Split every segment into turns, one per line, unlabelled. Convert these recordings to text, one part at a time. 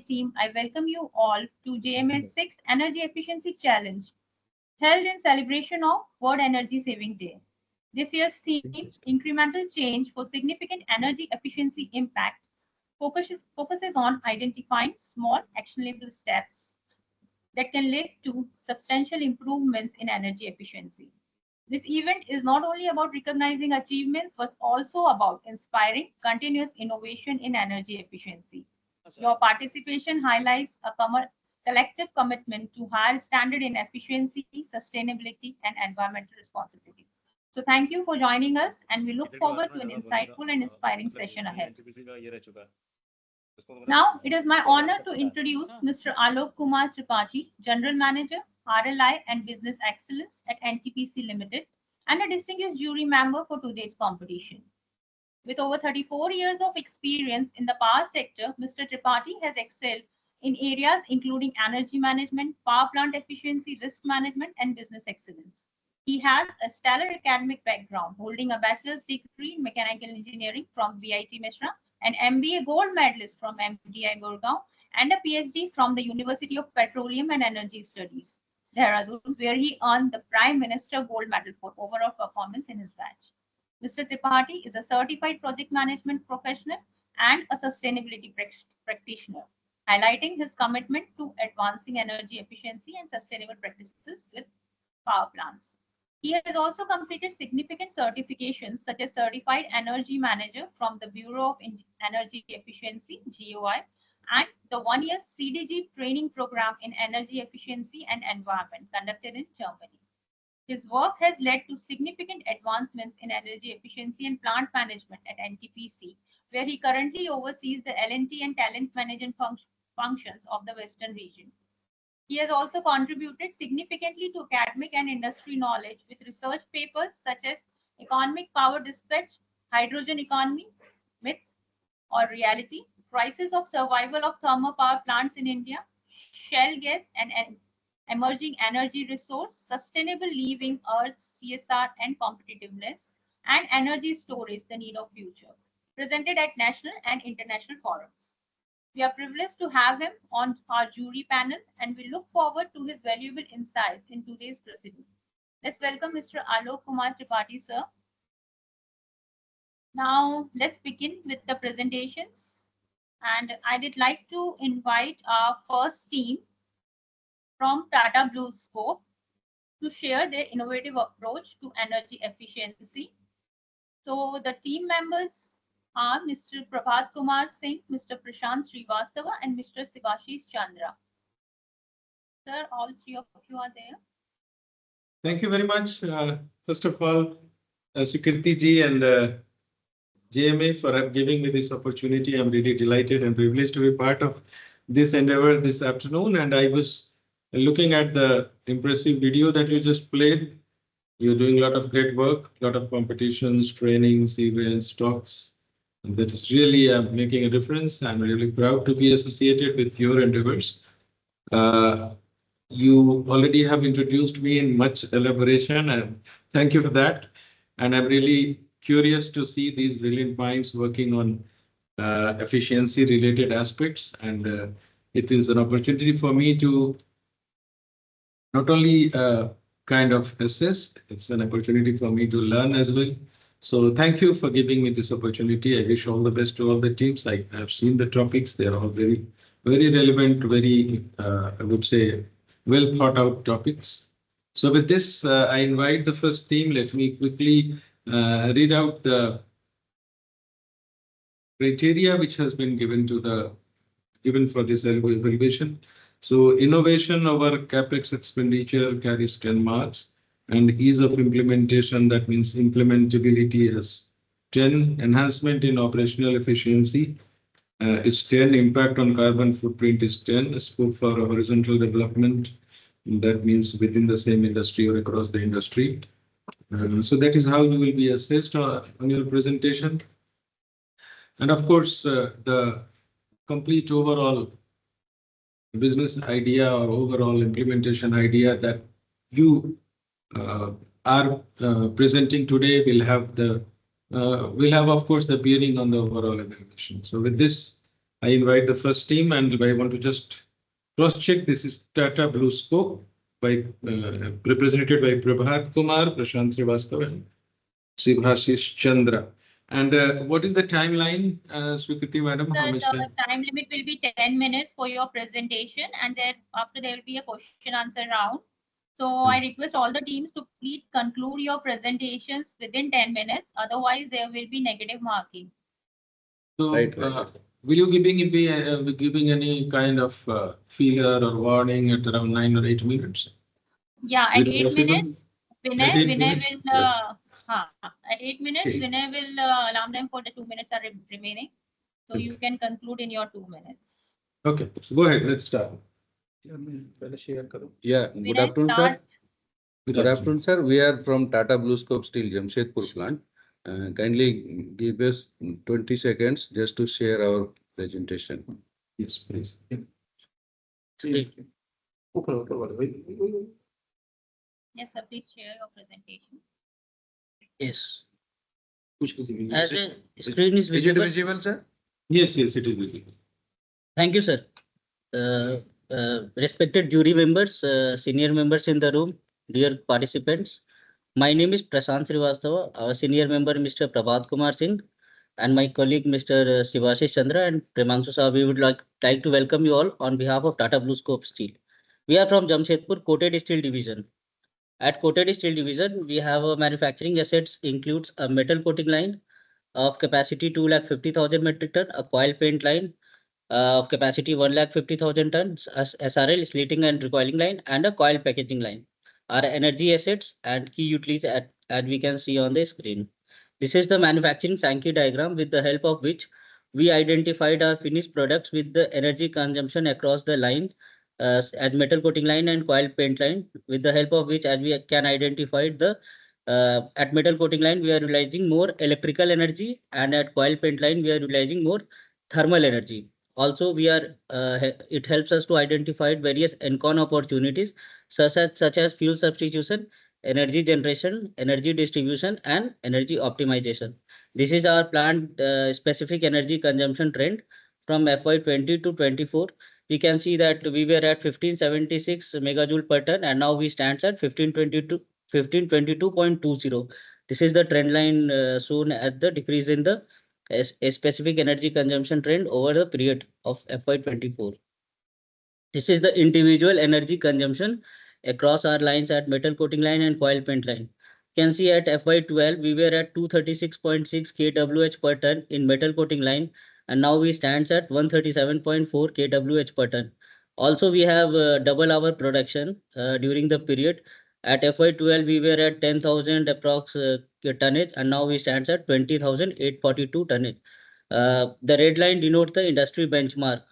team, I welcome you all to JMA's 6th Energy Efficiency Challenge, held in celebration of World Energy Saving Day. This year's theme, Incremental Change for Significant Energy Efficiency Impact, focuses on identifying small actionable steps that can lead to substantial improvements in energy efficiency. This event is not only about recognizing achievements, but also about inspiring continuous innovation in energy efficiency. Your participation highlights a collective commitment to higher standard in efficiency, sustainability, and environmental responsibility. So thank you for joining us, and we look forward to an insightful and inspiring session ahead. Now, it is my honor to introduce Mr. Alok Kumar Tripathi, General Manager, RLI and Business Excellence at NTPC Limited, and a distinguished jury member for today's competition. With over 34 years of experience in the power sector, Mr. Tripathi has excelled in areas including energy management, power plant efficiency, risk management, and business excellence. He has a stellar academic background, holding a bachelor's degree in mechanical engineering from VIT Mishra, an MBA gold medalist from MDI Gurgaon, and a PhD from the University of Petroleum and Energy Studies, Dehradun, where he earned the Prime Minister Gold Medal for overall performance in his batch. Mr. Tripathi is a certified project management professional and a sustainability practitioner, highlighting his commitment to advancing energy efficiency and sustainable practices with power plants. He has also completed significant certifications such as Certified Energy Manager from the Bureau of Energy Efficiency, GOI, and the one-year CDG training program in energy efficiency and environment conducted in Germany. His work has led to significant advancements in energy efficiency and plant management at NTPC, where he currently oversees the L&T and talent management functions of the Western region. He has also contributed significantly to academic and industry knowledge with research papers such as Economic Power Dispatch, Hydrogen Economy, Myth or Reality, Crisis of Survival of Thermal Power Plants in India, Shale Gas and Emerging Energy Resource, Sustainable Living Earth, CSR and Competitiveness, and Energy Storage, the Need of Future, presented at national and international forums. We are privileged to have him on our jury panel, and we look forward to his valuable insights in today's proceeding. Let's welcome Mr. Alok Kumar Tripathi, sir. Now, let's begin with the presentations. And I would like to invite our first team from Tata BlueScope to share their innovative approach to energy efficiency. So the team members are Mr. Prabhat Kumar Singh, Mr. Prashant Srivastava, and Mr. Sivashish Chandra. Sir, all three of you are there.
Thank you very much. First of all, Sukirti ji and JMA for giving me this opportunity. I'm really delighted and privileged to be part of this endeavor this afternoon. And I was looking at the impressive video that you just played. You're doing a lot of great work, a lot of competitions, trainings, events, talks. And that is really making a difference. I'm really proud to be associated with your endeavors. You already have introduced me in much elaboration, and thank you for that. And I'm really curious to see these brilliant minds working on efficiency related aspects. And it is an opportunity for me to not only kind of assess, it's an opportunity for me to learn as well. So thank you for giving me this opportunity. I wish all the best to all the teams. I have seen the topics. They are all very, very relevant, very, I would say, well thought out topics. So with this, I invite the first team. Let me quickly read out the criteria which has been given for this evaluation. So innovation over capex expenditure carries 10 marks, and ease of implementation, that means implementability, is 10. Enhancement in operational efficiency is 10. Impact on carbon footprint is 10. Scope for horizontal development, that means within the same industry or across the industry. So that is how you will be assessed on your presentation. And of course, the complete overall business idea or overall implementation idea that you are presenting today will have of course the bearing on the overall evaluation. So with this, I invite the first team, and I want to just cross-check. This is Tata Blue Scope by represented by Prabhat Kumar, Prashant Srivastava, and Shivhashish Chandra. And what is the timeline, Swikriti madam? How much time?
The time limit will be 10 minutes for your presentation, and then after there will be a question answer round. So I request all the teams to please conclude your presentations within 10 minutes. Otherwise, there will be negative marking.
So,
Right.
will you be giving any kind of feeler or warning at around 9 or 8 minutes?
Yeah, at
Will it
8
possible?
minutes,
At 8
Vinay
minutes?
will, at 8 minutes,
Okay.
Vinay will alarm them for the 2 minutes are remaining. So
Okay.
you can conclude in your 2 minutes.
Okay, so go ahead. Let's start.
Yeah, good
Vinay,
afternoon, sir.
start.
Good afternoon, sir. We are from Tata Blue Scope Steel Jamshedpur plant. Kindly give us 20 seconds just to share our presentation.
Yes, please.
Yes, sir, please share your presentation.
Yes. As a screen is
Is it
visible.
visible, sir?
Yes, yes, it is visible.
Thank you, sir. Respected jury members, senior members in the room, dear participants. My name is Prashant Srivastava, our senior member, Mr. Prabhat Kumar Singh, and my colleague, Mr. Shivashish Chandra and Premanshu Saab. We would like to welcome you all on behalf of Tata Blue Scope Steel. We are from Jamshedpur Coated Steel Division. At Coated Steel Division, we have a manufacturing assets includes a metal coating line of capacity 250,000 metric ton, a coil paint line of capacity 150,000 tons, as SRL slitting and recoiling line, and a coil packaging line. Our energy assets and key utilities as we can see on the screen. This is the manufacturing Sankey diagram with the help of which we identified our finished products with the energy consumption across the line at metal coating line and coil paint line, with the help of which as we can identify the at metal coating line we are utilizing more electrical energy, and at coil paint line we are utilizing more thermal energy. Also, it helps us to identify various ENCON opportunities such as fuel substitution, energy generation, energy distribution, and energy optimization. This is our plant specific energy consumption trend from FY20 to 24. We can see that we were at 1576 megajoule per ton, and now we stand at 1522.20. This is the trend line shown at the decrease in the a specific energy consumption trend over the period of FY24. This is the individual energy consumption across our lines at metal coating line and coil paint line. You can see at FY12 we were at 236.6 kWh per ton in metal coating line, and now we stand at 137.4 kWh per ton. Also, we have double our production during the period. At FY12 we were at 10,000 approx tonnage, and now we stand at 20,842 tonnage. The red line denotes the industry benchmark.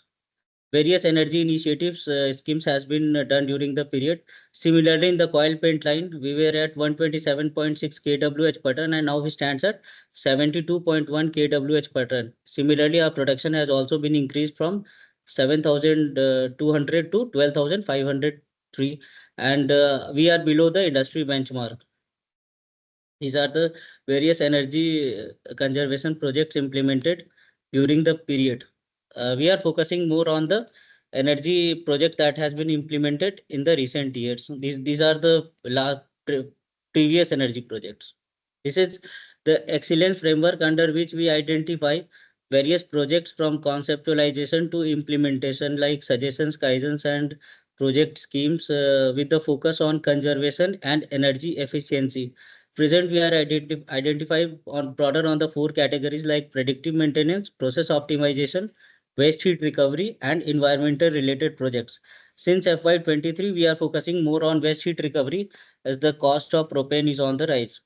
Various energy initiatives schemes has been done during the period. Similarly, in the coil paint line, we were at 127.6 kWh per ton, and now we stands at 72.1 kWh per ton. Similarly, our production has also been increased from 7,200 to 12,503, and we are below the industry benchmark. These are the various energy conservation projects implemented during the period. We are focusing more on the energy project that has been implemented in the recent years. These are the previous energy projects. This is the excellence framework under which we identify various projects from conceptualization to implementation, like suggestions, kaizens, and project schemes with the focus on conservation and energy efficiency. Present, we are identified on broader on the four categories like predictive maintenance, process optimization, waste heat recovery, and environmental related projects. Since FY23, we are focusing more on waste heat recovery as the cost of propane is on the rise.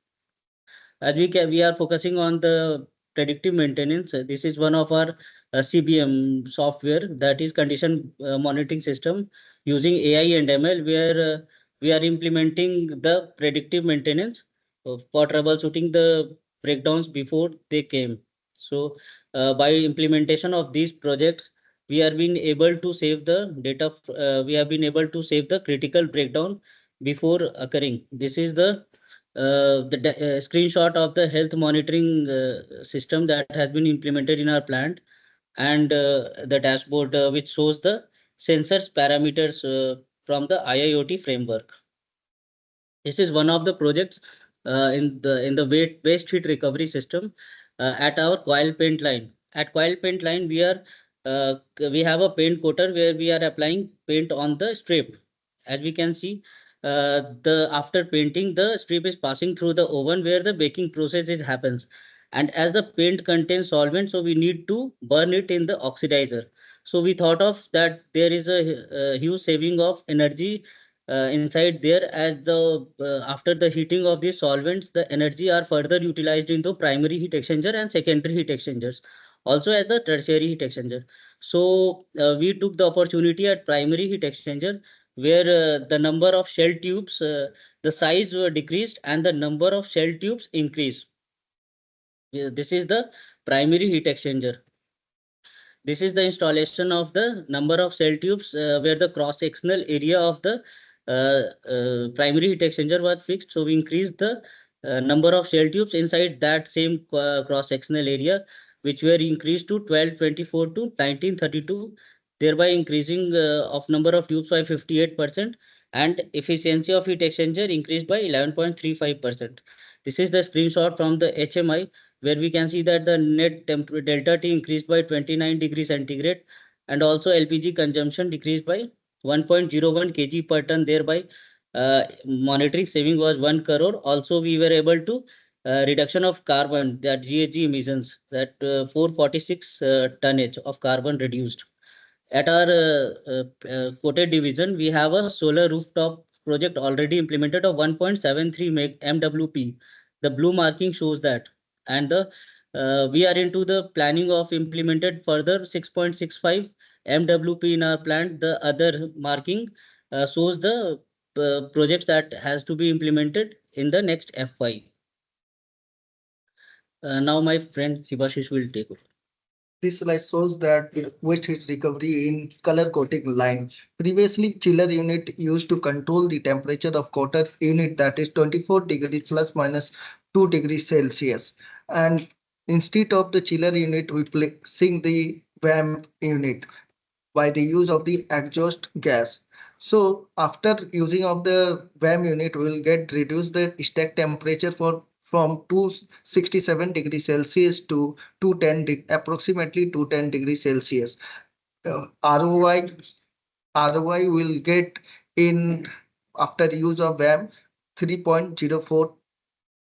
As we are focusing on the predictive maintenance. This is one of our CBM software, that is condition monitoring system using AI and ML, where we are implementing the predictive maintenance for troubleshooting the breakdowns before they came. So by implementation of these projects, we have been able to save the data. We have been able to save the critical breakdown before occurring. This is the screenshot of the health monitoring system that has been implemented in our plant. and the dashboard which shows the sensors parameters from the IIoT framework. This is one of the projects in the waste heat recovery system at our coil paint line. At coil paint line, we have a paint coater where we are applying paint on the strip. As we can see, the after painting, the strip is passing through the oven where the baking process it happens. And as the paint contains solvent, so we need to burn it in the oxidizer. So we thought of that there is a huge saving of energy inside there, as the after the heating of these solvents, the energy are further utilized into primary heat exchanger and secondary heat exchangers, also as the tertiary heat exchanger. So we took the opportunity at primary heat exchanger where the number of shell tubes, the size were decreased and the number of shell tubes increased. This is the primary heat exchanger. This is the installation of the number of cell tubes where the cross-sectional area of the primary heat exchanger was fixed. So we increased the number of shell tubes inside that same cross-sectional area, which were increased to 1224 to 1932, thereby increasing of number of tubes by 58% and efficiency of heat exchanger increased by 11.35%. This is the screenshot from the HMI where we can see that the net delta T increased by 29 degrees centigrade and also LPG consumption decreased by 1.01 kg per ton, thereby monitoring saving was 1 crore. Also, we were able to reduction of carbon, that GHG emissions, that 446 tonnage of carbon reduced. At our coated division, we have a solar rooftop project already implemented of 1.73 MWP. The blue marking shows that, and the we are into the planning of implemented further 6.65 MWP in our plant. The other marking shows the projects that has to be implemented in the next FY. Now my friend Sivashish will take over.
This slide shows that waste heat recovery in color coating line. Previously, chiller unit used to control the temperature of coater unit, that is 24 degrees plus minus 2 degrees Celsius. And instead of the chiller unit, we placing the VAM unit by the use of the exhaust gas. So after using of the VAM unit, we will get reduced the stack temperature from 267 degrees Celsius to 210, approximately 210 degrees Celsius. ROI will get in after use of VAM 3.04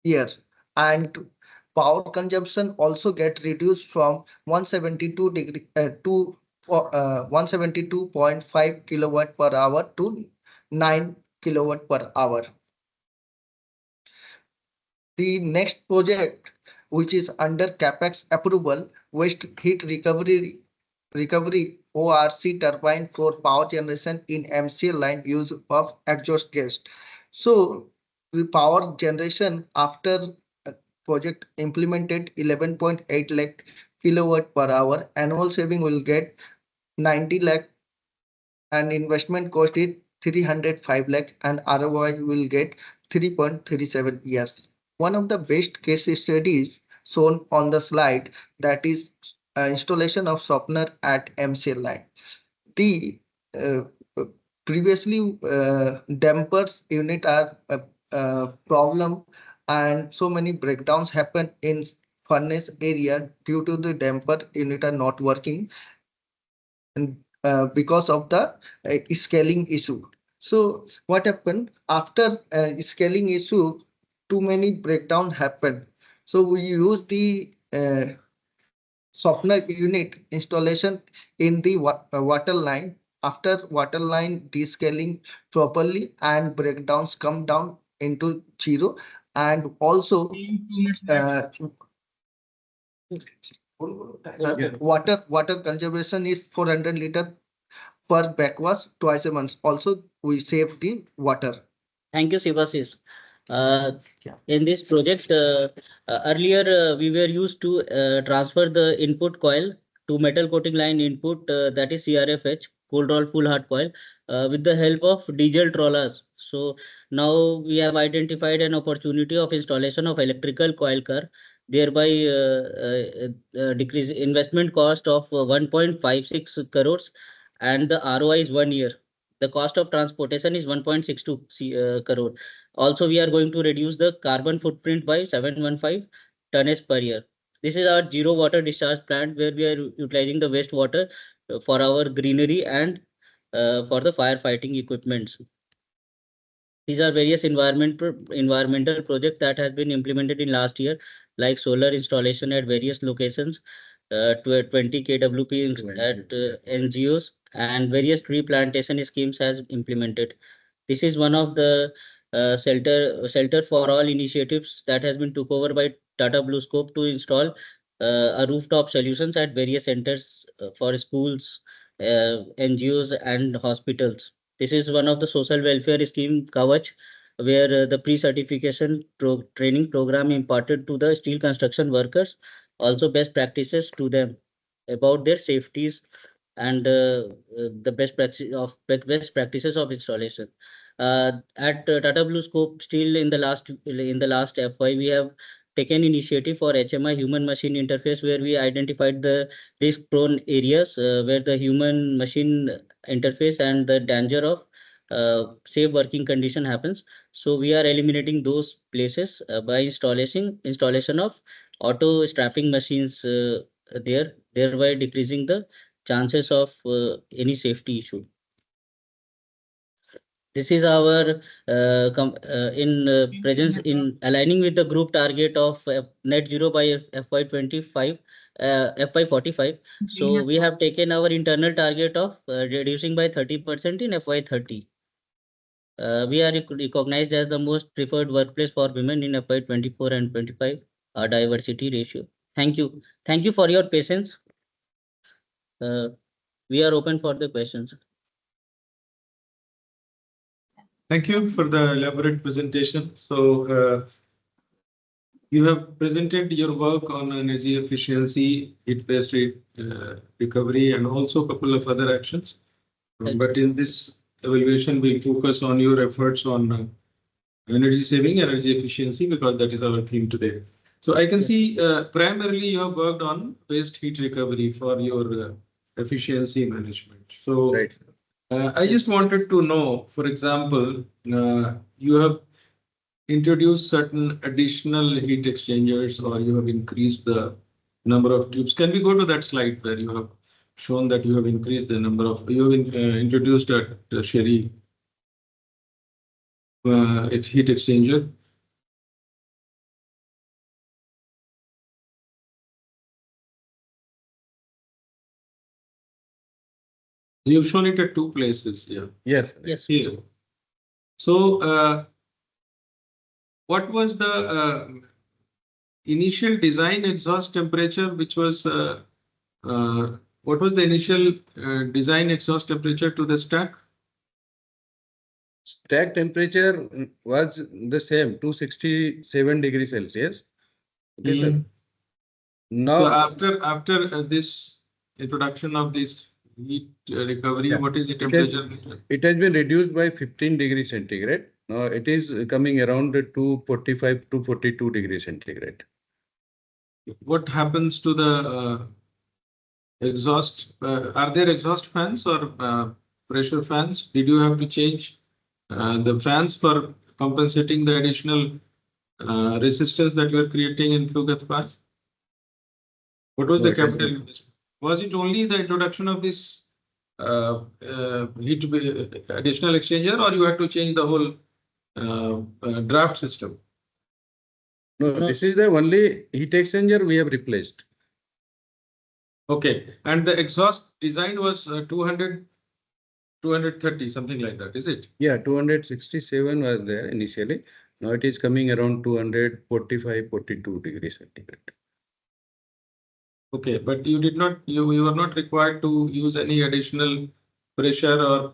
years, and power consumption also get reduced from 172 degree to 172.5 kilowatt per hour to 9 kilowatt per hour. The next project, which is under CapEx approval, waste heat recovery ORC turbine for power generation in MCL line, use of exhaust gas. So the power generation after project implemented 11.8 lakh kilowatt per hour. Annual saving will get 90 lakh and investment cost is 305 lakh and ROI will get 3.37 years. One of the best case studies shown on the slide, that is installation of softener at MCL line. The previously dampers unit are a problem, and so many breakdowns happen in furnace area due to the damper unit are not working, and because of the scaling issue. So what happened after scaling issue? Too many breakdown happen. So we use the softener unit installation in the water line. After water line descaling properly and breakdowns come down into zero, and also water conservation is 400 liter per backwash twice a month. Also, we save the water.
Thank you, Sivashish. In this project, earlier we were used to transfer the input coil to metal coating line input, that is CRFH, cold roll full hard coil, with the help of diesel trawlers. So now we have identified an opportunity of installation of electrical coil car thereby decrease investment cost of 1.56 crores, and the ROI is 1 year. The cost of transportation is 1.62 crore. Also, we are going to reduce the carbon footprint by 715 tonnes per year. This is our zero water discharge plant, where we are utilizing the wastewater for our greenery and for the firefighting equipments. These are various environmental projects that have been implemented in last year, like solar installation at various locations, to 20 kWp at NGOs, and various tree plantation schemes has implemented. This is one of the shelter for all initiatives that has been took over by Tata BlueScope to install a rooftop solutions at various centers for schools, NGOs and hospitals. This is one of the social welfare scheme Kavach, where the pre-certification training program imparted to the steel construction workers, also best practices to them about their safeties and the best practices of installation. At Tata BlueScope Steel in the last FY, we have taken initiative for HMI human machine interface, where we identified the risk prone areas where the human machine interface and the danger of safe working condition happens. So we are eliminating those places by installation of auto strapping machines there, thereby decreasing the chances of any safety issue. This is our presence in aligning with the group target of net zero by FY25, FY45. So we have taken our internal target of reducing by 30% in FY30. We are recognized as the most preferred workplace for women in FY24 and 25, our diversity ratio. Thank you. Thank you for your patience. We are open for the questions.
Thank you for the elaborate presentation. So you have presented your work on energy efficiency, heat-based recovery, and also a couple of other actions. But in this evaluation, we focus on your efforts on energy saving, energy efficiency, because that is our theme today. So I can see primarily you have worked on waste heat recovery for your efficiency management. So
Right.
I just wanted to know, for example, you have introduced certain additional heat exchangers, or you have increased the number of tubes. Can we go to that slide where you have shown that you have increased the number of, you have introduced at Sherry heat exchanger? You've shown it at two places. Yeah.
Yes.
Yes.
Here. So what was the initial design exhaust temperature, which was what was the initial design exhaust temperature to the stack?
Stack temperature was the same, 267 degrees Celsius. Okay, sir.
So
Now,
after this introduction of this heat recovery,
Yeah.
what is the temperature?
it has been reduced by 15 degrees centigrade. Now it is coming around 245 to 42 degrees centigrade.
What happens to the exhaust? Are there exhaust fans or pressure fans? Did you have to change the fans for compensating the additional resistance that you are creating in flue gas fans? What was
No,
the
it has
capital
been-
investment? Was it only the introduction of this heat additional exchanger, or you had to change the whole draft system?
No, this is the only heat exchanger we have replaced.
Okay, and the exhaust design was 200, 230, something like that, is it?
Yeah, 267 was there initially. Now it is coming around 245, 42 degrees centigrade.
Okay, but you did not, you were not required to use any additional pressure or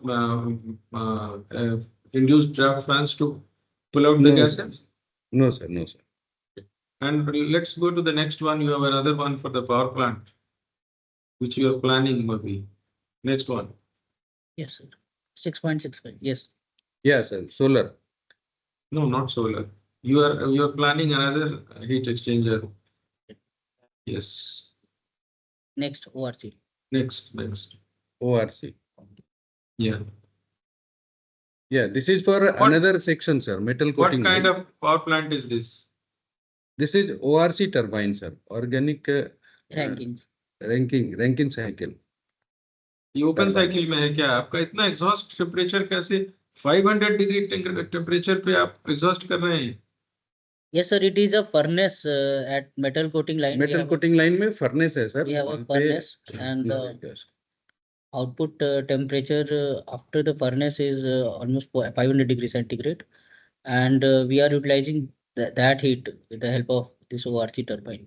induced draft fans to pull out the
No,
gases?
No, sir. No, sir.
And let's go to the next one. You have another one for the power plant, which you are planning maybe. Next one.
Yes, sir. 6.65. Yes.
Yeah, sir. Solar.
No, not solar. You are planning another heat exchanger. Yes.
Next, ORC.
Next.
ORC.
Yeah.
Yeah, this is for another section, sir, metal
What
coating
kind
line.
of power plant is this?
This is ORC turbine, sir, organic
Rankings.
ranking cycle.
ये open
Turbine.
Cycle में है क्या? आपका इतना exhaust temperature कैसे 500 degree temperature पे आप exhaust कर रहे हैं?
Yes, sir. It is a furnace at metal coating line. We
Metal
have
coating line में furnace है, sir.
we have a
वहाँ पे-
furnace and
Yes.
output temperature after the furnace is almost 500 degrees centigrade, and we are utilizing that heat with the help of this ORC turbine.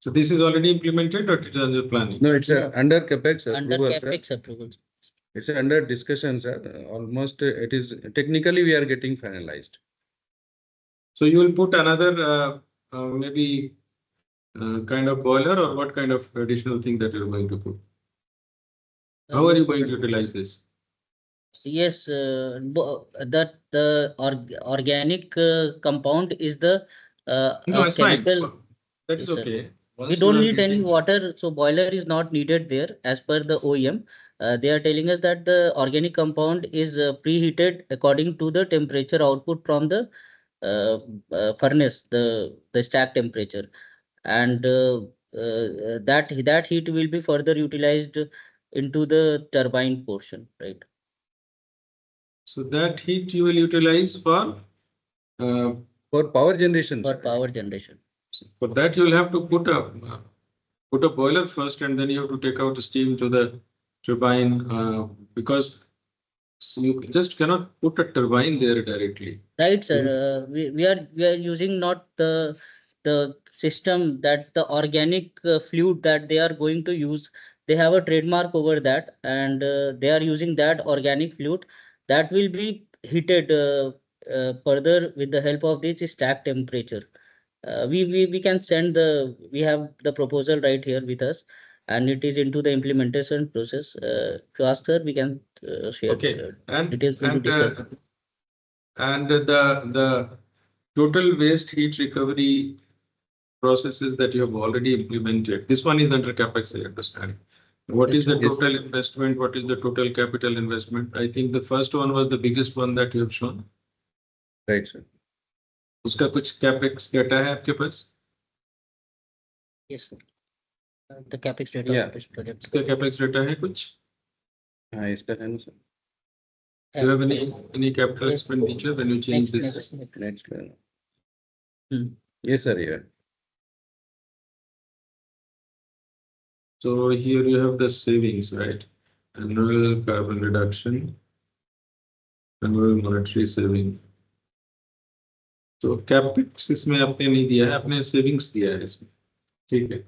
So this is already implemented or it is under planning?
No, it's
Yeah.
under capex
Under
approval, sir.
capex approval.
It's under discussion, sir. Almost it is technically we are getting finalized.
So you will put another maybe kind of boiler or what kind of additional thing that you're going to put? How are you going to utilize this?
Yes, that the organic compound is the
No, it's fine.
chemical.
That is
Yes, sir.
okay.
We
Once
don't
you are
need any
getting-
water, so boiler is not needed there as per the OEM. They are telling us that the organic compound is preheated according to the temperature output from the furnace, the stack temperature, and that heat will be further utilized into the turbine portion, right?
So that heat you will utilize for
For power generation,
For
sir.
power generation.
for that you will have to put a boiler first and then you have to take out the steam to the turbine because so you just cannot put a turbine there directly.
Right, sir. We are using not the system that the organic fluid that they are going to use. They have a trademark over that, and they are using that organic fluid that will be heated further with the help of this stack temperature. We can send we have the proposal right here with us, and it is into the implementation process. If you ask, sir, we can share
Okay, and
details into discuss.
and the total waste heat recovery processes that you have already implemented. This one is under capex, I understand. What is the
Yes.
total investment? What is the total capital investment? I think the first one was the biggest one that you have shown.
Right, sir.
उसका कुछ capex data है आपके पास?
Yes, sir. The capex data
Yeah.
of this project.
इसका capex data है कुछ?
हाँ, इसका है ना, sir.
Do you have any capital expenditure when you change this?
Next level.
Hmm.
Yes, sir, yeah.
So here you have the savings, right? Annual carbon reduction, annual monetary saving. So capex इसमें आपने नहीं दिया है, आपने savings दिया है इसमें. ठीक है.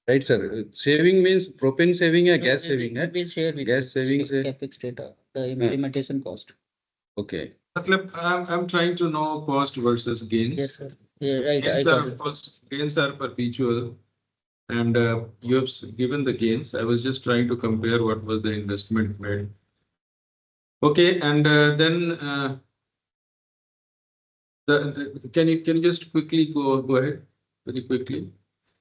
Right, sir. Saving means propane saving या gas saving है?
We'll share with
Gas
you
savings है?
capex data, the implementation cost.
Okay.
मतलब I'm trying to know cost versus gains.
Yes, sir. Yeah, right. I
Gains are
got
of
it.
course, gains are perpetual. And you have given the gains. I was just trying to compare what was the investment made. Okay, and then can you just quickly go ahead very quickly?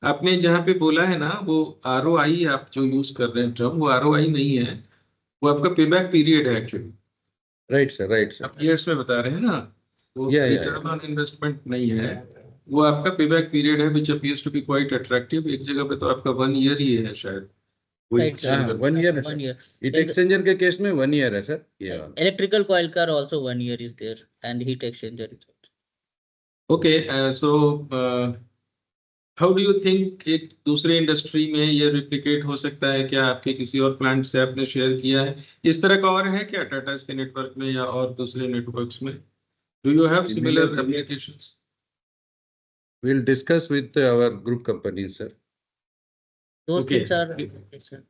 आपने जहाँ पे बोला है ना वो ROI आप जो use कर रहे हैं टर्म वो ROI नहीं है, वो आपका पेबैक पीरियड है actually.
Right, sir. Right, sir.
आप years में बता रहे हैं ना, वो
Yeah, yeah,
return on investment नहीं है, वो आपका पेबैक पीरियड है which appears to be quite attractive. एक जगह पे तो आपका 1 year ही है शायद.
Right, sir.
हाँ, 1 year है,
One
sir.
year.
Heat
In the-
exchanger के केस में 1 year है, sir. Yeah.
Electrical coil car also 1 year is there, and heat exchanger. is also.
Okay, so how do you think एक दूसरे industry में ये replicate हो सकता है क्या? आपके किसी और प्लांट से आपने शेयर किया है इस तरह का और है क्या टाटा के नेटवर्क में या और दूसरे नेटवर्क्स में? Do you have similar applications?
We'll discuss with our group companies, sir.
Those
Okay.
things are. Yes, sir.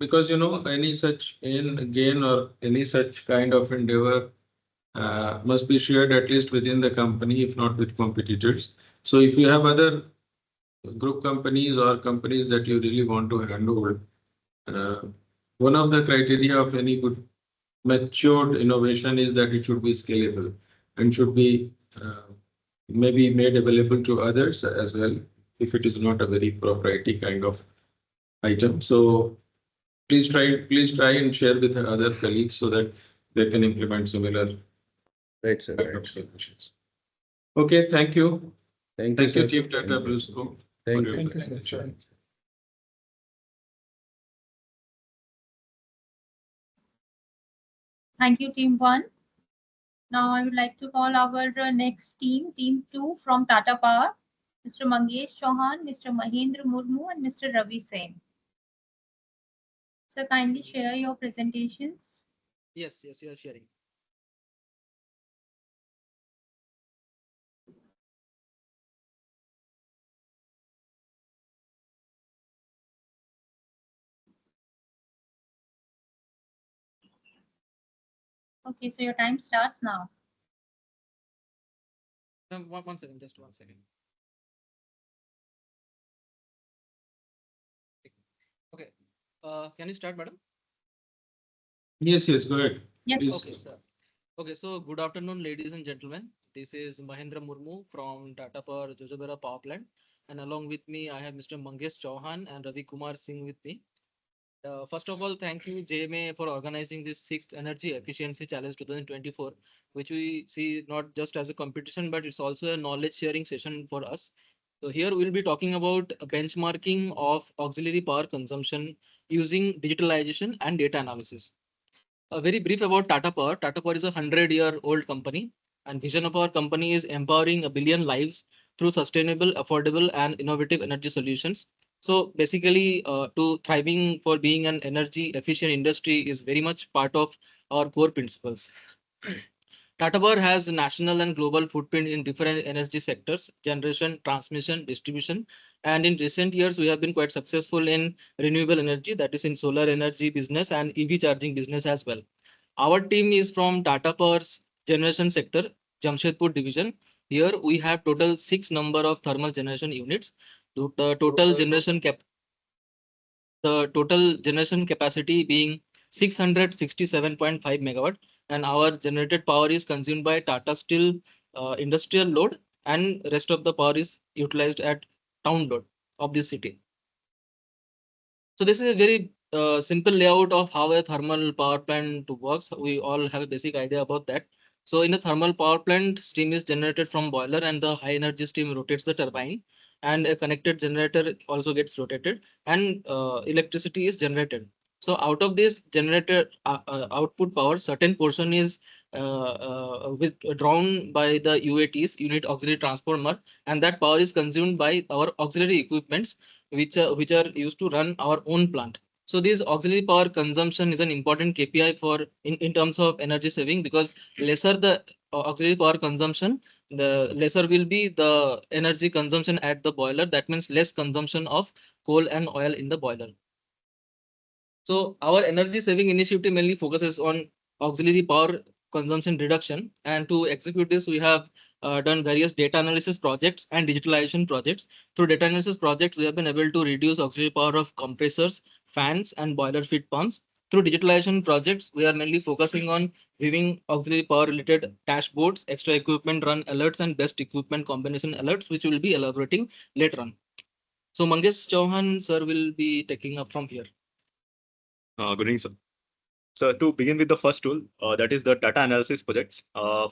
Because you know any such gain or any such kind of endeavor must be shared at least within the company, if not with competitors. So if you have other group companies or companies that you really want to hand over, one of the criteria of any good matured innovation is that it should be scalable and should be maybe made available to others as well if it is not a very proprietary kind of item. So please try and share with other colleagues so that they can implement similar
Right, sir.
kind
Right.
of solutions. Okay, thank you.
Thank you,
Thank you,
sir.
Chief Tata
Thank you.
Bluescope.
Thank
for your
you.
Thank you, sir.
presentation.
Thank you, Team 1. Now I would like to call our next team, Team 2 from Tata Power, Mr. Mangesh Chauhan, Mr. Mahendra Murmu, and Mr. Ravi Sen. So kindly share your presentations.
Yes, you are sharing.
Okay, so your time starts now.
One second, just 1 second. Okay. Can you start, madam?
Yes, go ahead.
Yes.
Please.
Okay, sir. Okay, so good afternoon, ladies and gentlemen. This is Mahendra Murmu from Tata Power Jojobera Power Plant, and along with me, I have Mr. Mangesh Chauhan and Ravi Kumar Singh with me. First of all, thank you, JMA, for organizing this 6th Energy Efficiency Challenge 2024, which we see not just as a competition, but it's also a knowledge sharing session for us. So here we'll be talking about a benchmarking of auxiliary power consumption using digitalization and data analysis. A very brief about Tata Power. Tata Power is a 100-year-old company, and vision of our company is empowering a billion lives through sustainable, affordable, and innovative energy solutions. So basically, to thriving for being an energy efficient industry is very much part of our core principles. Tata Power has a national and global footprint in different energy sectors, generation, transmission, distribution. And in recent years, we have been quite successful in renewable energy, that is in solar energy business and EV charging business as well. Our team is from Tata Power's generation sector, Jamshedpur division. Here we have total 6 number of thermal generation units. The total generation capacity being 667.5 megawatt, and our generated power is consumed by Tata Steel industrial load, and rest of the power is utilized at town load of this city. So this is a very simple layout of how a thermal power plant works. We all have a basic idea about that. So in a thermal power plant, steam is generated from boiler and the high energy steam rotates the turbine, and a connected generator also gets rotated, and electricity is generated. So out of this generated output power, certain portion is withdrawn by the UATs, unit auxiliary transformer, and that power is consumed by our auxiliary equipments which are used to run our own plant. So this auxiliary power consumption is an important KPI for in terms of energy saving, because lesser the auxiliary power consumption, the lesser will be the energy consumption at the boiler. That means less consumption of coal and oil in the boiler. So our energy saving initiative mainly focuses on auxiliary power consumption reduction. And to execute this, we have done various data analysis projects and digitalization projects. Through data analysis projects, we have been able to reduce auxiliary power of compressors, fans, and boiler feed pumps. Through digitalization projects, we are mainly focusing on viewing auxiliary power related dashboards, extra equipment run alerts, and best equipment combination alerts, which we will be elaborating later on. So Mangesh Chauhan sir will be taking up from here.
Good evening, sir. So to begin with the first tool, that is the data analysis projects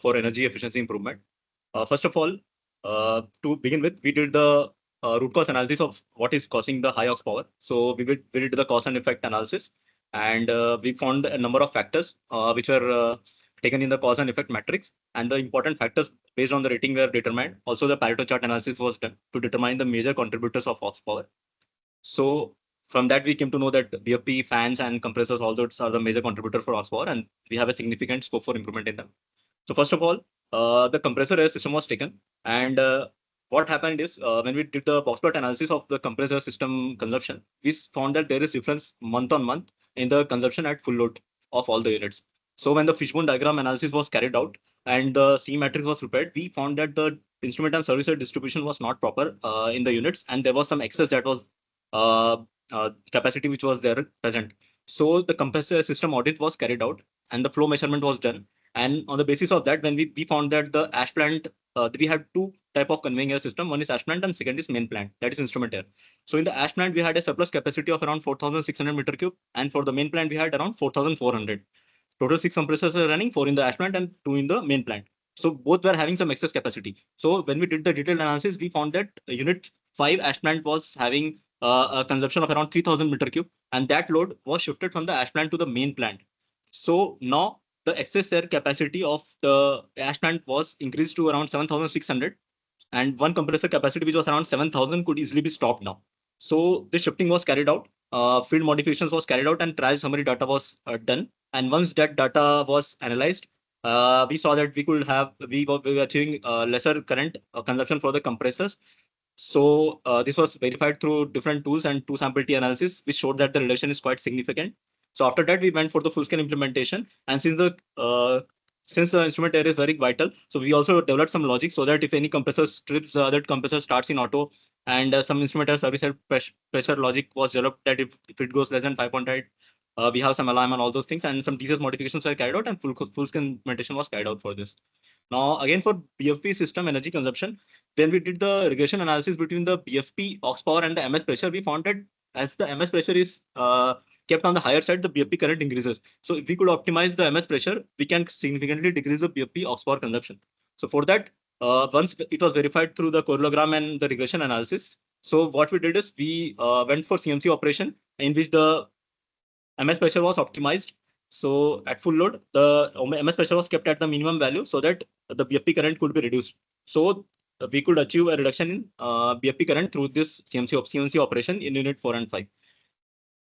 for energy efficiency improvement. First of all, to begin with, we did the root cause analysis of what is causing the high aux power. So we did the cause and effect analysis, and we found a number of factors which were taken in the cause and effect matrix, and the important factors based on the rating were determined. Also, the Pareto chart analysis was done to determine the major contributors of aux power. So from that, we came to know that BFP, fans, and compressors, all those are the major contributor for aux power, and we have a significant scope for improvement in them. So first of all, the compressor air system was taken, and what happened is when we did the box plot analysis of the compressor system consumption, we found that there is difference month on month in the consumption at full load of all the units. So when the fishbone diagram analysis was carried out and the C matrix was prepared, we found that the instrument and service distribution was not proper in the units, and there was some excess that was capacity which was there present. So the compressor system audit was carried out and the flow measurement was done. And on the basis of that, when we found that the ash plant we had two type of conveying air system. One is ash plant and second is main plant, that is instrument air. So in the ash plant, we had a surplus capacity of around 4,600 meter cube, and for the main plant, we had around 4,400. Total 6 compressors were running, 4 in the ash plant and 2 in the main plant. So both were having some excess capacity. So when we did the detailed analysis, we found that unit 5 ash plant was having a consumption of around 3,000 meter cube, and that load was shifted from the ash plant to the main plant. So now the excess air capacity of the ash plant was increased to around 7,600, and one compressor capacity which was around 7,000 could easily be stopped now. So this shifting was carried out, field modifications was carried out, and trial summary data was done. And once that data was analyzed, we saw that we were achieving lesser current consumption for the compressors. So this was verified through different tools and two sample T analysis, which showed that the reduction is quite significant. So after that, we went for the full scale implementation. And since the instrument air is very vital, so we also developed some logic so that if any compressor strips, that compressor starts in auto, and some instrument air service air pressure logic was developed that if it goes less than 5.8, we have some alarm and all those things, and some DCS modifications were carried out, and full scale implementation was carried out for this. Now, again, for BFP system energy consumption, when we did the regression analysis between the BFP aux power and the MS pressure, we found that as the MS pressure is kept on the higher side, the BFP current increases. So if we could optimize the MS pressure, we can significantly decrease the BFP aux power consumption. So for that, once it was verified through the correlogram and the regression analysis, so what we did is we went for CMC operation in which the MS pressure was optimized. So at full load, the MS pressure was kept at the minimum value so that the BFP current could be reduced. So we could achieve a reduction in BFP current through this CMC operation in unit 4 and 5.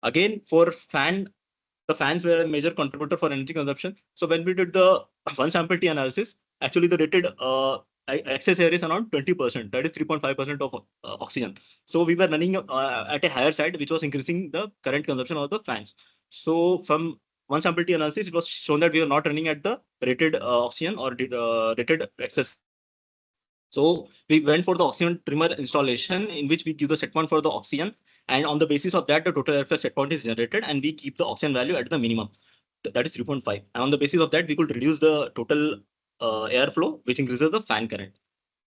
Again, for the fans were a major contributor for energy consumption. So when we did the one sample T analysis, actually the rated excess air is around 20%, that is 3.5% of oxygen. So we were running at a higher side, which was increasing the current consumption of the fans. So from one sample T analysis, it was shown that we are not running at the rated oxygen or rated excess. So we went for the oxygen trimmer installation in which we give the set point for the oxygen, and on the basis of that, the total airflow set point is generated, and we keep the oxygen value at the minimum, that is 3.5. And on the basis of that, we could reduce the total airflow, which increases the fan current.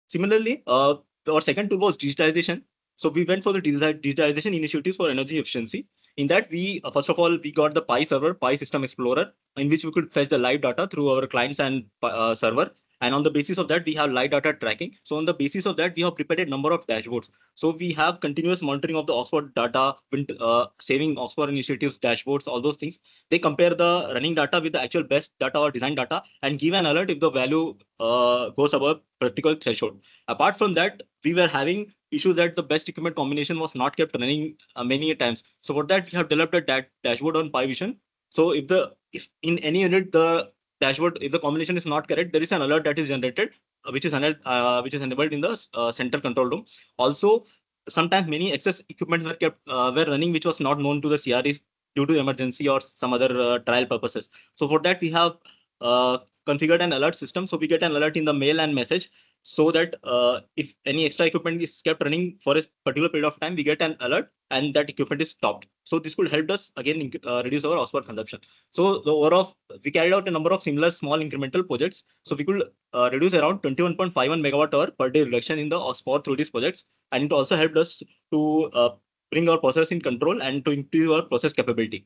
Similarly, our second tool was digitization. So we went for the digitization initiatives for energy efficiency. In that, we first of all, we got the Pi server, Pi System Explorer, in which we could fetch the live data through our clients and server. And on the basis of that, we have live data tracking. So on the basis of that, we have prepared a number of dashboards. So we have continuous monitoring of the Oxford data, saving Oxford initiatives, dashboards, all those things. They compare the running data with the actual best data or design data and give an alert if the value goes above particular threshold. Apart from that, we were having issues that the best equipment combination was not kept running many times. So for that, we have developed a dashboard on Pi Vision. So if in any unit the dashboard, if the combination is not correct, there is an alert that is generated, which is enabled in the center control room. Also, sometimes many excess equipments were running, which was not known to the CREs due to emergency or some other trial purposes. So for that, we have configured an alert system. So we get an alert in the mail and message, so that if any extra equipment is kept running for a particular period of time, we get an alert and that equipment is stopped. So this could help us again reduce our hours consumption. So the overall, we carried out a number of similar small incremental projects. So we could reduce around 21.51 megawatt hour per day reduction in the power through these projects, and it also helped us to bring our process in control and to increase our process capability.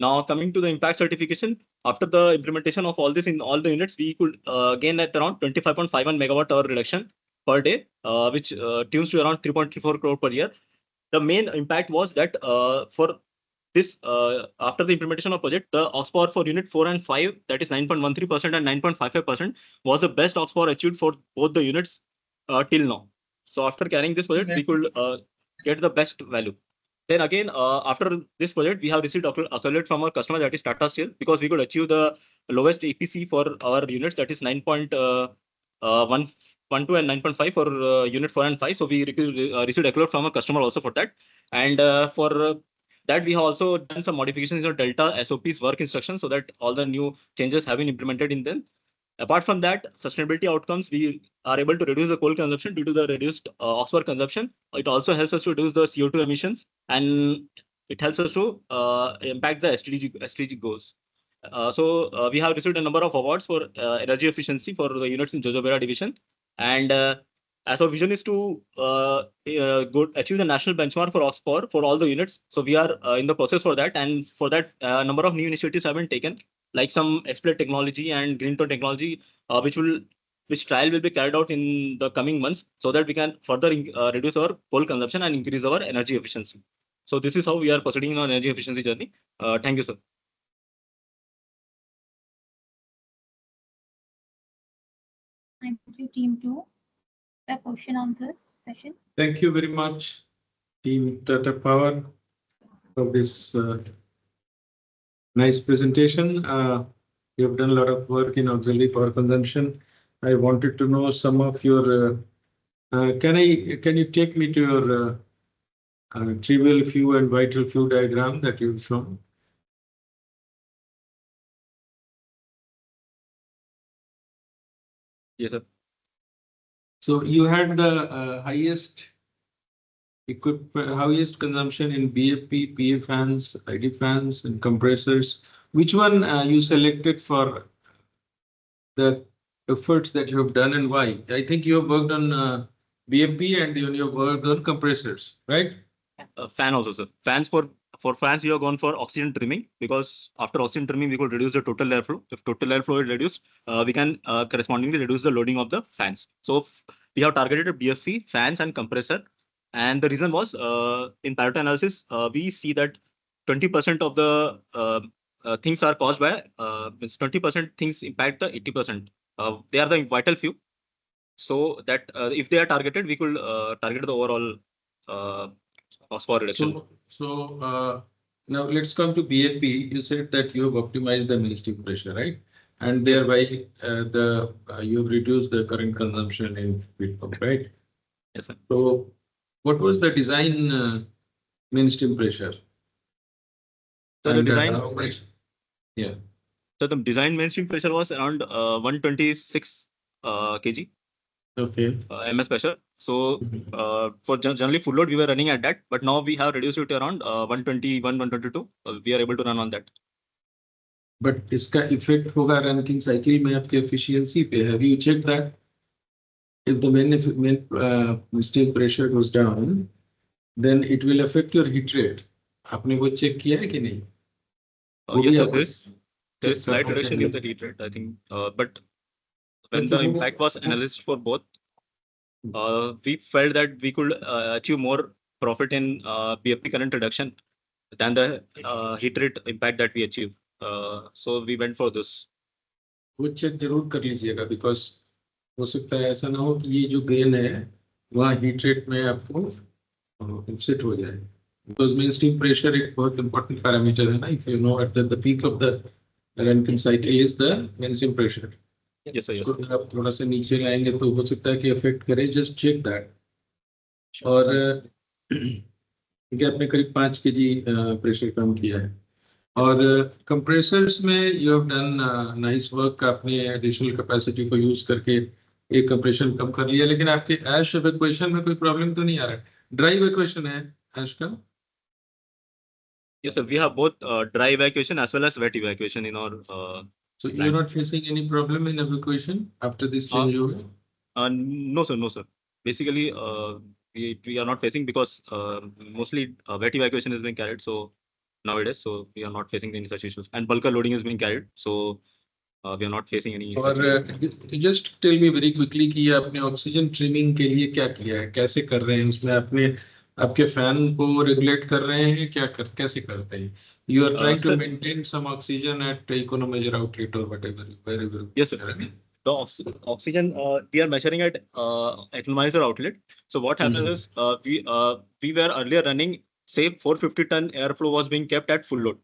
Now, coming to the impact certification, after the implementation of all this in all the units, we could gain at around 25.51 megawatt hour reduction per day, which tunes to around 3.34 crore per year. The main impact was that for this, after the implementation of project, the aux power for unit 4 and 5, that is 9.13% and 9.55%, was the best aux power achieved for both the units till now. So after carrying this project, we could get the best value. Then again, after this project, we have received accolade from our customer, that is Tata Steel, because we could achieve the lowest APC for our units, that is 9.12 and 9.5 for unit 4 and 5. So we received accolade from our customer also for that. And for that, we have also done some modifications in the Delta SOP's work instructions, so that all the new changes have been implemented in them. Apart from that, sustainability outcomes, we are able to reduce the coal consumption due to the reduced Oxford consumption. It also helps us to reduce the CO2 emissions, and it helps us to impact the SDG goals. So we have received a number of awards for energy efficiency for the units in Jojobera division. And as our vision is to achieve the national benchmark for Oxford for all the units. So we are in the process for that. And for that, a number of new initiatives have been taken, like some expert technology and green tone technology, which trial will be carried out in the coming months, so that we can further reduce our coal consumption and increase our energy efficiency. So this is how we are proceeding on energy efficiency journey. Thank you, sir.
Thank you, team 2. The question answers session.
Thank you very much, Team Tata Power, for this nice presentation. You have done a lot of work in auxiliary power consumption. I wanted to know some of your. Can you take me to your trivial few and vital few diagram that you've shown?
Yes, sir.
So you had the highest highest consumption in BFP, PA fans, ID fans, and compressors. Which one you selected for the efforts that you have done, and why? I think you have worked on BFP and you have worked on compressors, right?
Fan also, sir. For fans, we have gone for oxygen trimming, because after oxygen trimming, we could reduce the total airflow. If total airflow is reduced, we can correspondingly reduce the loading of the fans. So we have targeted a BFC, fans, and compressor. And the reason was, in Pareto analysis, we see that 20% of the things are caused by, 20% things impact the 80%. They are the vital few. So that if they are targeted, we could target the overall phosphor reduction.
So now let's come to BFP. You said that you have optimized the mainstream pressure, right? And thereby you have reduced the current consumption in feed pump, right?
Yes, sir.
So what was the design mainstream pressure?
So the
And,
design,
how much? Yeah.
so the design mainstream pressure was around 126 kg
Okay.
ms pressure. So for generally full load, we were running at that, but now we have reduced it to around 121, 122. We are able to run on that.
But इसका effect होगा ranking cycle में आपके efficiency पे. Have you checked that? If the main steam pressure goes down, then it will affect your heat rate. आपने वो check किया है कि नहीं?
Yes, sir.
आपको
There is slight
करना
reduction in the
चाहिए.
heat rate, I think. But when
तो
the
वो-
impact was analyzed for both, we felt that we could achieve more profit in BFP current reduction than the heat rate impact that we achieve. So we went for this.
वो check जरूर कर लीजिएगा, because हो सकता है ऐसा ना हो कि ये जो gain है वहाँ heat rate में आपको offset हो जाए. Because mainstream pressure एक बहुत important parameter है ना. If you know at the peak of the Rankine cycle is the mainstream pressure.
Yes, sir. Yes,
इसको
sir.
अगर आप थोड़ा सा नीचे लाएंगे तो हो सकता है कि अफेक्ट करे. Just check that. और क्योंकि आपने करीब 5 kg प्रेशर कम किया है. और कंप्रेसर्स में you have done nice work. आपने एडिशनल कैपेसिटी को यूज करके एक कंप्रेशन कम कर लिया. लेकिन आपके ऐश इवैक्यूएशन में कोई प्रॉब्लम तो नहीं आ रहा है? ड्राई इवैक्यूएशन है ऐश का?
Yes, sir. We have both dry evacuation as well as wet evacuation in our.
So you're not facing any problem in evacuation after this changeover?
No, sir. No, sir. Basically, we are not facing, because mostly wet evacuation is being carried. So nowadays, so we are not facing any such issues. And bulk loading is being carried. So we are not facing any such issues.
Just tell me very quickly कि ये आपने oxygen trimming के लिए क्या किया है, कैसे कर रहे हैं? उसमें आपने आपके फैन को रेगुलेट कर रहे हैं, कैसे करते हैं? You are trying to
Sir-
maintain some oxygen at economiser outlet और whatever.
Yes, sir. The oxygen we are measuring at economizer outlet. So what happens is we were earlier running, say 450 ton airflow was being kept at full load.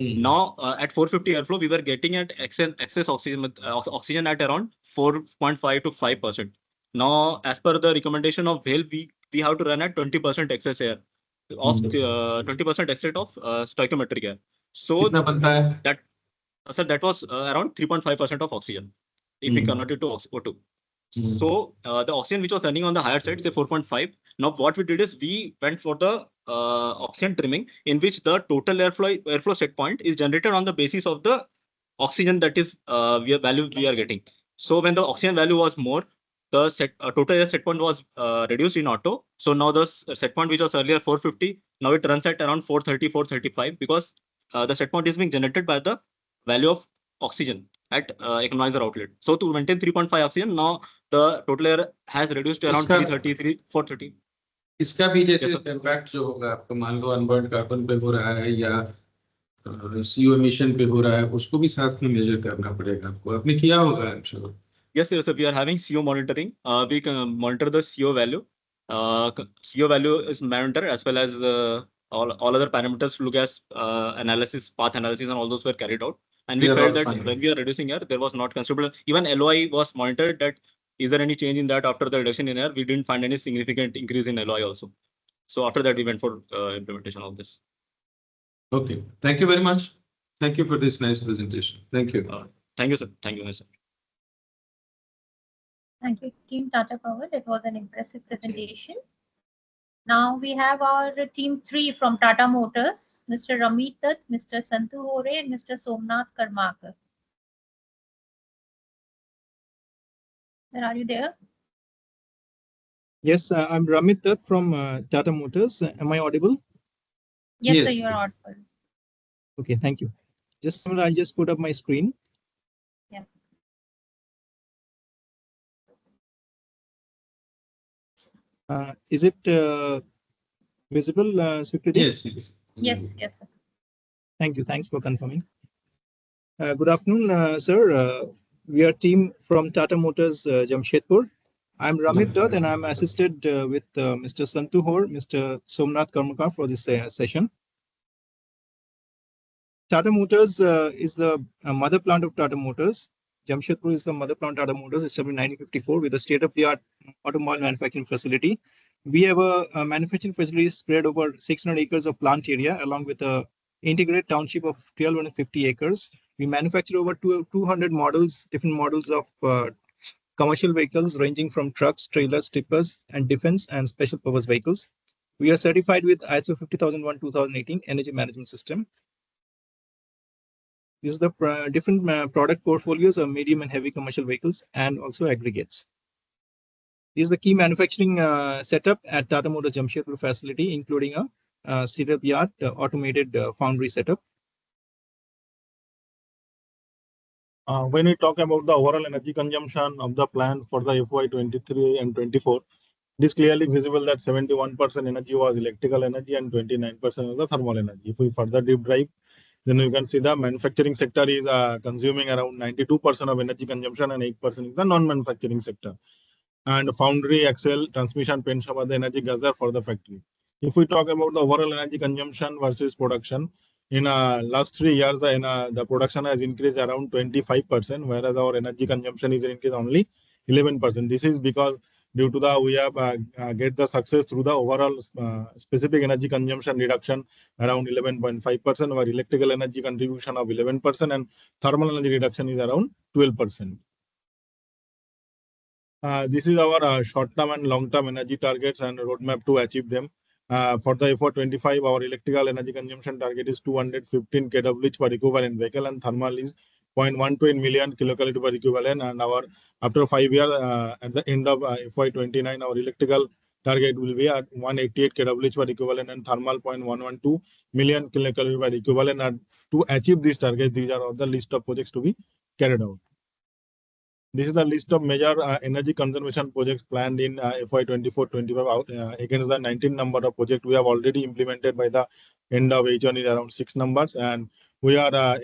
Now at 450 airflow, we were getting at excess oxygen at around 4.5 to 5%. Now, as per the recommendation of BHEL, we have to run at 20% excess air of 20% excess of stoichiometric air. So
कितना बनता है?
that sir, that was around 3.5% of oxygen if we convert it to O2. So the oxygen which was running on the higher side, say 4.5. Now what we did is we went for the oxygen trimming, in which the total airflow set point is generated on the basis of the oxygen that is value we are getting. So when the oxygen value was more, the total set point was reduced in auto. So now the set point which was earlier 450, now it runs at around 430, 435 because the set point is being generated by the value of oxygen at economizer outlet. So to maintain 3.5 oxygen, now the total air has reduced to around
Iska-
333, 430.
इसका भी जैसे
Yes, sir.
Impact जो होगा आपको मान लो unburn carbon पे हो रहा है या सीओ एमिशन पे हो रहा है, उसको भी साथ में मेजर करना पड़ेगा आपको, आपने किया होगा I am sure.
Yes, yes, sir. We are having CO monitoring. We can monitor the CO value. CO value is monitored as well as all other parameters look as analysis, path analysis, and all those were carried out. And we
They are
felt
all
that
fine.
when we are reducing air, there was not considerable. Even LOI was monitored. That is there any change in that after the reduction in air? We didn't find any significant increase in LOI also. So after that, we went for implementation of this.
Okay, thank you very much. Thank you for this nice presentation. Thank you.
Thank you, sir. Thank you, sir.
Thank you, Team Tata Power. That was an impressive presentation. Now we have our team 3 from Tata Motors, Mr. Ramit Dutt, Mr. Santu Hore, and Mr. Somnath Karmakar. Sir, are you there?
Yes, I'm Ramit Dutt from Tata Motors. Am I audible?
Yes, sir,
Yes,
you are
yes.
audible.
Okay, thank you. Just a minute, I'll just put up my screen.
Yeah.
Is it visible, Swikriti?
Yes, yes.
Yes, yes, sir.
Thank you. Thanks for confirming. Good afternoon, sir. We are team from Tata Motors, Jamshedpur. I'm Ramit Dutt and I'm assisted with Mr. Santu Hore, Mr. Somnath Karmakar for this session. Tata Motors is the mother plant of Tata Motors. Jamshedpur is the mother plant of Tata Motors, established in 1954 with a state-of-the-art automobile manufacturing facility. We have a manufacturing facility spread over 600 acres of plant area, along with a integrated township of 1,250 acres. We manufacture over 200 models, different models of commercial vehicles ranging from trucks, trailers, tippers, and defense and special purpose vehicles. We are certified with ISO 50001:2018 Energy Management System. This is the different product portfolios of medium and heavy commercial vehicles and also aggregates. This is the key manufacturing setup at Tata Motors Jamshedpur facility, including a state-of-the-art automated foundry setup.
When we talk about the overall energy consumption of the plant for the FY 23 and 24, it is clearly visible that 71% energy was electrical energy and 29% was the thermal energy. If we further deep dive, then you can see the manufacturing sector is consuming around 92% of energy consumption and 8% is the non-manufacturing sector. And foundry, axle, transmission, paint shop are the energy guzzler for the factory. If we talk about the overall energy consumption versus production, in last 3 years, the production has increased around 25%, whereas our energy consumption is increased only 11%. This is because due to the we have get the success through the overall specific energy consumption reduction around 11.5%, where electrical energy contribution of 11% and thermal energy reduction is around 12%. This is our short-term and long-term energy targets and roadmap to achieve them. For the FY 25, our electrical energy consumption target is 215 kWh per equivalent vehicle, and thermal is 0.128 million kilocalorie per equivalent. And our after 5 years, at the end of FY 29, our electrical target will be at 188 kWh per equivalent and thermal 0.112 million kilocalorie per equivalent. And to achieve these targets, these are all the list of projects to be carried out. This is the list of major energy conservation projects planned in FY 24-25 against the 19 number of projects we have already implemented by the end of H1 is around 6 numbers, and we are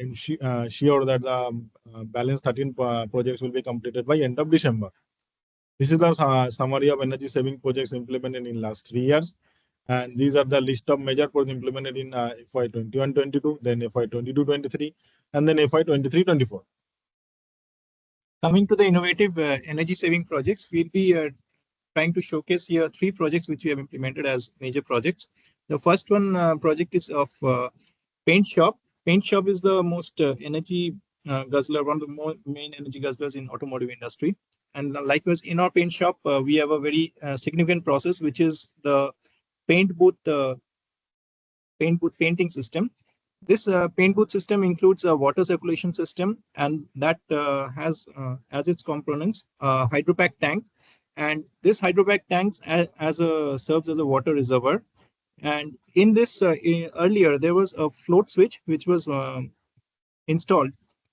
sure that the balance 13 projects will be completed by end of December. This is the summary of energy saving projects implemented in last 3 years, and these are the list of major projects implemented in FY 21-22, then FY 22-23, and then FY 23-24.
Coming to the innovative energy saving projects, we'll be trying to showcase here 3 projects which we have implemented as major projects. The first one project is of paint shop. Paint shop is the most energy guzzler, one of the main energy guzzlers in automotive industry. And likewise, in our paint shop, we have a very significant process, which is the paint booth painting system. This paint booth system includes a water circulation system, and that has as its components a hydropack tank. And this hydropack tanks serves as a water reservoir. And in this earlier, there was a float switch which was installed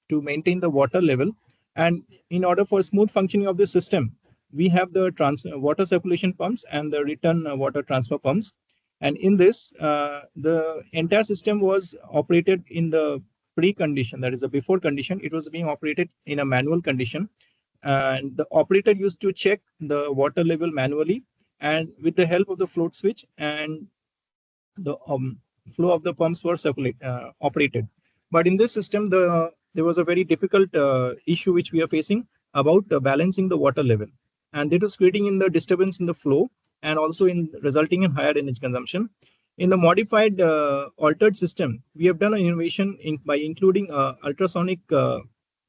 to maintain the water level. And in order for smooth functioning of the system, we have the water circulation pumps and the return water transfer pumps. And in this, the entire system was operated in the pre-condition, that is the before condition. It was being operated in a manual condition. And the operator used to check the water level manually, and with the help of the float switch and the flow of the pumps were operated. But in this system, there was a very difficult issue which we are facing about balancing the water level, and that was creating in the disturbance in the flow and also in resulting in higher energy consumption. In the modified altered system, we have done an innovation by including ultrasonic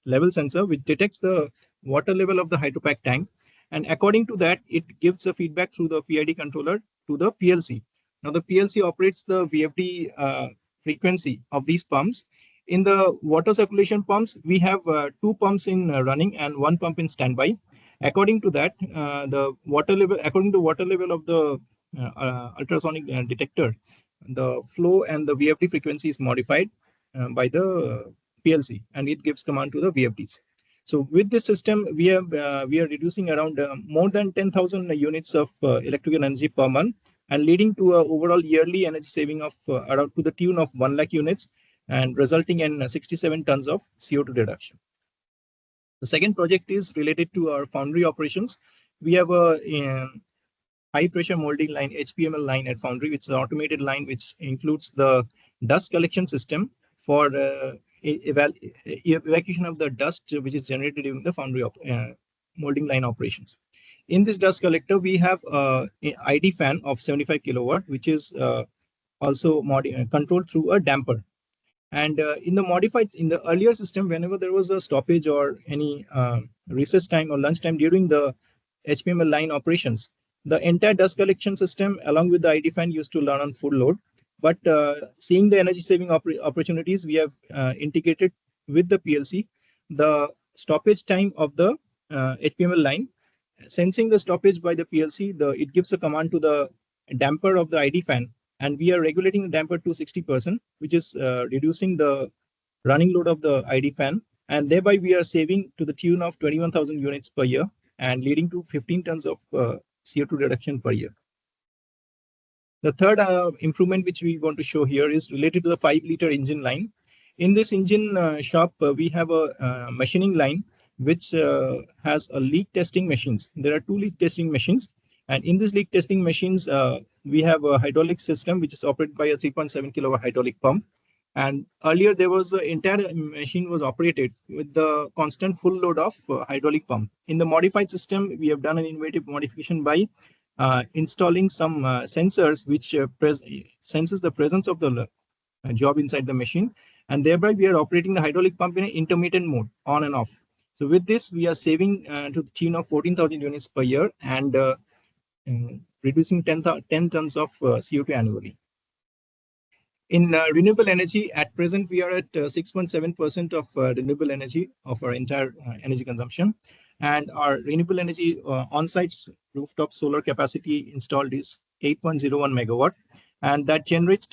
level sensor which detects the water level of the hydropack tank, and according to that, it gives a feedback through the PID controller to the PLC. Now the PLC operates the VFD frequency of these pumps. In the water circulation pumps, we have two pumps in running and one pump in standby. According to that, according to water level of the ultrasonic detector, the flow and the VFD frequency is modified by the PLC, and it gives command to the VFDs. So with this system, we are reducing around more than 10,000 units of electrical energy per month, and leading to an overall yearly energy saving of around to the tune of 1 lakh units, and resulting in 67 tons of CO2 reduction. The second project is related to our foundry operations. We have a high pressure molding line, HPML line at foundry, which is an automated line which includes the dust collection system for evacuation of the dust which is generated during the foundry molding line operations. In this dust collector, we have an ID fan of 75 kilowatt, which is also controlled through a damper. And in the earlier system, whenever there was a stoppage or any recess time or lunch time during the HPML line operations, the entire dust collection system along with the ID fan used to run on full load. But seeing the energy saving opportunities, we have integrated with the PLC the stoppage time of the HPML line. Sensing the stoppage by the PLC, it gives a command to the damper of the ID fan, and we are regulating the damper to 60%, which is reducing the running load of the ID fan, and thereby we are saving to the tune of 21,000 units per year and leading to 15 tons of CO2 reduction per year. The third improvement which we want to show here is related to the 5-liter engine line. In this engine shop, we have a machining line which has a leak testing machines. There are 2 leak testing machines, and in this leak testing machines, we have a hydraulic system which is operated by a 3.7 kilowatt hydraulic pump. And earlier there was the entire machine was operated with the constant full load of hydraulic pump. In the modified system, we have done an innovative modification by installing some sensors which senses the presence of the job inside the machine, and thereby we are operating the hydraulic pump in an intermittent mode, on and off. So with this, we are saving to the tune of 14,000 units per year and reducing 10 tons of CO2 annually. In renewable energy, at present, we are at 6.7% of renewable energy of our entire energy consumption. And our renewable energy on-site rooftop solar capacity installed is 8.01 megawatt. And that generates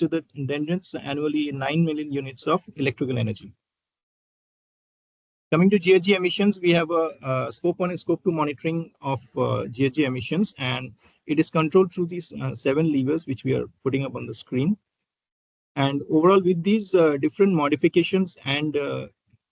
annually 9 million units of electrical energy. Coming to GHG emissions, we have a scope 1 and scope 2 monitoring of GHG emissions, and it is controlled through these 7 levers, which we are putting up on the screen. And overall, with these different modifications and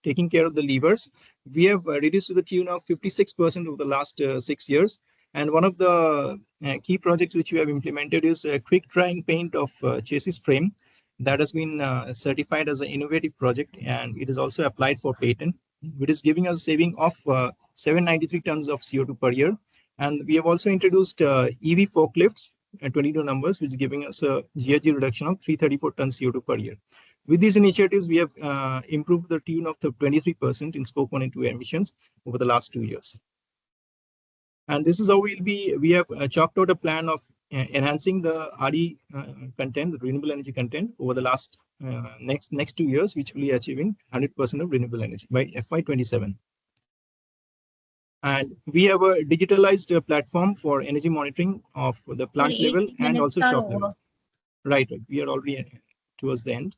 taking care of the levers, we have reduced to the tune of 56% over the last 6 years. And one of the key projects which we have implemented is a quick drying paint of chassis frame that has been certified as an innovative project, and it is also applied for patent, which is giving us a saving of 793 tons of CO2 per year. And we have also introduced EV forklifts, 22 numbers, which is giving us a GHG reduction of 334 tons CO2 per year. With these initiatives, we have improved the tune of 23% in scope 1 and 2 emissions over the last 2 years. And this is how we have chalked out a plan of enhancing the RE content, the renewable energy content, over the last next 2 years, which will be achieving 100% of renewable energy by FY27. And we have a digitalized platform for energy monitoring of the plant
Sorry,
level
8
and
minutes
also
are
shop
over.
level. Right. We are already towards the end.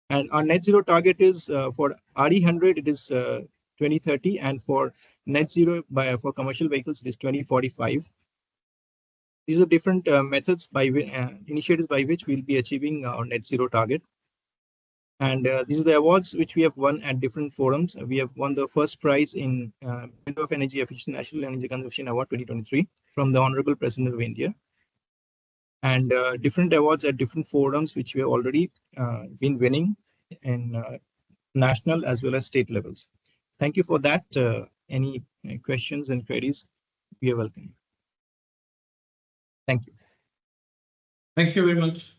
And our net zero target is for RE100, it is 2030, and for net zero for commercial vehicles, it is 2045. These are different methods initiatives by which we'll be achieving our net zero target. And these are the awards which we have won at different forums. We have won the first prize in Bureau of Energy Efficiency National Energy Conservation Award 2023 from the Honorable President of India. And different awards at different forums which we have already been winning in national as well as state levels. Thank you for that. Any questions and queries, we are welcome. Thank you.
Thank you very much.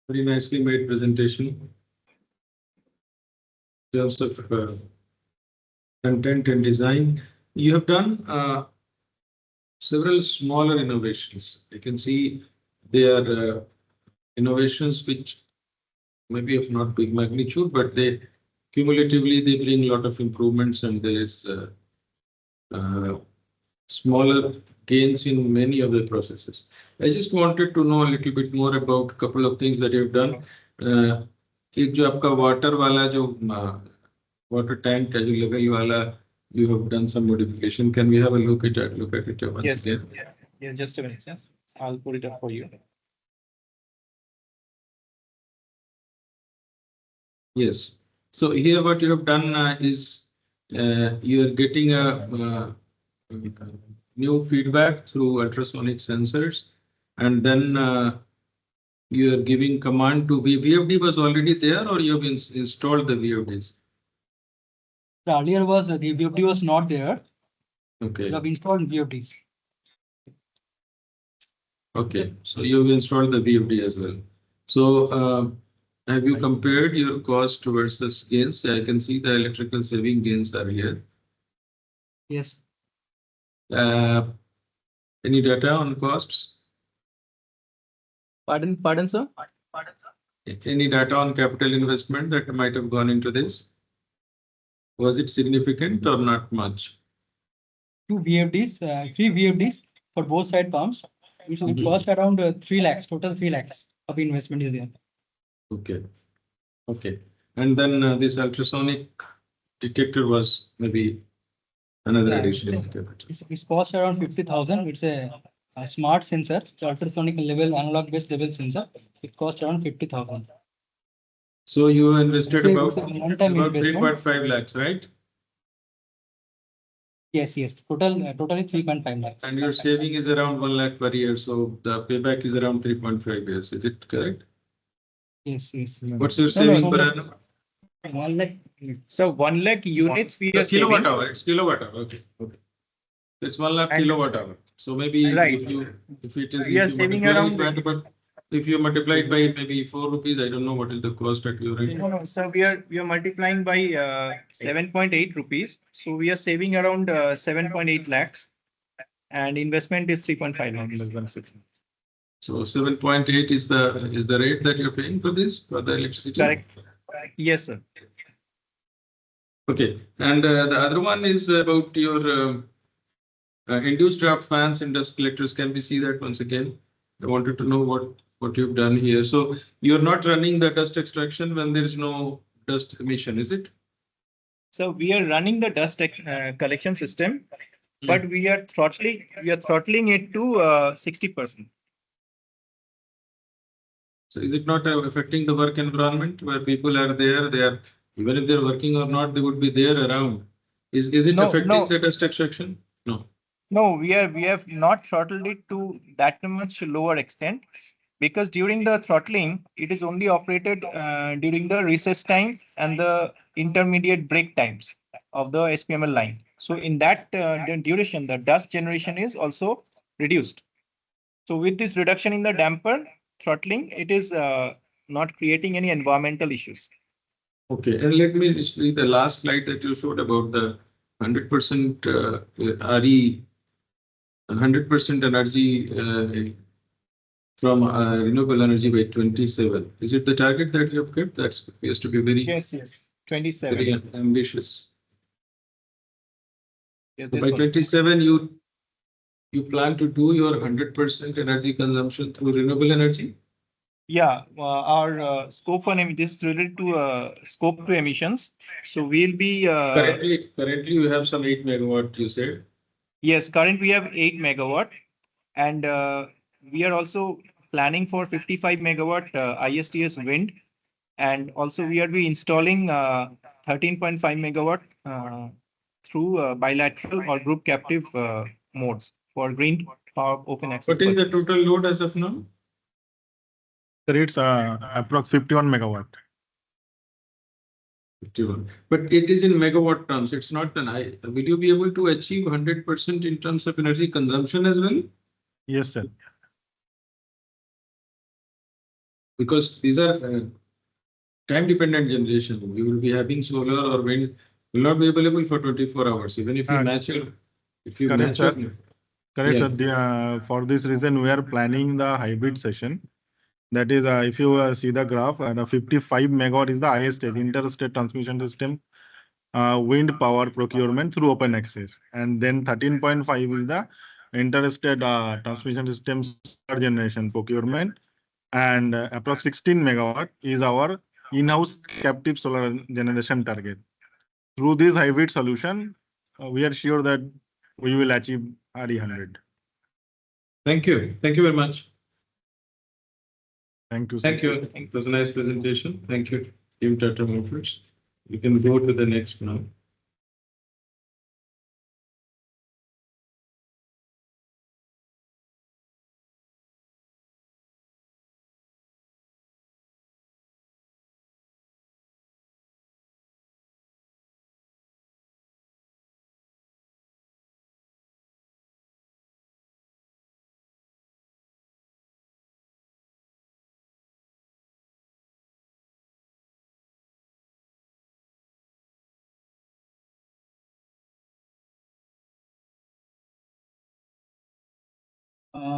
Very nicely made presentation. In terms of content and design, you have done several smaller innovations. You can see they are innovations which maybe of not big magnitude, but they cumulatively they bring a lot of improvements, and there is smaller gains in many of the processes. I just wanted to know a little bit more about a couple of things that you've done. एक जो आपका water वाला जो water tank का जो level वाला, you have done some modification. Can we have a look at it once again?
Yes, just a minute, sir. I'll put it up for you.
Yes. So here what you have done is you are getting a new feedback through ultrasonic sensors, and then you are giving command to VFD was already there, or you have installed the VFDs?
Earlier was the VFD was not there.
Okay.
We have installed VFDs.
Okay, so you have installed the VFD as well. So have you compared your cost versus gains? I can see the electrical saving gains are here.
Yes.
Any data on costs?
Pardon, sir?
Any data on capital investment that might have gone into this? Was it significant or not much?
2 VFDs, 3 VFDs for both side pumps. It will cost around 3 lakhs, total 3 lakhs of investment is there.
Okay. Okay. And then this ultrasonic detector was maybe another additional capital.
It's cost around 50,000. It's a smart sensor, ultrasonic level, analog based level sensor. It cost around 50,000.
So you invested about
one-time investment.
3.5 lakhs, right?
Yes, totally 3.5 lakhs.
And your saving is around 1 lakh per year. So the payback is around 3.5 years. Is it correct?
Yes.
What's your saving per annum?
1 lakh.
So 1 lakh units we are
Kilowatt
saving.
hour. It's kilowatt hour. Okay. It's 1 lakh kilowatt hour. So maybe
Right.
if it is
We are
easy
saving
multiply
around-
it, but if you multiply it by maybe 4 rupees, I don't know what is the cost at your end.
No, so we are multiplying by 7.8 rupees. So we are saving around 7.8 lakhs, and investment is 3.5 lakhs.
So 7.8 is the rate that you're paying for this, for the electricity?
Correct. Yes, sir.
Okay, and the other one is about your induced draft fans and dust collectors. Can we see that once again? I wanted to know what you've done here. So you're not running the dust extraction when there is no dust emission, is it?
So we are running the dust collection system, but we are throttling it to 60%.
So is it not affecting the work environment where people are there? They are, even if they're working or not, they would be there around. Is it affecting the dust extraction? No.
No, we have not throttled it to that much lower extent, because during the throttling, it is only operated during the recess time and the intermediate break times of the SPML line. So in that duration, the dust generation is also reduced. So with this reduction in the damper throttling, it is not creating any environmental issues.
Okay, and let me see the last slide that you showed about the 100% RE, 100% energy from renewable energy by 27. Is it the target that you have kept? That appears to be very,
Yes, 27.
very ambitious.
Yes,
So
this
by
was-
27, you plan to do your 100% energy consumption through renewable energy?
Yeah, our scope one, this is related to scope 2 emissions. So we'll be
Currently you have some 8 megawatt, you said.
yes, current we have 8 megawatt, and we are also planning for 55 megawatt ISTS wind, and also we are be installing 13.5 megawatt through bilateral or group captive modes for green power open access.
What is the
purchase.
total load as of now?
Sir, it's approx 51 megawatt.
51. But it is in megawatt terms. It's not an I. Will you be able to achieve 100% in terms of energy consumption as well?
Yes, sir.
Because these are time dependent generation. We will be having solar or wind will not be available for 24 hours. Even if you match your,
Correct,
match
sir.
your,
Correct,
Yeah.
sir. For this reason, we are planning the hybrid session. That is, if you see the graph, 55 megawatt is the highest interstate transmission system wind power procurement through open access, and then 13.5 is the interstate transmission system solar generation procurement, and approx 16 megawatt is our in-house captive solar generation target. Through this hybrid solution, we are sure that we will achieve RE 100.
Thank you. Thank you very much.
Thank you, sir.
Thank you. It was a nice presentation. Thank you, Team Tata Motors. You can go to the next now.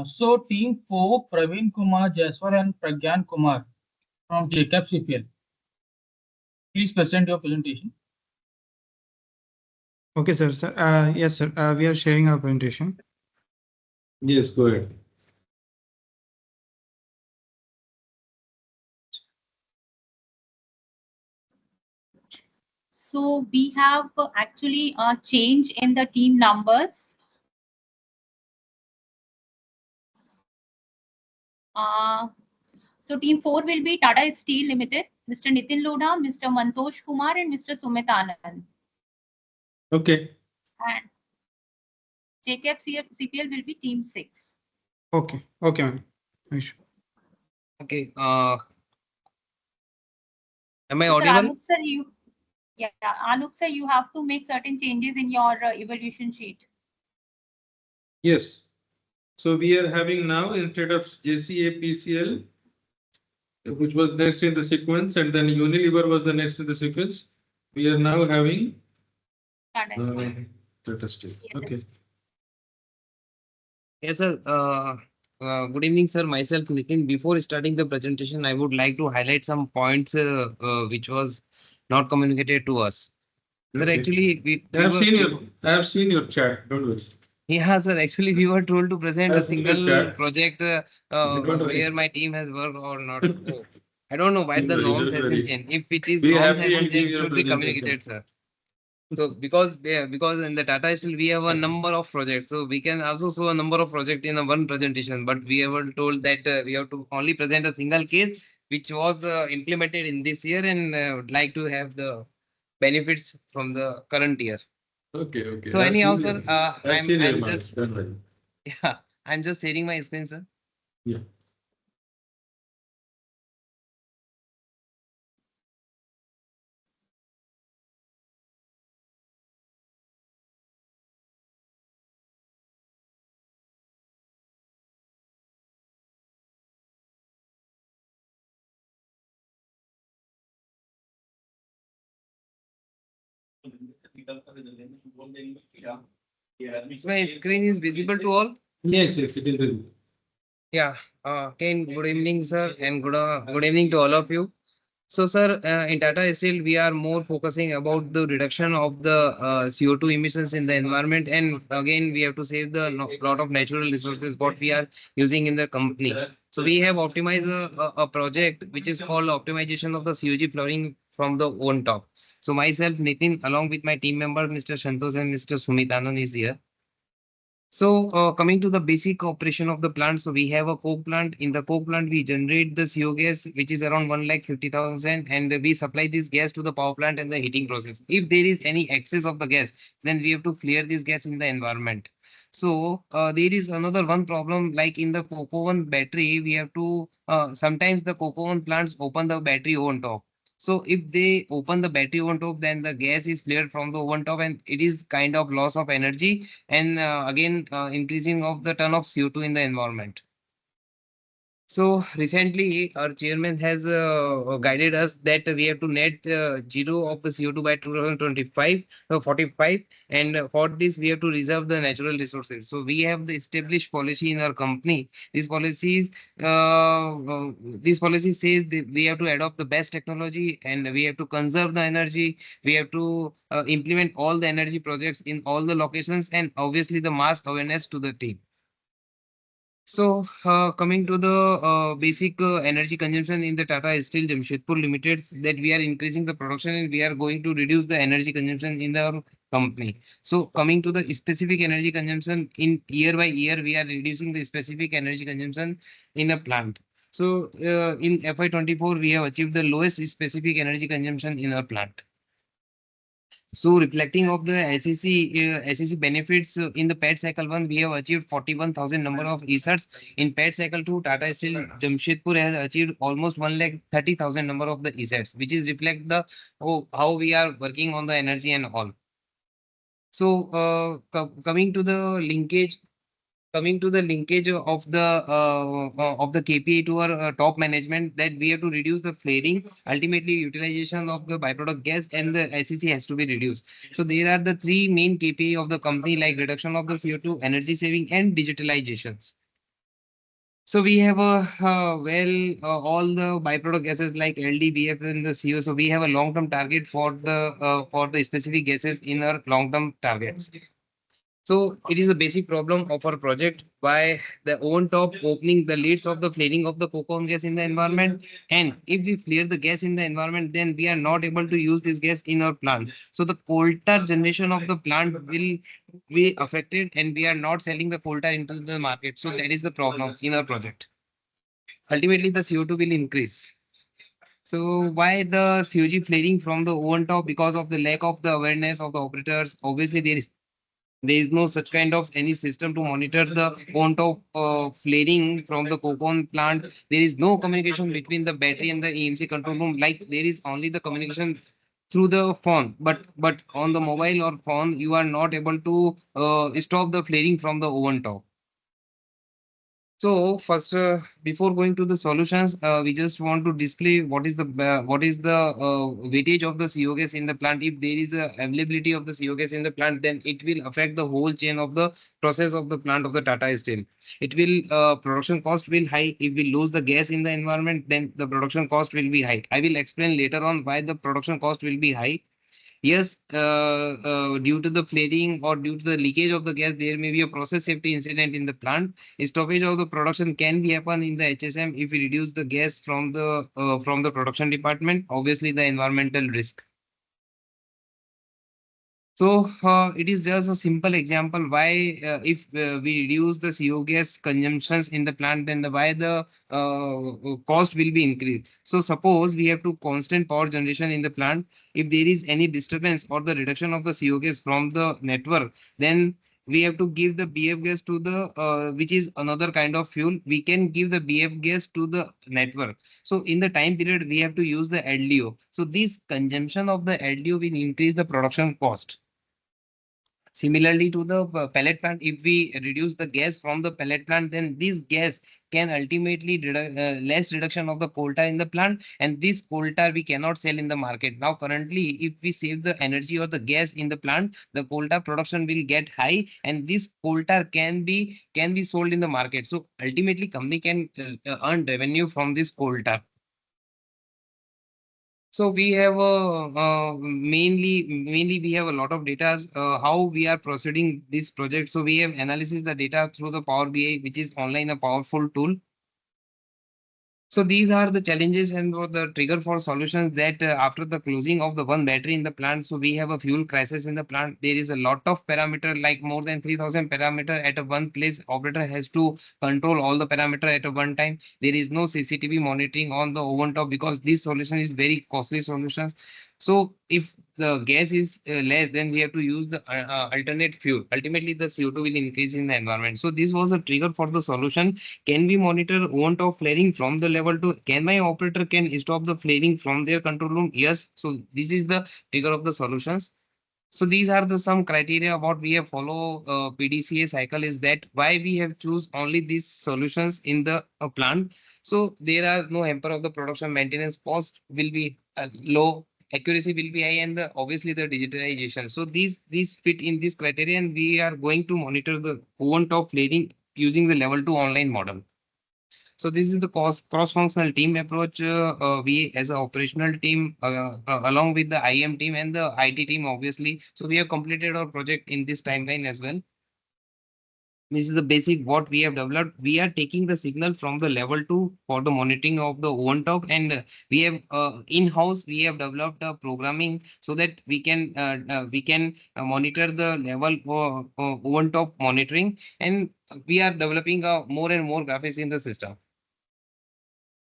So team 4, Praveen Kumar Jaiswal and Pragyan Kumar from JCAP CPL. Please present your presentation.
Okay, sir. Yes, sir. We are sharing our presentation.
Yes, go ahead.
So we have actually a change in the team numbers. So team 4 will be Tata Steel Limited, Mr. Nitin Lodha, Mr. Mantosh Kumar, and Mr. Sumit Anand.
Okay.
And JCAP CPL will be team 6.
Okay. Okay, ma'am.
Okay. Am I
Mr.
audible?
Anup sir, Anup sir, you have to make certain changes in your evaluation sheet.
Yes. So we are having now, instead of JCA PCL, which was next in the sequence, and then Unilever was the next in the sequence, we are now having Tata Steel.
Yes,
Okay.
Yes, sir. Good evening, sir. Myself, Nitin. Before starting the presentation, I would like to highlight some points which was not communicated to us. Sir,
Okay.
actually,
I have seen your chat. Don't worry.
yeah, sir. Actually, we were told to present a
I've seen your
single
chat.
project
Don't worry.
where my team has worked or not. Oh, I don't know why
Don't
the
worry,
norms
don't
has been
worry.
changed. If it is
Be
norms
happy
has
and
been
give
changed, it
your
should be
presentation.
communicated, sir. So because in the Tata Steel we have a number of projects, so we can also show a number of projects in a one presentation. But we were told that we have to only present a single case which was implemented in this year, and would like to have the benefits from the current year.
Okay, okay.
So
I've
anyhow,
seen
sir,
I've seen your
I'm
marks.
just
Don't worry.
yeah, I'm just sharing my screen, sir.
Yeah.
So my screen is visible to all.
Yes, yes, it is.
Yeah, again, good evening, sir, and good evening to all of you. So, sir, in Tata Steel, we are more focusing about the reduction of the CO2 emissions in the environment, and again, we have to save the lot of natural resources what we are using in the company. So, we have optimized a project which is called optimization of the COG fluorine from the on top. So, myself, Nitin, along with my team member, Mr. Shantosh and Mr. Sumit Anand is here. So, coming to the basic operation of the plant, so we have a coke plant. In the coke plant, we generate the CO gas, which is around 1,50,000, and we supply this gas to the power plant and the heating process. If there is any excess of the gas, then we have to flare this gas in the environment. So, there is another one problem, like in the coke oven battery, we have to sometimes the coke oven plants open the battery on top. So if they open the battery on top, then the gas is flared from the oven top, and it is kind of loss of energy, and again increasing of the ton of CO2 in the environment. So recently, our chairman has guided us that we have to net zero of the CO2 by 2025, 45, and for this we have to reserve the natural resources. So we have the established policy in our company. This policy says that we have to adopt the best technology, and we have to conserve the energy. We have to implement all the energy projects in all the locations, and obviously the mass awareness to the team. So, coming to the basic energy consumption in the Tata Steel Jamshedpur Limited, that we are increasing the production and we are going to reduce the energy consumption in our company. So, coming to the specific energy consumption in year by year, we are reducing the specific energy consumption in a plant. So, in FY24, we have achieved the lowest specific energy consumption in our plant. So reflecting of the SEC benefits in the PET cycle 1, we have achieved 41,000 number of ESATs. In PET cycle 2, Tata Steel Jamshedpur has achieved almost 1,30,000 number of the ESATs, which is reflect the how we are working on the energy and all. So coming to the linkage of the KPI to our top management, that we have to reduce the flaring, ultimately utilization of the byproduct gas, and the SEC has to be reduced. So there are the three main KPI of the company, like reduction of the CO2, energy saving, and digitalizations. So we have all the byproduct gases like LDBF and the CO. So we have a long-term target for the specific gases in our long-term targets. So it is a basic problem of our project by the on top opening the lids of the flaring of the coke oven gas in the environment. And if we flare the gas in the environment, then we are not able to use this gas in our plant. So the coal tar generation of the plant will be affected, and we are not selling the coal tar into the market. So that is the problem in our project. Ultimately, the CO2 will increase. So why the COG flaring from the on top? Because of the lack of the awareness of the operators. Obviously, there is no such kind of any system to monitor the amount of flaring from the coke oven plant. There is no communication between the battery and the EMC control room. Like there is only the communication through the phone, but on the mobile or phone, you are not able to stop the flaring from the oven top. So first, before going to the solutions, we just want to display what is the weightage of the CO gas in the plant. If there is a availability of the CO gas in the plant, then it will affect the whole chain of the process of the plant of the Tata Steel. It will production cost will high. If we lose the gas in the environment, then the production cost will be high. I will explain later on why the production cost will be high. Yes, due to the flaring or due to the leakage of the gas, there may be a process safety incident in the plant. Stoppage of the production can be happen in the HSM if we reduce the gas from the production department. Obviously, the environmental risk. So it is just a simple example why if we reduce the CO gas consumptions in the plant, then why the cost will be increased. So suppose we have to constant power generation in the plant. If there is any disturbance or the reduction of the CO gas from the network, then we have to give the BF gas to the which is another kind of fuel. We can give the BF gas to the network. So in the time period, we have to use the LDO. So this consumption of the LDO will increase the production cost. Similarly to the pellet plant, if we reduce the gas from the pellet plant, then this gas can ultimately less reduction of the coal tar in the plant, and this coal tar we cannot sell in the market. Now currently, if we save the energy or the gas in the plant, the coal tar production will get high, and this coal tar can be sold in the market. So ultimately, company can earn revenue from this coal tar. So we have mainly we have a lot of data how we are proceeding this project. So we have analysis the data through the Power BI, which is online a powerful tool. So these are the challenges and the trigger for solutions that after the closing of the one battery in the plant, so we have a fuel crisis in the plant. There is a lot of parameter, like more than 3,000 parameter at a one place. Operator has to control all the parameter at a one time. There is no CCTV monitoring on the oven top because this solution is very costly solutions. So if the gas is less, then we have to use the alternate fuel. Ultimately, the CO2 will increase in the environment. So this was a trigger for the solution. Can we monitor oven top flaring from the level 2? Can my operator can stop the flaring from their control room? Yes. So this is the trigger of the solutions. So these are the some criteria what we have follow PDCA cycle is that why we have choose only these solutions in the plant. So there are no hamper of the production, maintenance cost will be low, accuracy will be high, and obviously the digitalization. So these fit in this criteria, and we are going to monitor the oven top flaring using the level 2 online model. So this is the cross-functional team approach. We as an operational team, along with the IM team and the IT team, obviously. So we have completed our project in this timeline as well. This is the basic what we have developed. We are taking the signal from the level 2 for the monitoring of the oven top, and we have in-house we have developed a programming so that we can monitor the level oven top monitoring, and we are developing more and more graphics in the system.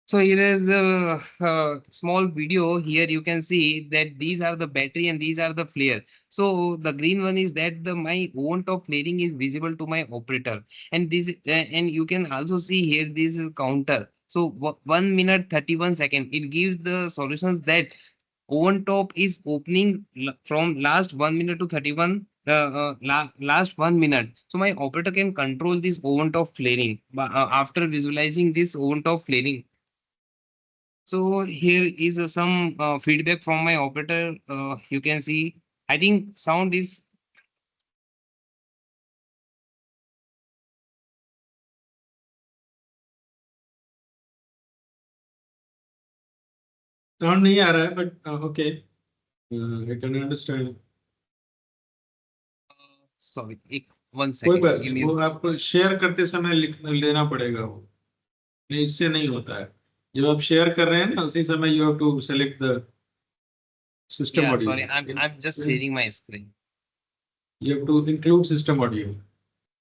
So here is a small video. Here you can see that these are the battery and these are the flare. So the green one is that the my oven top flaring is visible to my operator, and this and you can also see here this is counter. So 1 minute 31 second. It gives the solutions that oven top is opening from last 1 minute to 31 last 1 minute. So my operator can control this oven top flaring after visualizing this oven top flaring. So here is some feedback from my operator. You can see, I think sound is.
Sound नहीं आ रहा है, but okay, I can understand.
Sorry, one
कोई
second.
बात
Give
नहीं,
me
वो आपको share करते समय लेना पड़ेगा वो, नहीं इससे नहीं होता है. जब आप शेयर कर रहे हैं ना, उसी समय you have to select the system
yeah,
audio.
sorry, I'm just sharing my screen.
You have to include system audio.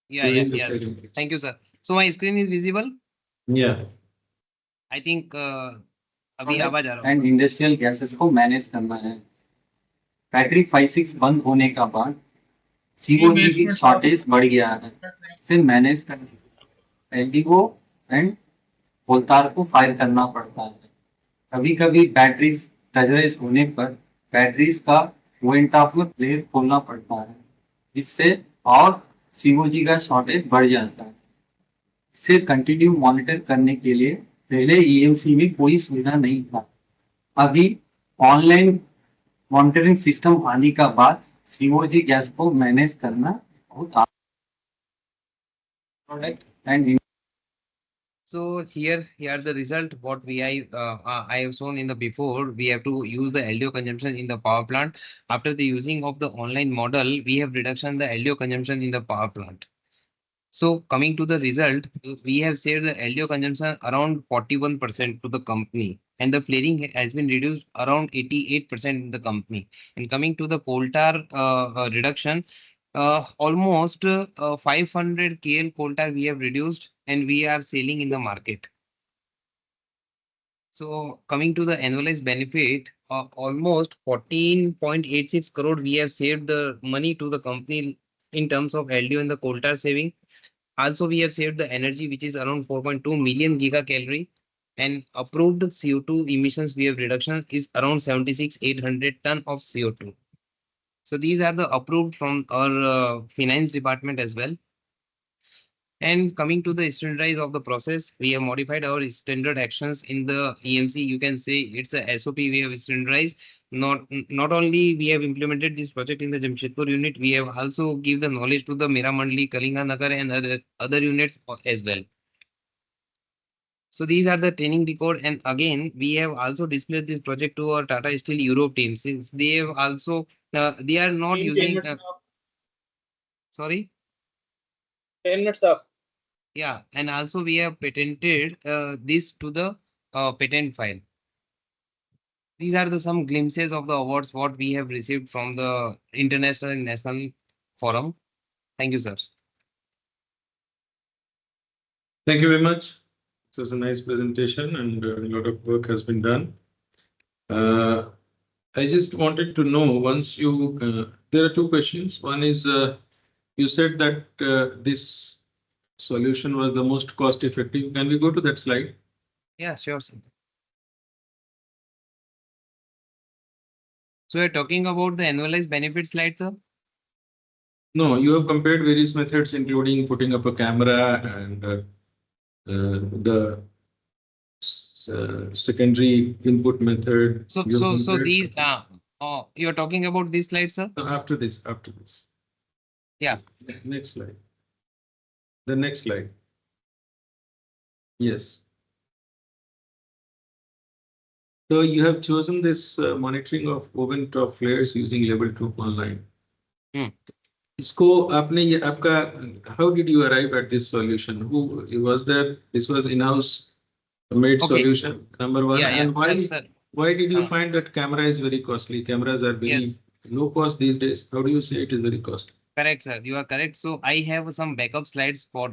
Yeah,
during the
yes.
sharing.
Thank you, sir. So my screen is visible.
Yeah.
I think अभी आवाज आ रहा
and industrial gases को manage करना है. Factory 5-6 बंद होने का बाद सीओजी की शॉर्टेज बढ़ गया है. इसे मैनेज करने एलडीओ एंड कोलतार को फायर करना पड़ता है. कभी कभी बैटरीज प्रेशराइज होने पर बैटरीज का ओवेंट ऑफ प्लेट खोलना पड़ता है, जिससे और सीओजी का शॉर्टेज बढ़ जाता है. इसे कंटिन्यू मॉनिटर करने के लिए पहले ईएमसी में कोई सुविधा नहीं था. अभी ऑनलाइन मॉनिटरिंग सिस्टम आने का बाद सीओजी गैस को मैनेज करना बहुत product and.
So here the result what I have shown in the before. We have to use the LDO consumption in the power plant. After the using of the online model, we have reduction the LDO consumption in the power plant. So coming to the result, we have saved the LDO consumption around 41% to the company, and the flaring has been reduced around 88% in the company. And coming to the coal tar reduction, almost 500 KL coal tar we have reduced, and we are selling in the market. So coming to the annualized benefit, almost 14.86 crore we have saved the money to the company in terms of LDO and the coal tar saving. Also, we have saved the energy, which is around 4.2 million gigacalorie, and approved CO2 emissions we have reduction is around 76,800 ton of CO2. So these are the approved from our finance department as well. And coming to the standardize of the process, we have modified our standard actions in the EMC. You can say it's a SOP we have standardized. Not only we have implemented this project in the Jamshedpur unit, we have also give the knowledge to the Meramandali, Kalinganagar and other units as well. So these are the training record, and again we have also displayed this project to our Tata Steel Europe team, since they have also they are not using. Sorry.
10 minutes up.
Yeah, and also we have patented this to the patent file. These are the some glimpses of the awards what we have received from the international and national forum. Thank you, sir.
Thank you very much. It was a nice presentation and a lot of work has been done. I just wanted to know, once you, there are two questions. One is, you said that this solution was the most cost effective. Can we go to that slide?
Yeah, sure, sir. So we're talking about the annualized benefit slide, sir?
No, you have compared various methods, including putting up a camera and the secondary input method.
So these you're talking about this slide, sir?
No, after this.
Yeah.
Next slide. The next slide. Yes. So you have chosen this monitoring of oven top flares using level 2 online. इसको आपने ये आपका, how did you arrive at this solution? Who was there? This was in-house made solution, number one.
Yeah,
and why did you find that camera is very costly? Cameras are very low cost these days. How do you say it is very costly?
Correct, sir. You are correct. So I have some backup slides for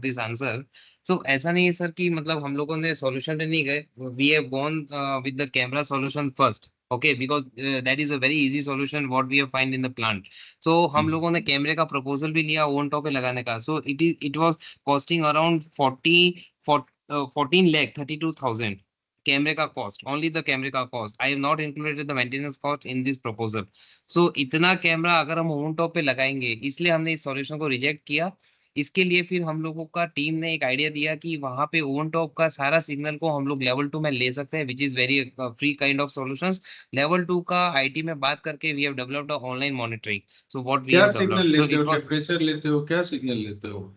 this answer. So ऐसा नहीं है sir कि मतलब हम लोगों ने solution पे नहीं गए. We have gone with the camera solution first. Okay, because that is a very easy solution what we have find in the plant. So हम लोगों ने कैमरे का proposal भी लिया on top पे लगाने का. So it was costing around 14 lakh 32,000. कैमरे का कॉस्ट, ओनली द कैमरे का cost. I have not included the maintenance cost in this proposal. So इतना कैमरा अगर हम ऑन टॉप पे लगाएंगे, इसलिए हमने इस सॉल्यूशन को रिजेक्ट किया. इसके लिए फिर हम लोगों का टीम ने एक आइडिया दिया कि वहां पे ऑन टॉप का सारा सिग्नल को हम लोग लेवल 2 में ले सकते हैं, which is very free kind of solutions. Level 2 का आईटी में बात करके we have developed online monitoring. So what we have developed,
signal लेते हो, टेंपरेचर लेते हो, क्या सिग्नल लेते हो?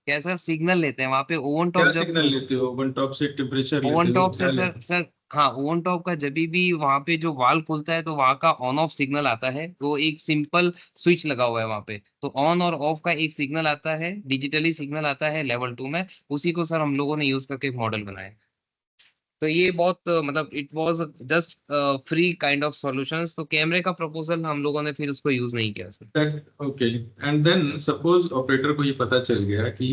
कैसा सिग्नल लेते हैं वहां पे ओवन टॉप? जब
सिग्नल लेते हो ओवन टॉप से टेंपरेचर लेते हो?
ओवन टॉप से सर हाँ, ओवन टॉप का जब भी वहां पे जो वाल्व खुलता है तो वहां का ऑन ऑफ सिग्नल आता है. तो एक सिंपल स्विच लगा हुआ है वहां पे, तो ऑन और ऑफ का एक सिग्नल आता है, डिजिटली सिग्नल आता है लेवल 2 में. उसी को सर हम लोगों ने यूज करके एक मॉडल बनाया. तो ये बहुत मतलब it was just free kind of solutions. तो कैमरे का प्रपोजल हम लोगों ने फिर उसको यूज नहीं किया sir.
Okay, and then suppose operator को ये पता चल गया कि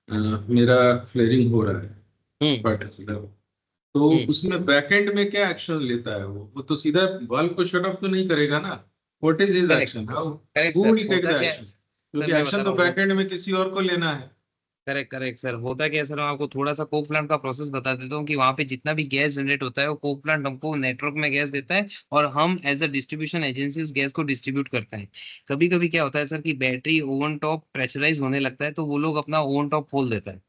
मेरा फ्लेयरिंग हो रहा है पर्टिकुलर, तो उसमें बैकएंड में क्या एक्शन लेता है? वो तो सीधा वाल्व को शट ऑफ तो नहीं करेगा ना. What is his action? How who will take the action? क्योंकि एक्शन तो बैकएंड में किसी और को लेना है.
Correct sir. होता क्या है सर, मैं आपको थोड़ा सा कोक प्लांट का प्रोसेस बता देता हूँ कि वहाँ पे जितना भी गैस जनरेट होता है वो कोक प्लांट हमको नेटवर्क में गैस देता है और हम एज अ डिस्ट्रीब्यूशन एजेंसी उस गैस को डिस्ट्रीब्यूट करते हैं. कभी कभी क्या होता है सर कि बैटरी ओवन टॉप प्रेशराइज होने लगता है, तो वो लोग अपना ओवन टॉप खोल देता है.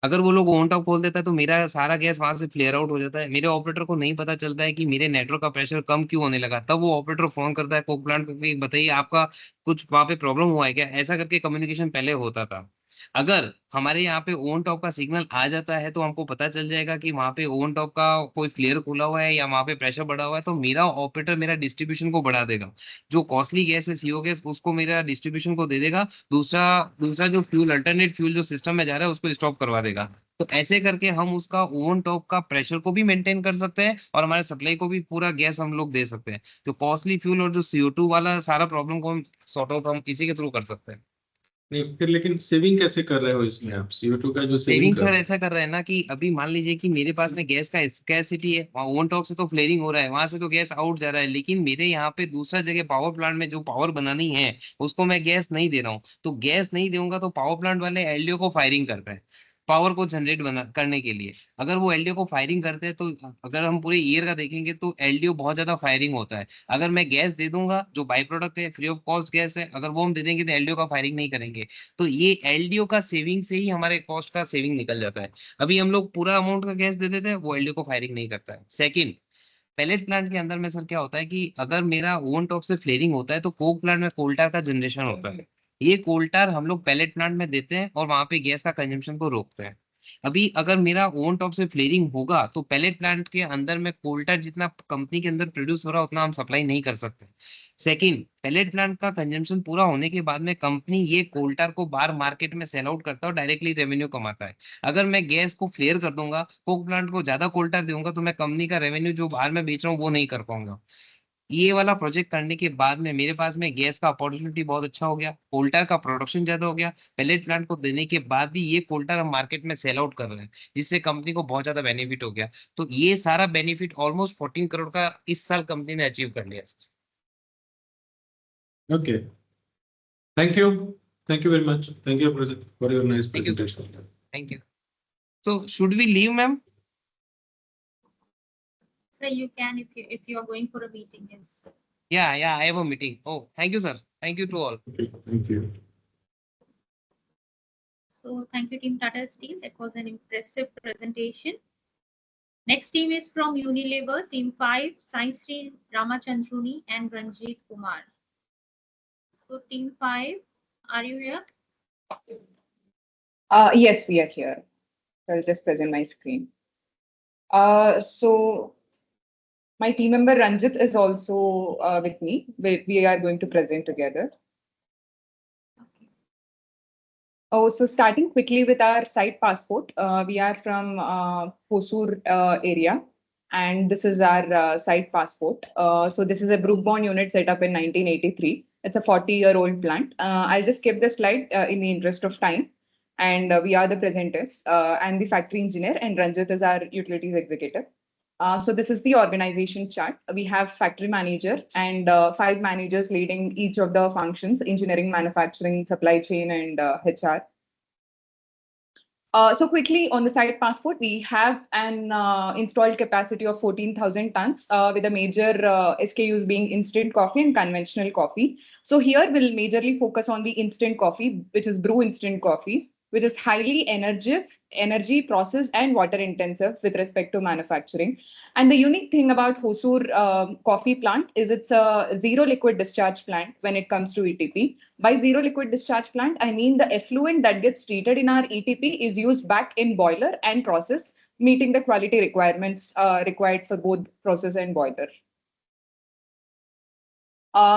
अगर वो लोग ओवन टॉप खोल देता है तो मेरा सारा गैस वहां से फ्लेयर आउट हो जाता है. मेरे ऑपरेटर को नहीं पता चलता है कि मेरे नेटवर्क का प्रेशर कम क्यों होने लगा. तब वो ऑपरेटर फोन करता है कोक प्लांट को कि बताइए आपका कुछ वहां पे प्रॉब्लम हुआ है क्या. ऐसा करके कम्युनिकेशन पहले होता था. अगर हमारे यहाँ पे ओवन टॉप का सिग्नल आ जाता है तो हमको पता चल जाएगा कि वहां पे ओवन टॉप का कोई फ्लेयर खुला हुआ है या वहां पे प्रेशर बढ़ा हुआ है, तो मेरा ऑपरेटर मेरा डिस्ट्रीब्यूशन को बढ़ा देगा. जो कॉस्टली गैस है सीओ गैस, उसको मेरा डिस्ट्रीब्यूशन को दे देगा. दूसरा जो फ्यूल अल्टरनेट फ्यूल जो सिस्टम में जा रहा है उसको स्टॉप करवा देगा. तो ऐसे करके हम उसका ओवन टॉप का प्रेशर को भी मेंटेन कर सकते हैं और हमारे सप्लाई को भी पूरा गैस हम लोग दे सकते हैं. जो कॉस्टली फ्यूल और जो CO2 वाला सारा प्रॉब्लम को हम सॉर्ट आउट हम इसी के थ्रू कर सकते हैं.
नहीं, फिर लेकिन सेविंग कैसे कर रहे हो इसमें आप? CO2 का जो
सेविंग सर ऐसा कर रहे हैं ना कि अभी मान लीजिए कि मेरे पास में गैस का स्कैसिटी है, ओवन टॉप से तो फ्लेयरिंग हो रहा है, वहां से तो गैस आउट जा रहा है, लेकिन मेरे यहाँ पे दूसरा जगह पावर प्लांट में जो पावर बनानी है उसको मैं गैस नहीं दे रहा हूँ. तो गैस नहीं दूंगा तो पावर प्लांट वाले LDO को फायरिंग करते हैं. पावर को जनरेट करने के लिए। अगर वो एलडीओ को फायरिंग करते हैं तो अगर हम पूरे ईयर का देखेंगे तो एलडीओ बहुत ज्यादा फायरिंग होता है। अगर मैं गैस दे दूंगा जो बाई प्रोडक्ट है, फ्री ऑफ कॉस्ट गैस है, अगर वो हम दे देंगे तो एलडीओ का फायरिंग नहीं करेंगे। तो ये एलडीओ का सेविंग से ही हमारे कॉस्ट का सेविंग निकल जाता है। अभी हम लोग पूरा अमाउंट का गैस दे देते हैं, वो एलडीओ को फायरिंग नहीं करता है। सेकंड, पैलेट प्लांट के अंदर में सर क्या होता है कि अगर मेरा ओवन टॉप से फ्लेयरिंग होता है तो कोक प्लांट में कोल्टार का जनरेशन होता है। ये कोल्टार हम लोग पैलेट प्लांट में देते हैं और वहां पे गैस का कंजम्पशन को रोकते हैं। अभी अगर मेरा ओवन टॉप से फ्लेयरिंग होगा तो पैलेट प्लांट के अंदर में कोल्टार जितना कंपनी के अंदर प्रोड्यूस हो रहा है उतना हम सप्लाई नहीं कर सकते। सेकंड, पैलेट प्लांट का कंजम्पशन पूरा होने के बाद में कंपनी ये कोल्टार को बाहर मार्केट में सेल आउट करता है और डायरेक्टली रेवेन्यू कमाता है। अगर मैं गैस को फ्लेयर कर दूंगा, कोक प्लांट को ज्यादा कोल्टार दूंगा तो मैं कंपनी का रेवेन्यू जो बाहर में बेच रहा हूँ वो नहीं कर पाऊंगा। ये वाला प्रोजेक्ट करने के बाद में मेरे पास में गैस का अपॉर्चुनिटी बहुत अच्छा हो गया, कोल्टार का प्रोडक्शन ज्यादा हो गया, पैलेट प्लांट को देने के बाद भी ये कोल्टार हम मार्केट में सेल आउट कर रहे हैं, जिससे कंपनी को बहुत ज्यादा बेनिफिट हो गया। तो ये सारा बेनिफिट ऑलमोस्ट 14 करोड़ का इस साल कंपनी ने अचीव कर लिया।
Okay. Thank you. Thank you very much. Thank you, Project, for your nice
Thank you, sir.
presentation.
Thank you. So should we leave, ma'am?
So you can if you are going for a meeting, yes.
Yeah, I have a meeting. Oh, thank you, sir. Thank you to all.
Okay, thank you.
So thank you, Team Tata Steel. That was an impressive presentation. Next team is from Unilever, Team 5, Sai Sri Ramachandruni and Ranjit Kumar. So Team 5, are you here?
Yes, we are here. So I'll just present my screen. So my team member Ranjit is also with me. We are going to present together. Oh, so starting quickly with our site passport, we are from Hosur area, and this is our site passport. So this is a Brookborn unit set up in 1983. It's a 40-year-old plant. I'll just skip the slide in the interest of time. And we are the presenters. I'm the factory engineer, and Ranjit is our utilities executive. So this is the organization chart. We have factory manager and 5 managers leading each of the functions: engineering, manufacturing, supply chain, and HR. So quickly on the site passport, we have an installed capacity of 14,000 tons with the major SKUs being instant coffee and conventional coffee. So here we'll majorly focus on the instant coffee, which is brew instant coffee, which is highly energy, process, and water intensive with respect to manufacturing. And the unique thing about Hosur coffee plant is it's a zero liquid discharge plant when it comes to ETP. By zero liquid discharge plant, I mean the effluent that gets treated in our ETP is used back in boiler and process, meeting the quality requirements required for both process and boiler.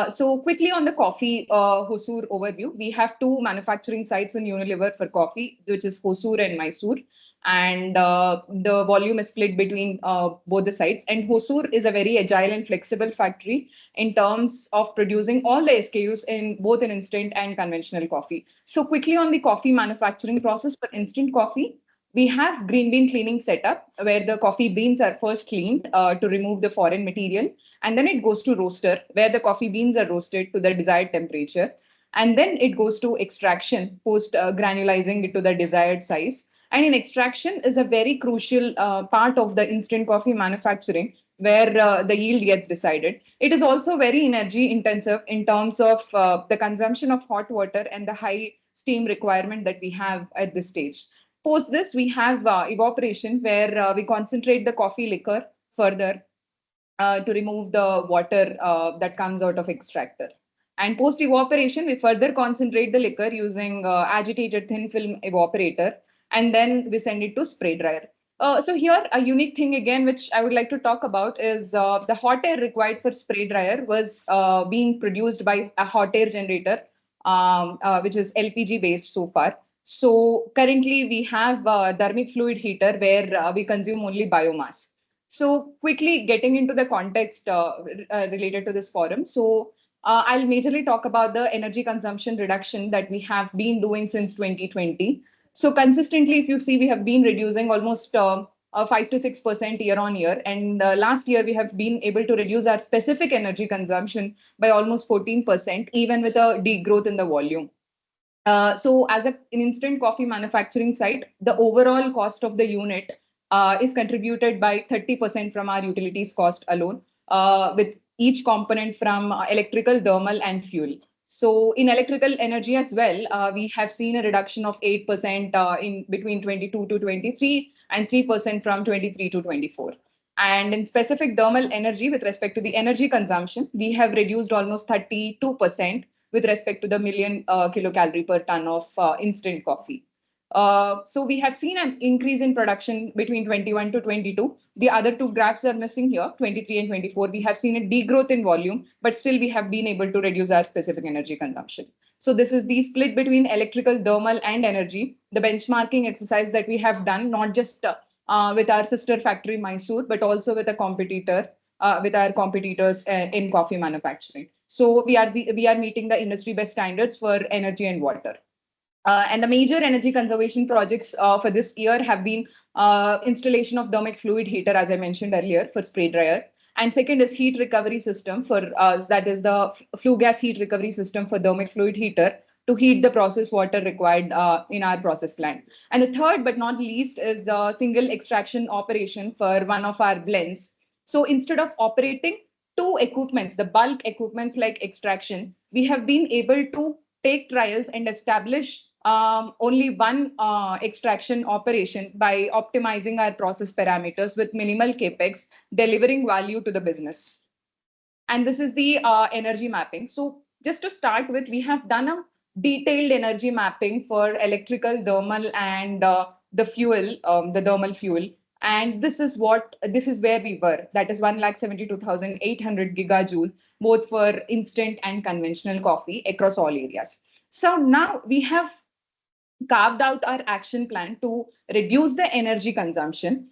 So quickly on the coffee Hosur overview, we have 2 manufacturing sites in Unilever for coffee, which is Hosur and Mysore. And the volume is split between both the sites. And Hosur is a very agile and flexible factory in terms of producing all the SKUs in both an instant and conventional coffee. So quickly on the coffee manufacturing process for instant coffee, we have green bean cleaning setup where the coffee beans are first cleaned to remove the foreign material. And then it goes to roaster where the coffee beans are roasted to the desired temperature. And then it goes to extraction, post granulizing it to the desired size. And in extraction is a very crucial part of the instant coffee manufacturing where the yield gets decided. It is also very energy intensive in terms of the consumption of hot water and the high steam requirement that we have at this stage. Post this, we have evaporation where we concentrate the coffee liquor further to remove the water that comes out of extractor. And post evaporation, we further concentrate the liquor using agitated thin film evaporator, and then we send it to spray dryer. So here, a unique thing again, which I would like to talk about is the hot air required for spray dryer was being produced by a hot air generator, which is LPG based so far. So currently we have thermic fluid heater where we consume only biomass. So quickly getting into the context related to this forum. So I'll majorly talk about the energy consumption reduction that we have been doing since 2020. So consistently, if you see, we have been reducing almost 5 to 6% year on year. And last year, we have been able to reduce our specific energy consumption by almost 14%, even with a degrowth in the volume. So as an instant coffee manufacturing site, the overall cost of the unit is contributed by 30% from our utilities cost alone, with each component from electrical, thermal, and fuel. So in electrical energy as well, we have seen a reduction of 8% in between 22 to 23 and 3% from 23 to 24. And in specific thermal energy, with respect to the energy consumption, we have reduced almost 32% with respect to the million kilocalorie per ton of instant coffee. So we have seen an increase in production between 21 to 22. The other two graphs are missing here, 23 and 24. We have seen a degrowth in volume, but still we have been able to reduce our specific energy consumption. So this is the split between electrical, thermal, and energy, the benchmarking exercise that we have done, not just with our sister factory Mysore, but also with a competitor, with our competitors in coffee manufacturing. So we are meeting the industry best standards for energy and water. And the major energy conservation projects for this year have been installation of thermic fluid heater, as I mentioned earlier, for spray dryer. And second is heat recovery system for that is the flue gas heat recovery system for thermic fluid heater to heat the process water required in our process plant. And the third, but not least, is the single extraction operation for one of our blends. So instead of operating two equipments, the bulk equipments like extraction, we have been able to take trials and establish only one extraction operation by optimizing our process parameters with minimal capex, delivering value to the business. And this is the energy mapping. So just to start with, we have done a detailed energy mapping for electrical, thermal, and the fuel, the thermal fuel. And this is where we were. That is 1,72,800 gigajoule, both for instant and conventional coffee across all areas. So now we have carved out our action plan to reduce the energy consumption,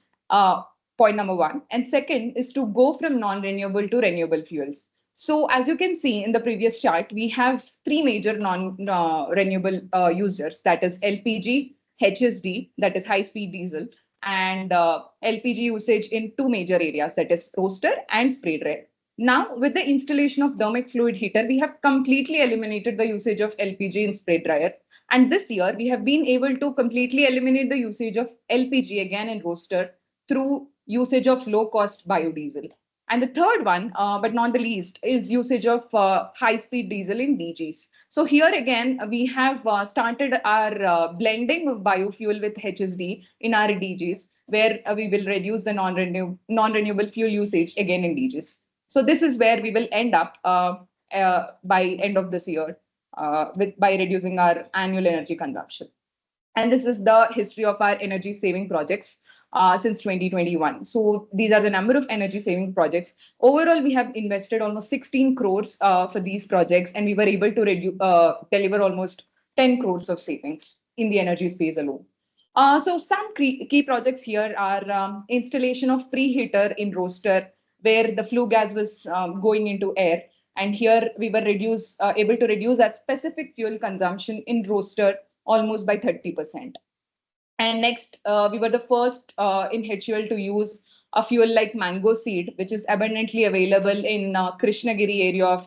point number one. And second is to go from non-renewable to renewable fuels. So as you can see in the previous chart, we have three major non-renewable users, that is LPG, HSD, that is high-speed diesel, and LPG usage in two major areas, that is roaster and spray dryer. Now, with the installation of thermic fluid heater, we have completely eliminated the usage of LPG in spray dryer. And this year, we have been able to completely eliminate the usage of LPG again in roaster through usage of low-cost biodiesel. And the third one, but not the least, is usage of high-speed diesel in DGs. So here again, we have started our blending of biofuel with HSD in our DGs, where we will reduce the non-renewable fuel usage again in DGs. So this is where we will end up by end of this year by reducing our annual energy consumption. And this is the history of our energy saving projects since 2021. So these are the number of energy saving projects. Overall, we have invested almost 16 crores for these projects, and we were able to deliver almost 10 crores of savings in the energy space alone. So some key projects here are installation of preheater in roaster, where the flue gas was going into air. And here we were able to reduce our specific fuel consumption in roaster almost by 30%. And next, we were the first in HUL to use a fuel like mango seed, which is abundantly available in Krishnagiri area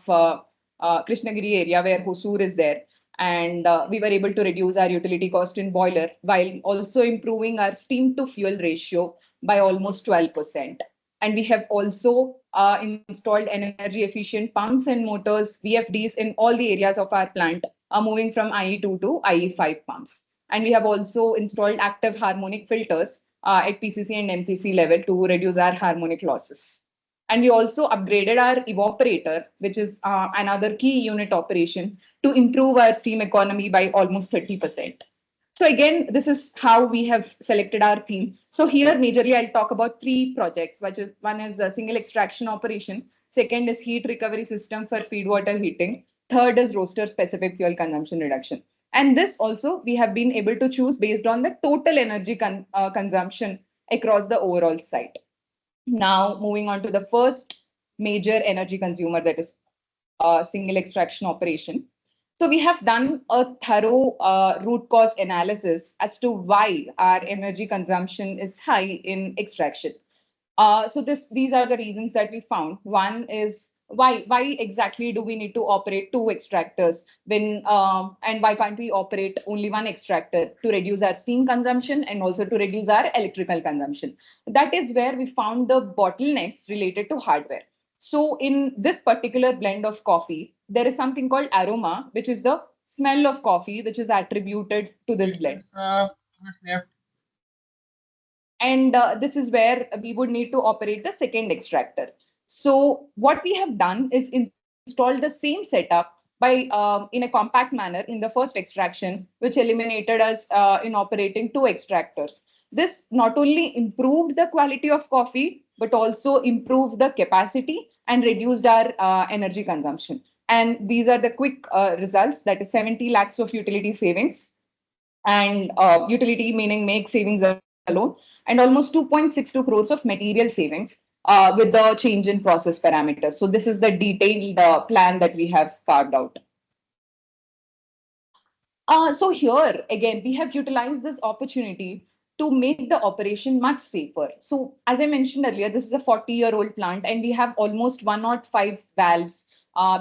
where Hosur is there. And we were able to reduce our utility cost in boiler while also improving our steam to fuel ratio by almost 12%. And we have also installed energy efficient pumps and motors, VFDs in all the areas of our plant, moving from IE2 to IE5 pumps. And we have also installed active harmonic filters at PCC and MCC level to reduce our harmonic losses. And we also upgraded our evaporator, which is another key unit operation, to improve our steam economy by almost 30%. So again, this is how we have selected our theme. So here, majorly, I'll talk about three projects, which is one is a single extraction operation. Second is heat recovery system for feed water heating. Third is roaster specific fuel consumption reduction. And this also we have been able to choose based on the total energy consumption across the overall site. Now, moving on to the first major energy consumer, that is single extraction operation. So we have done a thorough root cause analysis as to why our energy consumption is high in extraction. So these are the reasons that we found. One is why exactly do we need to operate two extractors when and why can't we operate only one extractor to reduce our steam consumption and also to reduce our electrical consumption? That is where we found the bottlenecks related to hardware. So in this particular blend of coffee, there is something called aroma, which is the smell of coffee, which is attributed to this blend. And this is where we would need to operate the second extractor. So what we have done is install the same setup by in a compact manner in the first extraction, which eliminated us in operating two extractors. This not only improved the quality of coffee, but also improved the capacity and reduced our energy consumption. And these are the quick results, that is 70 lakhs of utility savings, and utility meaning make savings alone, and almost 2.62 crores of material savings with the change in process parameters. So this is the detailed plan that we have carved out. So here again, we have utilized this opportunity to make the operation much safer. So as I mentioned earlier, this is a 40-year-old plant and we have almost 105 valves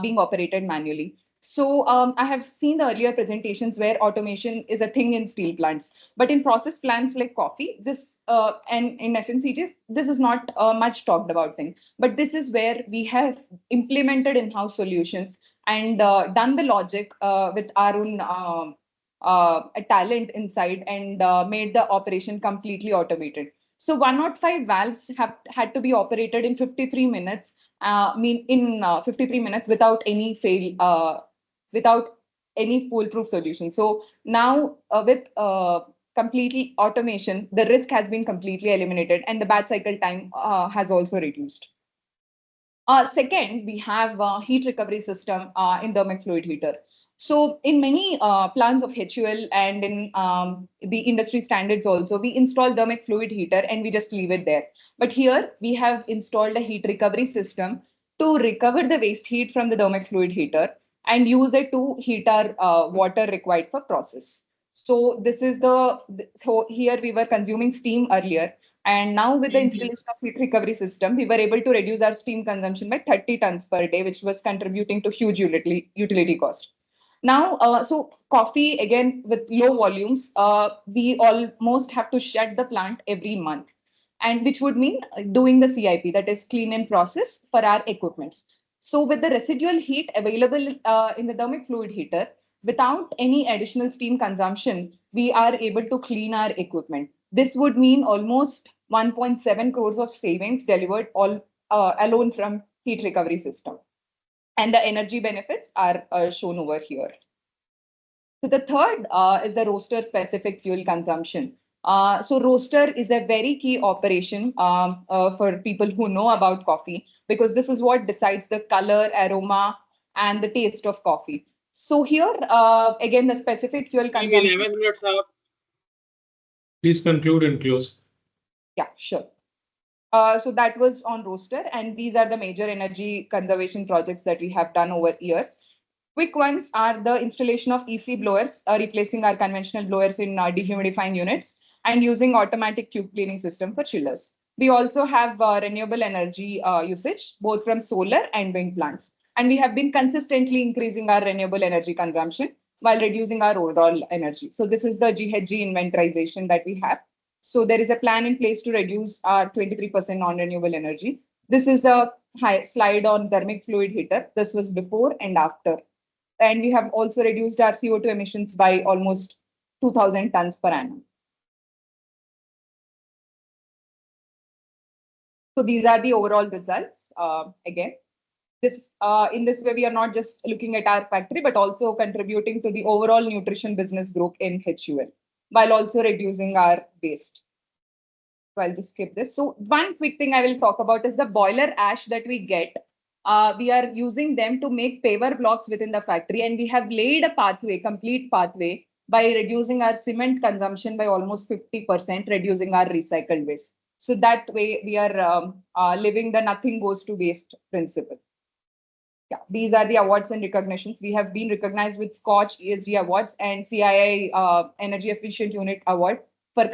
being operated manually. So I have seen the earlier presentations where automation is a thing in steel plants, but in process plants like coffee, this and in FMCGs, this is not much talked about thing. But this is where we have implemented in-house solutions and done the logic with our own a talent inside and made the operation completely automated. So 105 valves have had to be operated in 53 minutes, 53 minutes without any without any foolproof solution. So now with completely automation, the risk has been completely eliminated and the batch cycle time has also reduced. Second, we have a heat recovery system in thermic fluid heater. So in many plants of HUL and in the industry standards also, we install thermic fluid heater and we just leave it there. But here we have installed a heat recovery system to recover the waste heat from the thermic fluid heater and use it to heat our water required for process. So this is so here we were consuming steam earlier. And now with the installation of heat recovery system, we were able to reduce our steam consumption by 30 tons per day, which was contributing to huge utility cost. Now, so coffee, again, with low volumes, we almost have to shut the plant every month, and which would mean doing the CIP, that is clean in process for our equipments. So with the residual heat available in the thermic fluid heater, without any additional steam consumption, we are able to clean our equipment. This would mean almost 1.7 crores of savings delivered all alone from heat recovery system. And the energy benefits are shown over here. So the third is the roaster specific fuel consumption. So roaster is a very key operation for people who know about coffee, because this is what decides the color, aroma, and the taste of coffee. So here, again, the specific fuel consumption.
Please conclude and close.
Yeah, sure. So that was on roaster, and these are the major energy conservation projects that we have done over years. Quick ones are the installation of EC blowers, replacing our conventional blowers in dehumidifying units, and using automatic tube cleaning system for chillers. We also have renewable energy usage, both from solar and wind plants. And we have been consistently increasing our renewable energy consumption while reducing our overall energy. So this is the GHG inventorization that we have. So there is a plan in place to reduce our 23% non-renewable energy. This is a slide on thermic fluid heater. This was before and after. And we have also reduced our CO2 emissions by almost 2,000 tons per annum. So these are the overall results. Again, in this way, we are not just looking at our factory, but also contributing to the overall nutrition business group in HUL, while also reducing our waste. So I'll just skip this. So one quick thing I will talk about is the boiler ash that we get. We are using them to make paver blocks within the factory, and we have laid a pathway, complete pathway, by reducing our cement consumption by almost 50%, reducing our recycled waste. So that way we are living the nothing goes to waste principle. Yeah, these are the awards and recognitions. We have been recognized with Scotch ESG Awards and CII Energy Efficient Unit Award for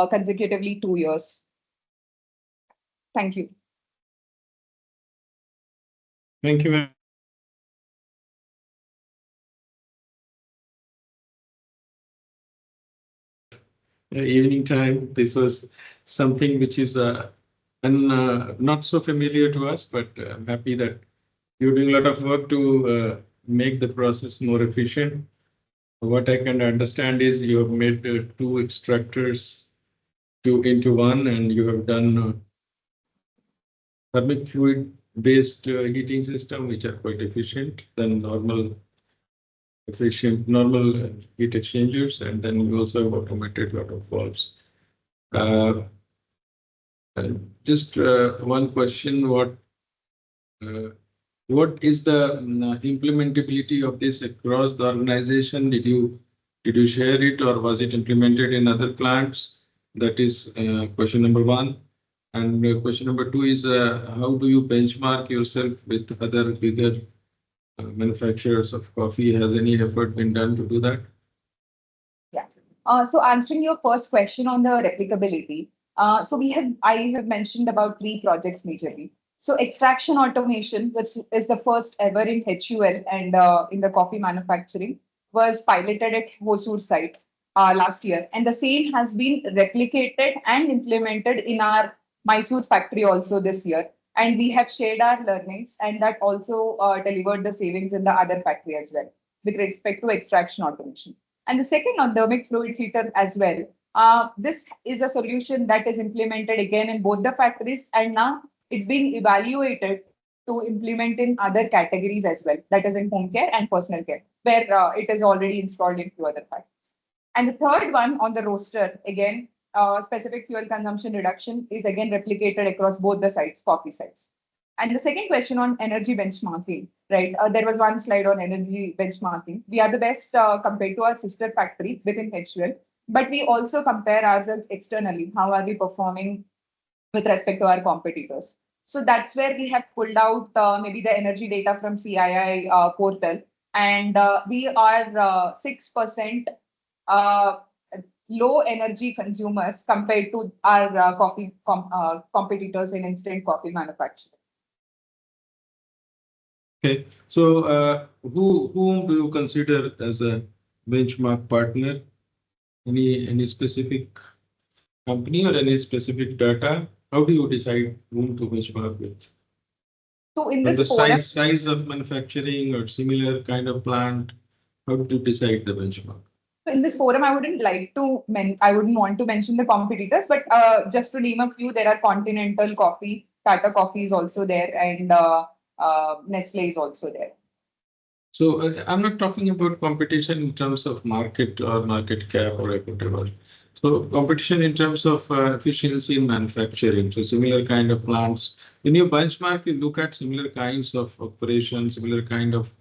consecutively 2 years. Thank you.
Thank you very evening time. This was something which is not so familiar to us, but I'm happy that you're doing a lot of work to make the process more efficient. What I can understand is you have made two extractors into one, and you have done thermic fluid based heating system, which are quite efficient than normal heat exchangers, and then you also have automated a lot of valves. Just one question: what is the implementability of this across the organization? Did you share it, or was it implemented in other plants? That is question number one. And question number two is how do you benchmark yourself with other bigger manufacturers of coffee? Has any effort been done to do that?
Yeah. So answering your first question on the replicability, I have mentioned about 3 projects majorly. So extraction automation, which is the first ever in HUL and in the coffee manufacturing, was piloted at Hosur site last year. And the same has been replicated and implemented in our Mysore factory also this year. And we have shared our learnings, and that also delivered the savings in the other factory as well with respect to extraction automation. And the second on thermic fluid heater as well. This is a solution that is implemented again in both the factories, and now it's being evaluated to implement in other categories as well, that is in home care and personal care, where it is already installed in few other factories. And the third one on the roaster, again, specific fuel consumption reduction is again replicated across both the sites, coffee sites. And the second question on energy benchmarking, right? There was one slide on energy benchmarking. We are the best compared to our sister factory within HUL, but we also compare ourselves externally. How are we performing with respect to our competitors? So that's where we have pulled out maybe the energy data from CII portal, and we are 6% low energy consumers compared to our coffee competitors in instant coffee manufacturing.
Okay, so whom do you consider as a benchmark partner? Any specific company or any specific data? How do you decide whom to benchmark with?
So in
And
this
the
forum,
size of manufacturing or similar kind of plant, how do you decide the benchmark?
so in this forum, I wouldn't want to mention the competitors, but just to name a few, there are Continental Coffee, Tata Coffee is also there, and Nestle is also there.
So I'm not talking about competition in terms of market or market cap or whatever. So competition in terms of efficiency in manufacturing. So similar kind of plants. When you benchmark, you look at similar kinds of operations, similar kind of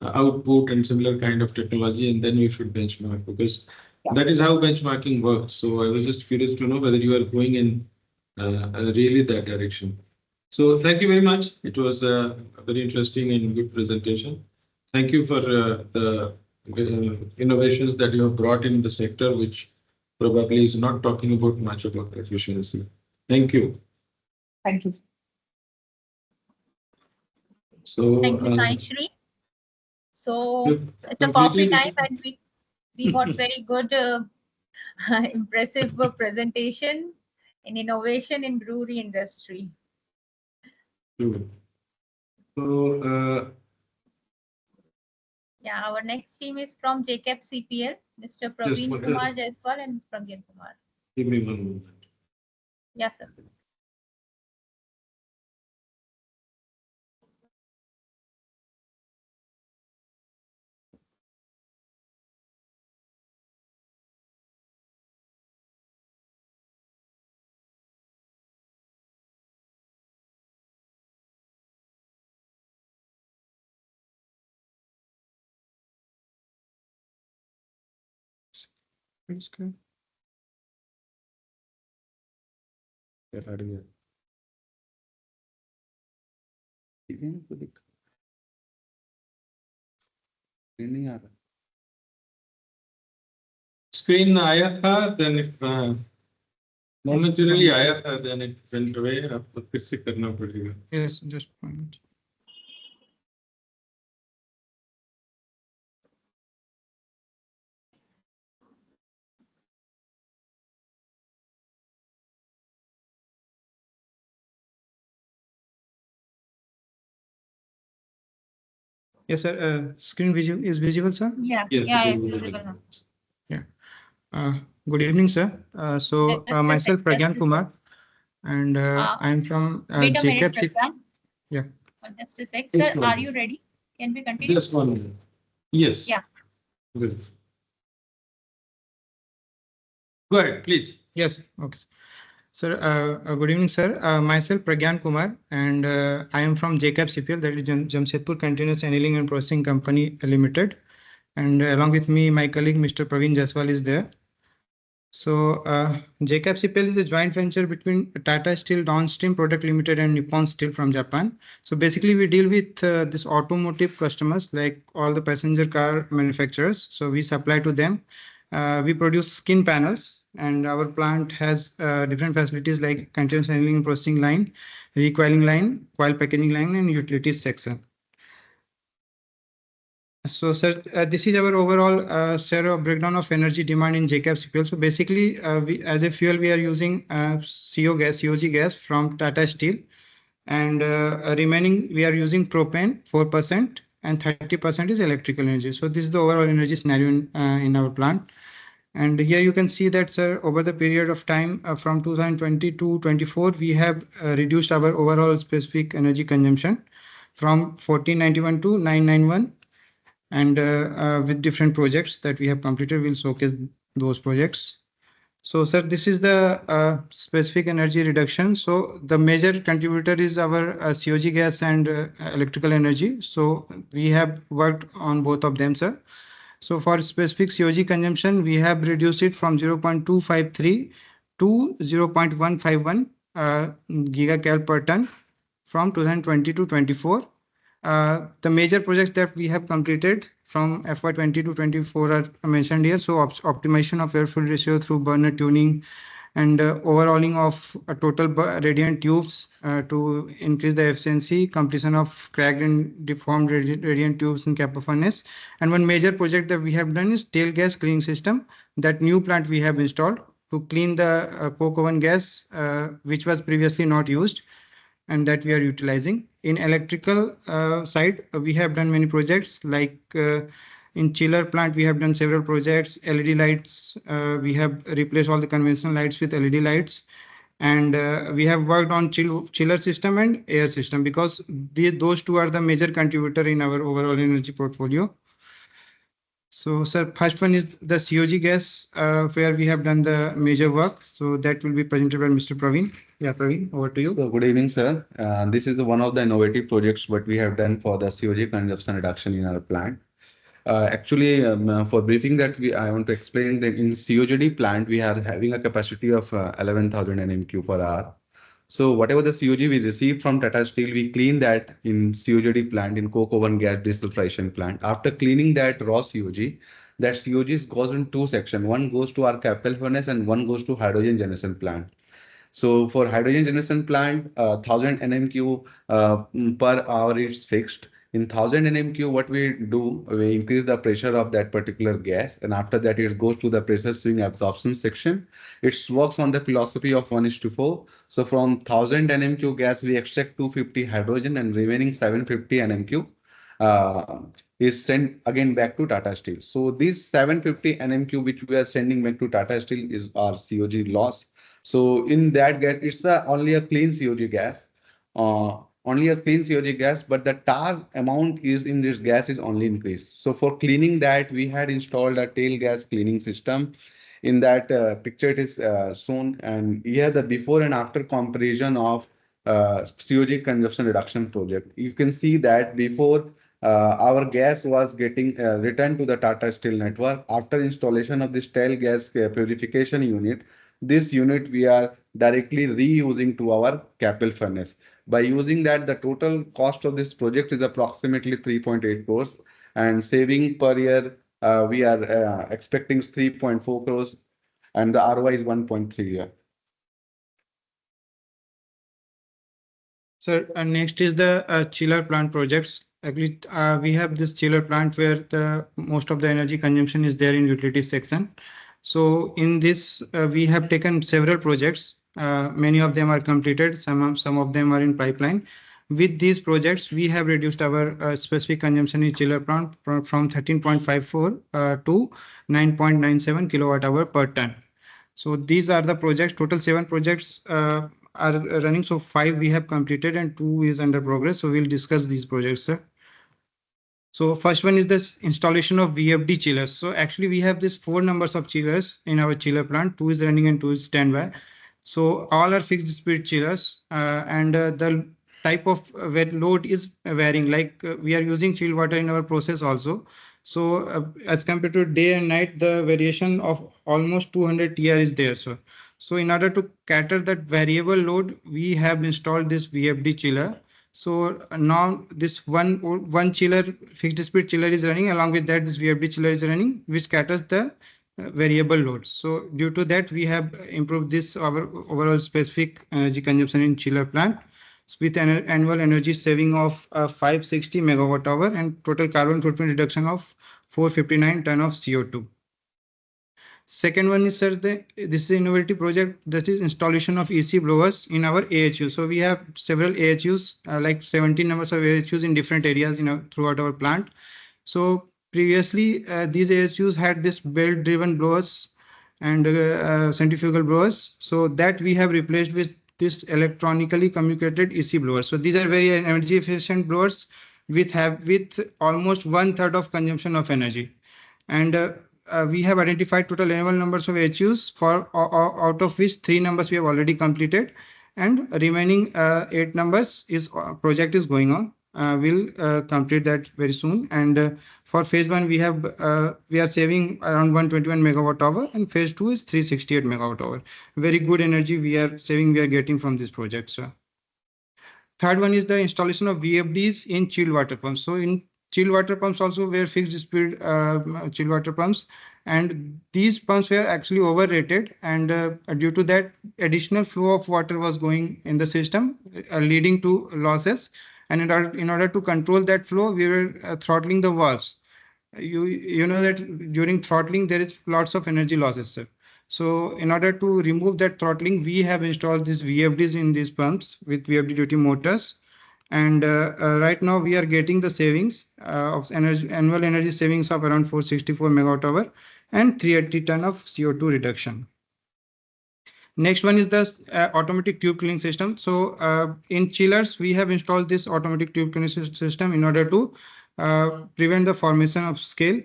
output and similar kind of technology, and then you should benchmark, because that is how benchmarking works. So I was just curious to know whether you are going in really that direction. So thank you very much. It was a very interesting and good presentation. Thank you for the innovations that you have brought in the sector, which probably is not talking about much about efficiency. Thank you.
Thank you.
So
Thank you, Sai Shri. So
you've
it's a coffee
completed
time, and we got very good, impressive presentation in innovation in brewery industry.
Sure. So
Yeah, our next team is from JCAP CPL, Mr. Praveen Kumar Jaiswal and Mr. Pragyan Kumar.
give me one moment.
Yes, sir.
Screen.
Screen आया था, then it momentarily आया था, then it went away. आपको फिर से करना पड़ेगा.
Yes, just a moment. Yes, sir. Screen is visible, sir?
Yeah,
Yes,
yeah,
it
it's
will be
visible now.
Yeah. Good evening, sir.
Just a
Myself,
sec,
Pragyan
just a
Kumar, and
Uh,
I'm from
Wait a minute,
JCAP.
Prashant.
Yeah.
Just a sec.
Yes,
Sir,
ma'am.
are you ready? Can we continue?
Just 1 minute. Yes.
Yeah.
Good. Go ahead, please.
Yes. Okay. Sir, good evening, sir. Myself, Pragyan Kumar, and I am from JCAP CPL, that is Jamshedpur Continuous Annealing and Processing Company Limited. And along with me, my colleague, Mr. Praveen Jaswal, is there. So, JCAP CPL is a joint venture between Tata Steel Downstream Product Limited and Nippon Steel from Japan. So basically, we deal with this automotive customers, like all the passenger car manufacturers. So we supply to them. We produce skin panels, and our plant has different facilities like continuous handling and processing line, recoiling line, coil packaging line, and utilities section. So, sir, this is our overall share of breakdown of energy demand in JCAP CPL. So basically, we as a fuel, we are using COG gas from Tata Steel, and remaining we are using propane 4%, and 30% is electrical energy. So this is the overall energy scenario in our plant. And here you can see that, sir, over the period of time from 2020 to 24, we have reduced our overall specific energy consumption from 1491 to 991. And with different projects that we have completed, we'll showcase those projects. So, sir, this is the specific energy reduction. So the major contributor is our COG gas and electrical energy. So we have worked on both of them, sir. So for specific COG consumption, we have reduced it from 0.253 to 0.151 gigacal per ton from 2020 to 24. The major projects that we have completed from FY20 to 24 are mentioned here. So optimization of air-fuel ratio through burner tuning, and overhauling of total radiant tubes to increase the efficiency, completion of cracked and deformed radiant tubes in Kappa furnace. And one major project that we have done is tail gas cleaning system. That new plant we have installed to clean the coke oven gas, which was previously not used, and that we are utilizing. In electrical side, we have done many projects like in chiller plant, we have done several projects. LED lights, we have replaced all the conventional lights with LED lights. And we have worked on chiller system and air system, because those two are the major contributor in our overall energy portfolio. So, sir, first one is the COG gas, where we have done the major work. So that will be presented by Mr. Praveen. Yeah, Praveen, over to you.
So good evening, sir. This is one of the innovative projects what we have done for the COG consumption reduction in our plant. Actually, for briefing that, I want to explain that in COGD plant, we are having a capacity of 11,000 NMQ per hour. So whatever the COG we receive from Tata Steel, we clean that in COGD plant, in coke oven gas desulfurization plant. After cleaning that raw COG, that COG goes in two sections. One goes to our Capel furnace and one goes to hydrogen generation plant. So for hydrogen generation plant, 1000 NMQ per hour is fixed. In 1000 NMQ, what we do, we increase the pressure of that particular gas, and after that it goes to the pressure swing absorption section. It works on the philosophy of 1:4. So from 1000 NMQ gas, we extract 250 hydrogen, and remaining 750 NMQ is sent again back to Tata Steel. So this 750 NMQ which we are sending back to Tata Steel is our COG loss. So in that gas, it's only a clean COG gas, only a clean COG gas, but the tar amount is in this gas is only increased. So for cleaning that, we had installed a tail gas cleaning system. In that picture, it is shown, and here the before and after comparison of COG consumption reduction project. You can see that before our gas was getting returned to the Tata Steel network. After installation of this tail gas purification unit, this unit we are directly reusing to our Capel furnace. By using that, the total cost of this project is approximately 3.8 crores, and saving per year we are expecting 3.4 crores, and the ROI is 1.3 year.
Sir, next is the chiller plant projects. Actually, we have this chiller plant where the most of the energy consumption is there in utility section. So in this, we have taken several projects. Many of them are completed. Some of them are in pipeline. with these projects, we have reduced our specific consumption in chiller plant from 13.54 to 9.97 kilowatt hour per ton. So these are the projects. Total 7 projects are running. So 5 we have completed and 2 is under progress. So we'll discuss these projects, sir. So first one is this installation of VFD chillers. So actually we have this 4 numbers of chillers in our chiller plant. 2 is running and 2 is standby. So all are fixed speed chillers, and the type of load is varying. Like we are using chilled water in our process also. So as compared to day and night, the variation of almost 200 TR is there, sir. So in order to cater that variable load, we have installed this VFD chiller. So now this one chiller, fixed speed chiller is running. Along with that, this VFD chiller is running, which caters the variable loads. So due to that, we have improved this our overall specific energy consumption in chiller plant with an annual energy saving of 560 megawatt hour and total carbon footprint reduction of 459 ton of CO2. Second one is, sir, this is an innovative project, that is installation of EC blowers in our AHU. So we have several AHUs, like 17 numbers of AHUs in different areas throughout our plant. So previously, these AHUs had this belt-driven blowers and centrifugal blowers. So that we have replaced with this electronically communicated EC blowers. So these are very energy efficient blowers with almost 1/3 of consumption of energy. And we have identified total annual numbers of HUs for out of which 3 numbers we have already completed, and remaining 8 numbers is project is going on. We'll complete that very soon. And for phase 1, we are saving around 121 megawatt hour, and phase 2 is 368 megawatt hour. Very good energy we are getting from this project, sir. Third one is the installation of VFDs in chilled water pumps. So in chilled water pumps also were fixed speed chilled water pumps, and these pumps were actually overrated, and due to that, additional flow of water was going in the system, leading to losses. And in order to control that flow, we were throttling the valves. You know that during throttling there is lots of energy losses, sir. So in order to remove that throttling, we have installed these VFDs in these pumps with VFD duty motors. And right now we are getting the savings of annual energy savings of around 464 megawatt hour and 380 ton of CO2 reduction. Next one is the automatic tube cleaning system. So in chillers, we have installed this automatic tube cleaning system in order to prevent the formation of scale.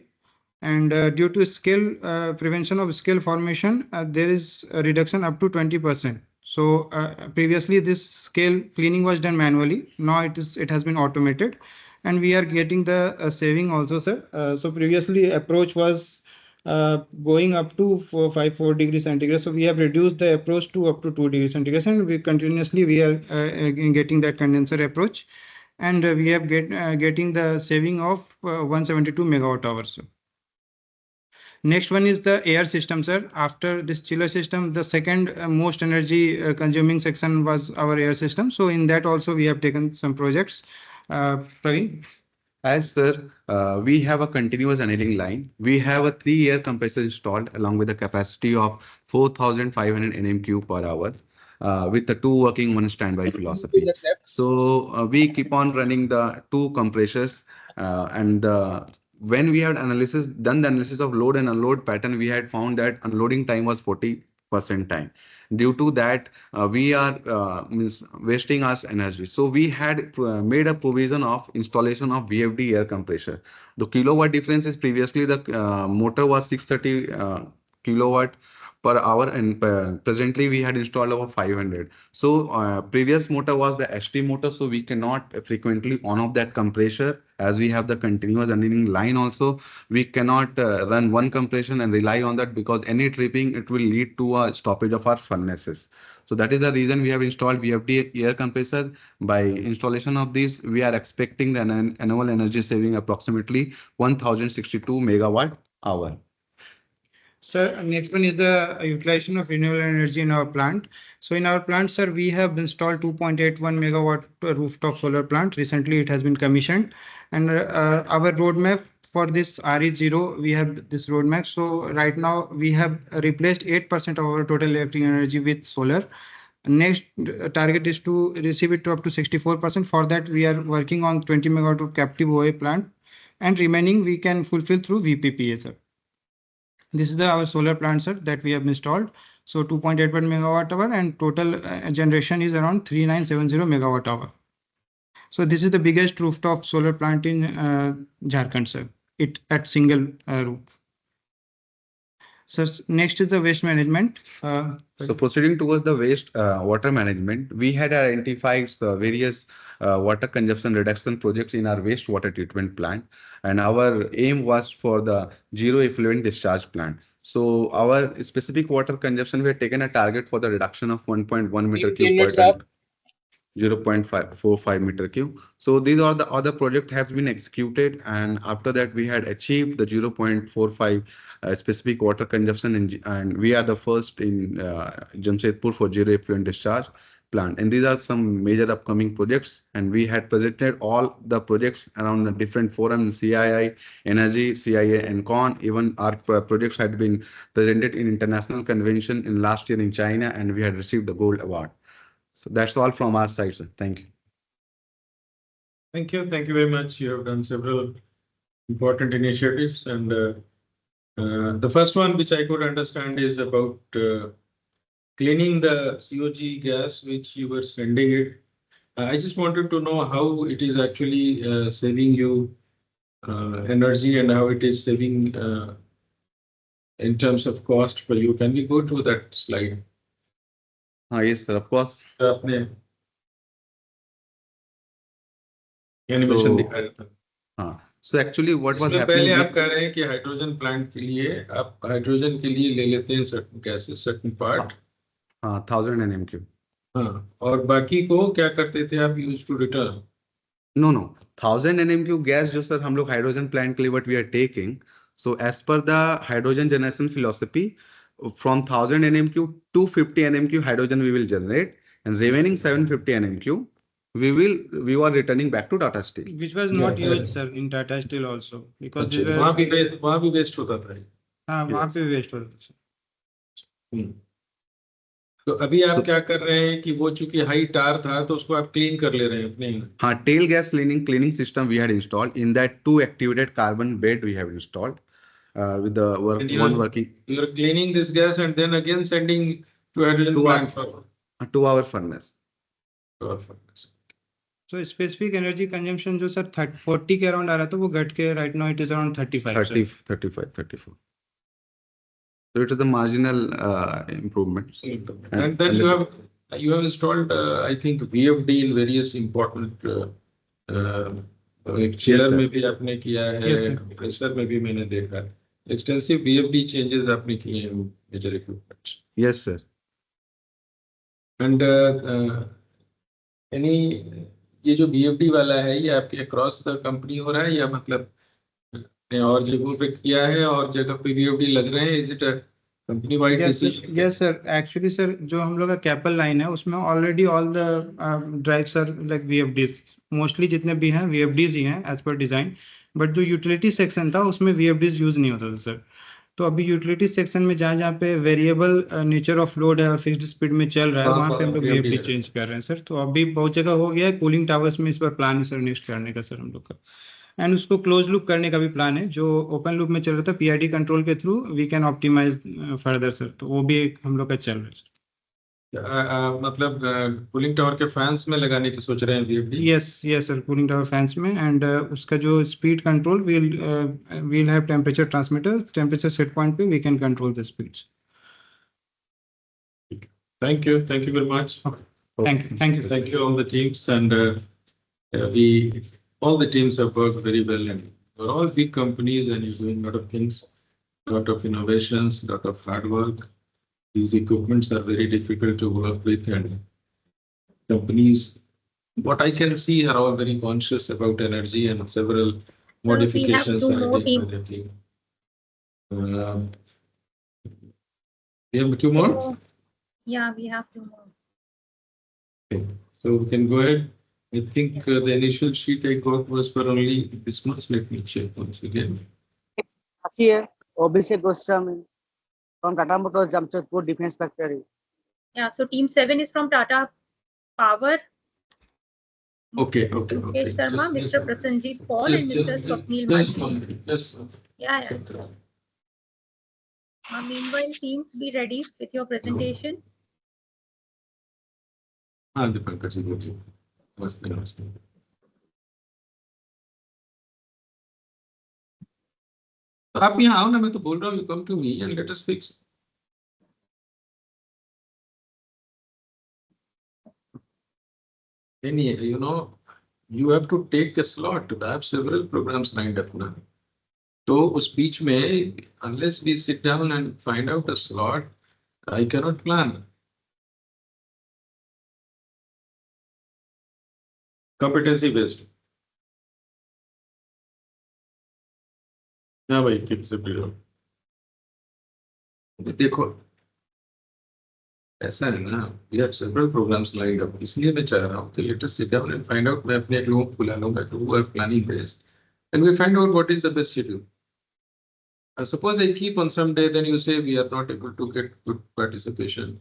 And due to scale prevention of scale formation, there is a reduction up to 20%. So previously this scale cleaning was done manually. Now it has been automated, and we are getting the saving also, sir. So previously approach was going up to 4 degrees centigrade. So we have reduced the approach to up to 2 degrees centigrade, and we are getting that condenser approach, and we have getting the saving of 172 megawatt hours. So. Next one is the air system, sir. After this chiller system, the second most energy consuming section was our air system. So in that also we have taken some projects. Praveen?
As sir, we have a continuous annealing line. We have a 3 air compressor installed along with a capacity of 4,500 nm³ per hour. With the 2 working, 1 standby philosophy. So we keep on running the 2 compressors, and when we had done the analysis of load and unload pattern, we had found that unloading time was 40% time. Due to that, we are wasting our energy. So we had made a provision of installation of VFD air compressor. The kilowatt difference is previously the motor was 630 kilowatt per hour, and presently we had installed over 500. So previous motor was the ST motor, so we cannot frequently on off that compressor. As we have the continuous annealing line also, we cannot run one compression and rely on that, because any tripping, it will lead to a stoppage of our furnaces. So that is the reason we have installed VFD air compressor. By installation of this, we are expecting the annual energy saving approximately 1062 megawatt hour.
Sir, next one is the utilization of renewable energy in our plant. So in our plant, sir, we have installed 2.81 megawatt rooftop solar plant. Recently, it has been commissioned, and our roadmap for this RE0, we have this roadmap. So right now we have replaced 8% of our total electric energy with solar. Next target is to receive it to up to 64%. For that, we are working on 20 megawatt of captive OA plant, and remaining we can fulfill through VPPA, sir. This is our solar plant, sir, that we have installed. So 2.81 megawatt hour, and total generation is around 3970 megawatt hour. So this is the biggest rooftop solar plant in Jharkhand, sir. It at single roof. So next is the waste management.
So proceeding towards the waste water management, we had identified the various water consumption reduction projects in our wastewater treatment plant, and our aim was for the zero effluent discharge plant. So our specific water consumption, we had taken a target for the reduction of 1.1 meter cube per ton. 0.545 meter cube. So these are the other project has been executed, and after that we had achieved the 0.45 specific water consumption, and we are the first in Jamshedpur for zero effluent discharge plant. And these are some major upcoming projects, and we had presented all the projects around the different forums, CII, Energy, CIA, and CON. Even our projects had been presented in international convention in last year in China, and we had received the gold award. So that's all from our side, sir. Thank you.
Thank you. Thank you very much. You have done several important initiatives, and the first one, which I could understand, is about cleaning the COG gas, which you were sending it. I just wanted to know how it is actually saving you energy, and how it is saving in terms of cost for you. Can we go to that slide?
Yes, sir, of course.
आपने animation दिखाया था.
हाँ. So actually what was
इसमें
happening
पहले आप
with-
कह रहे हैं कि हाइड्रोजन प्लांट के लिए आप हाइड्रोजन के लिए ले लेते हैं सर्टेन गैसेस, सर्टेन पार्ट.
हाँ, 1000 nm3.
हाँ, और बाकी को क्या करते थे आप? Used to return.
No, no. 1000 nm3 gas जो सर हम लोग हाइड्रोजन प्लांट के लिए what we are taking. So as per the hydrogen generation philosophy, from 1000 nm3 to 50 nm3 hydrogen we will generate, and remaining 750 nm3 we were returning back to Tata Steel.
Which was not used, sir, in Tata Steel also, because these were
वहाँ भी waste होता था.
हाँ, वहाँ पे waste होता था, sir.
तो अभी आप क्या कर रहे हैं कि वो चूंकि हाई टार था तो उसको आप क्लीन कर ले रहे हैं अपने.
हाँ, tail gas cleaning system we had installed. In that 2 activated carbon bed we have installed with the one working.
You are cleaning this gas and then again sending to hydrogen plant for
2 hour furnace.
2 hour furnace.
So specific energy consumption जो sir 40 के around आ रहा था, वो घट के right now it is around 35.
35, 34. So it is the marginal improvement.
And then you have installed I think VFD in various important chiller में भी आपने किया है, compressor में भी मैंने देखा. Extensive VFD changes आपने किए हैं major equipment.
Yes, sir.
And ये जो VFD वाला है, ये आपके across the company हो रहा है या मतलब और जगहों पे किया है और जगह पे VFD लग रहे हैं? Is it a company wide decision?
Yes, sir. Actually, sir, जो हम लोग का कैपल लाइन है उसमें already all the drives are like VFDs. Mostly जितने भी हैं VFDs ही हैं as per design. But जो utility section था उसमें VFDs use नहीं होता था, sir. तो अभी यूटिलिटी सेक्शन में जहाँ पे वेरिएबल नेचर ऑफ लोड है और फिक्स्ड स्पीड में चल रहा है, वहाँ पे हम लोग VFD चेंज कर रहे हैं, सर. तो अभी बहुत जगह हो गया है. कूलिंग टावर्स में इस पर प्लान है सर नेक्स्ट करने का, सर, हम लोग का. एंड उसको क्लोज लूप करने का भी प्लान है. जो ओपन लूप में चल रहा था PID कंट्रोल के through we can optimise further, sir. तो वो भी हम लोग का चल रहा है, सर.
मतलब कूलिंग टावर के फैंस में लगाने की सोच रहे हैं VFD?
Yes sir, cooling tower fans में. एंड उसका जो speed control we'll have temperature transmitter, temperature set point पे we can control the speeds.
Thank you very much.
Thank you
all the teams, and all the teams have worked very well, and we're all big companies and you're doing a lot of things, a lot of innovations, a lot of hard work. These equipments are very difficult to work with, and companies, what I can see, are all very conscious about energy, and several modifications are made by the team. We have 2 more?
Yeah, we have 2 more.
Okay, so we can go ahead. I think the initial sheet I got was for only this much. Let me check once again.
Here, Abhishek Goswami from Tata Motors Jamshedpur Defense Factory.
Yeah, so team 7 is from Tata Power.
Okay,
Mr.
okay,
Mukesh
okay.
Sharma, Mr. Prasenjit Paul, and Mr. Swapnil Machi. Yeah, yeah. Meanwhile, teams, be ready with your presentation.
हाँ दीपंकर जी बोलिए नमस्ते नमस्ते आप यहाँ आओ ना मैं तो बोल रहा हूँ you come to me and let us fix. Any, you know, you have to take a slot. I have several programs lined up now. तो उस बीच में unless we sit down and find out a slot, I cannot plan. Competency based. हाँ भाई keep it real. देखो ऐसा है ना we have several programs lined up इसलिए मैं चाह रहा हूँ कि let us sit down and find out मैं अपने एक लोगों को बुला लूँगा who are planning this and we find out what is the best schedule. Suppose I keep on some day, then you say we are not able to get good participation.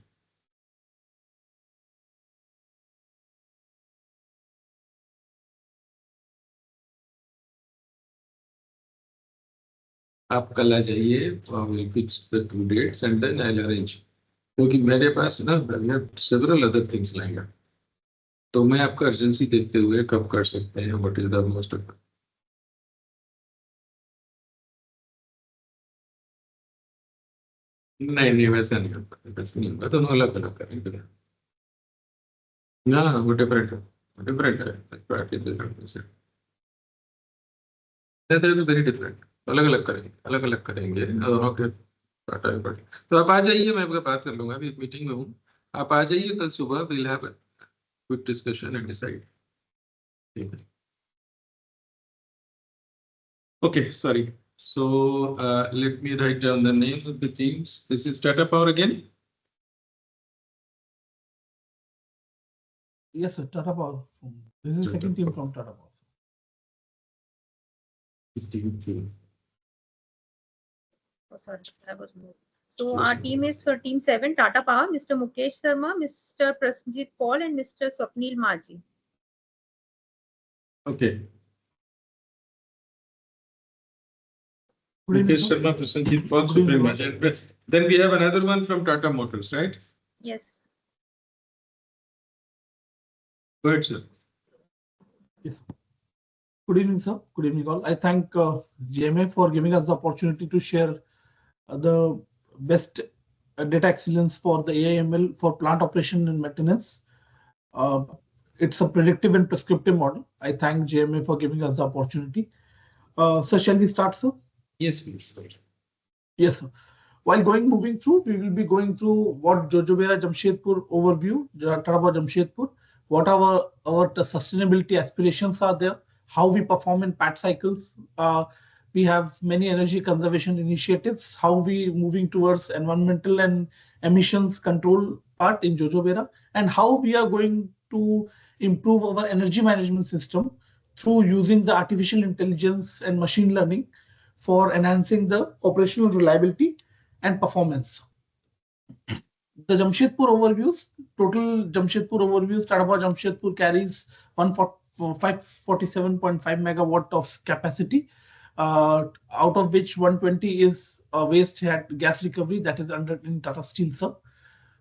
आप कल आ जाइए, we'll fix the 2 dates and then I'll arrange. क्योंकि मेरे पास ना we have several other things lined up. तो मैं आपका urgency देखते हुए कब कर सकते हैं, what is the most of it. नहीं वैसा नहीं होगा, वैसा नहीं होगा, दोनों अलग अलग करेंगे ना, वो डिफरेंट है वेरी डिफरेंट, अलग अलग करेंगे दोनों के तो आप आ जाइए, मैं आपका बात कर लूंगा, अभी एक मीटिंग में हूँ, आप आ जाइए कल सुबह, we'll have a quick discussion and decide. ठीक है. Okay, sorry. So let me write down the names of the teams. This is Tata Power again.
Yes, sir. Tata Power. This is the second team from Tata Power.
Oh, sorry, I was moved. So our team is for team 7, Tata Power, Mr. Mukesh Sharma, Mr. Prasenjit Paul, and Mr. Swapnil Maji.
Okay.
Good evening,
Mukesh
sir.
Sharma, Prasenjit Paul,
Good evening,
Swapnil Maji. Then we have another one from Tata Motors, right?
Yes.
Go ahead, sir.
Yes. Good evening, sir. Good evening, all. I thank JMA for giving us the opportunity to share the best data excellence for the AIML for plant operation and maintenance. It's a predictive and prescriptive model. I thank JMA for giving us the opportunity. So shall we start, sir?
Yes, please.
Yes, sir. While moving through, we will be going through what Jojobera Jamshedpur overview, Tata Jamshedpur, what our sustainability aspirations are there, how we perform in PAT cycles. We have many energy conservation initiatives, how we moving towards environmental and emissions control part in Jojobera, and how we are going to improve our energy management system through using the artificial intelligence and machine learning for enhancing the operational reliability and performance. The Jamshedpur overviews, total Jamshedpur overviews, Tata Power Jamshedpur carries 547.5 megawatt of capacity, out of which 120 is waste gas recovery, that is under in Tata Steel Sub.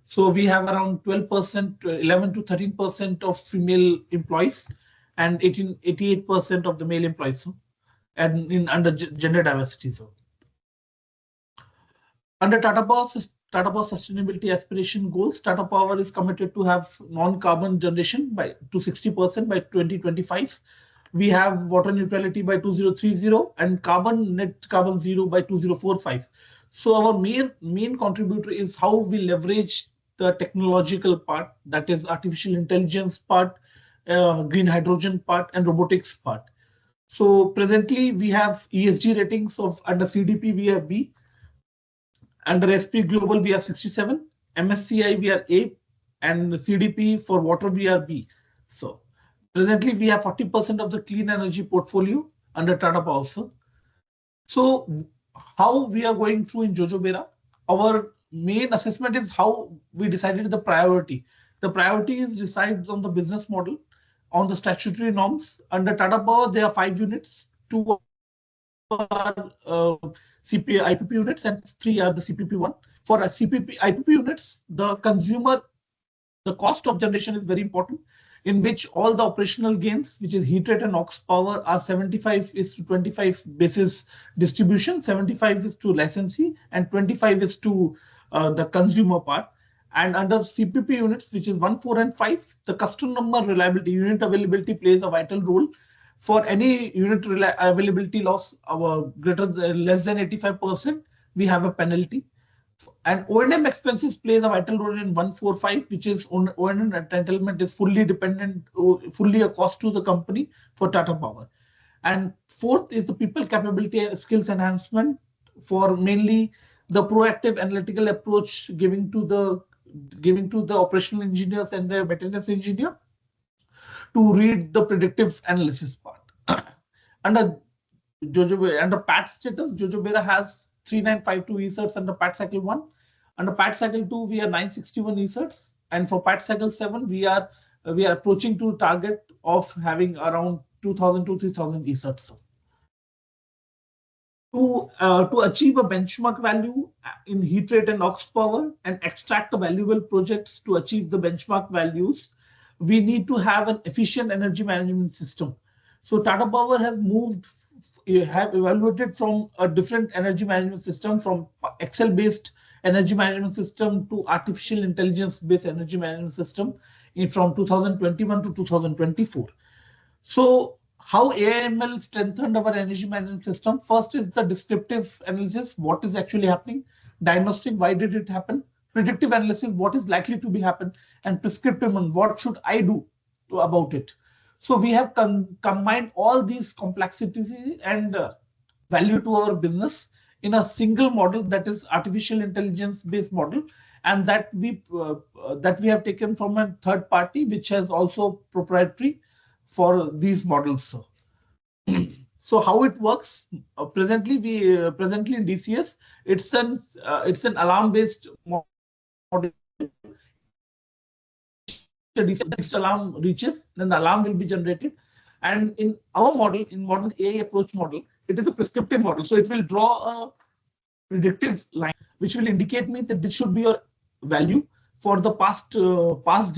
So we have around 12%, 11 to 13% of female employees and 88% of the male employees, and in under gender diversity. So under Tata Power sustainability aspiration goals, Tata Power is committed to have non-carbon generation to 60% by 2025. We have water neutrality by 2030 and net carbon zero by 2045. So our main contributor is how we leverage the technological part, that is artificial intelligence part, green hydrogen part, and robotics part. So presently we have ESG ratings of under CDP we have B, under SP Global we are 67, MSCI we are A, and CDP for water we are B. So presently we have 40% of the clean energy portfolio under Tata Power. So how we are going through in Jojobera, our main assessment is how we decided the priority. The priority is resides on the business model, on the statutory norms. Under Tata Power, there are 5 units. 2 are CP, IPP units and 3 are the CPP1. For CPP, IPP units, the consumer, the cost of generation is very important, in which all the operational gains, which is heat rate and aux power, are 75:25 basis distribution, 75 is to licensee, and 25 is to the consumer part. And under CPP units, which is 1, 4, and 5, the customer reliability, unit availability plays a vital role. For any unit availability loss less than 85%, we have a penalty. And O&M expenses plays a vital role in 145, which is O&M entitlement is fully dependent, fully a cost to the company for Tata Power. And fourth is the people capability and skills enhancement, for mainly the proactive analytical approach giving to the operational engineers and the maintenance engineer to read the predictive analysis part. Under PAT status, Jojobera has 3952 e-certs under PAT cycle 1. Under PAT cycle 2, we are 961 e-certs. And for PAT cycle 7, we are approaching to target of having around 2000 to 3000 e-certs. To achieve a benchmark value in heat rate and aux power and extract the valuable projects to achieve the benchmark values, we need to have an efficient energy management system. So Tata Power has have evaluated from a different energy management system, from Excel-based energy management system to artificial intelligence-based energy management system from 2021 to 2024. So how AIML strengthened our energy management system? First is the descriptive analysis, what is actually happening, diagnostic, why did it happen, predictive analysis, what is likely to be happen, and prescriptive one, what should I do about it. So we have combined all these complexities and value to our business in a single model, that is artificial intelligence based model, and that we have taken from a third party, which has also proprietary for these models. So how it works presently in DCS, it's an alarm based model. The alarm reaches, then the alarm will be generated. And in our model, in modern AI approach model, it is a prescriptive model. So it will draw a predictive line, which will indicate me that this should be your value for the past 1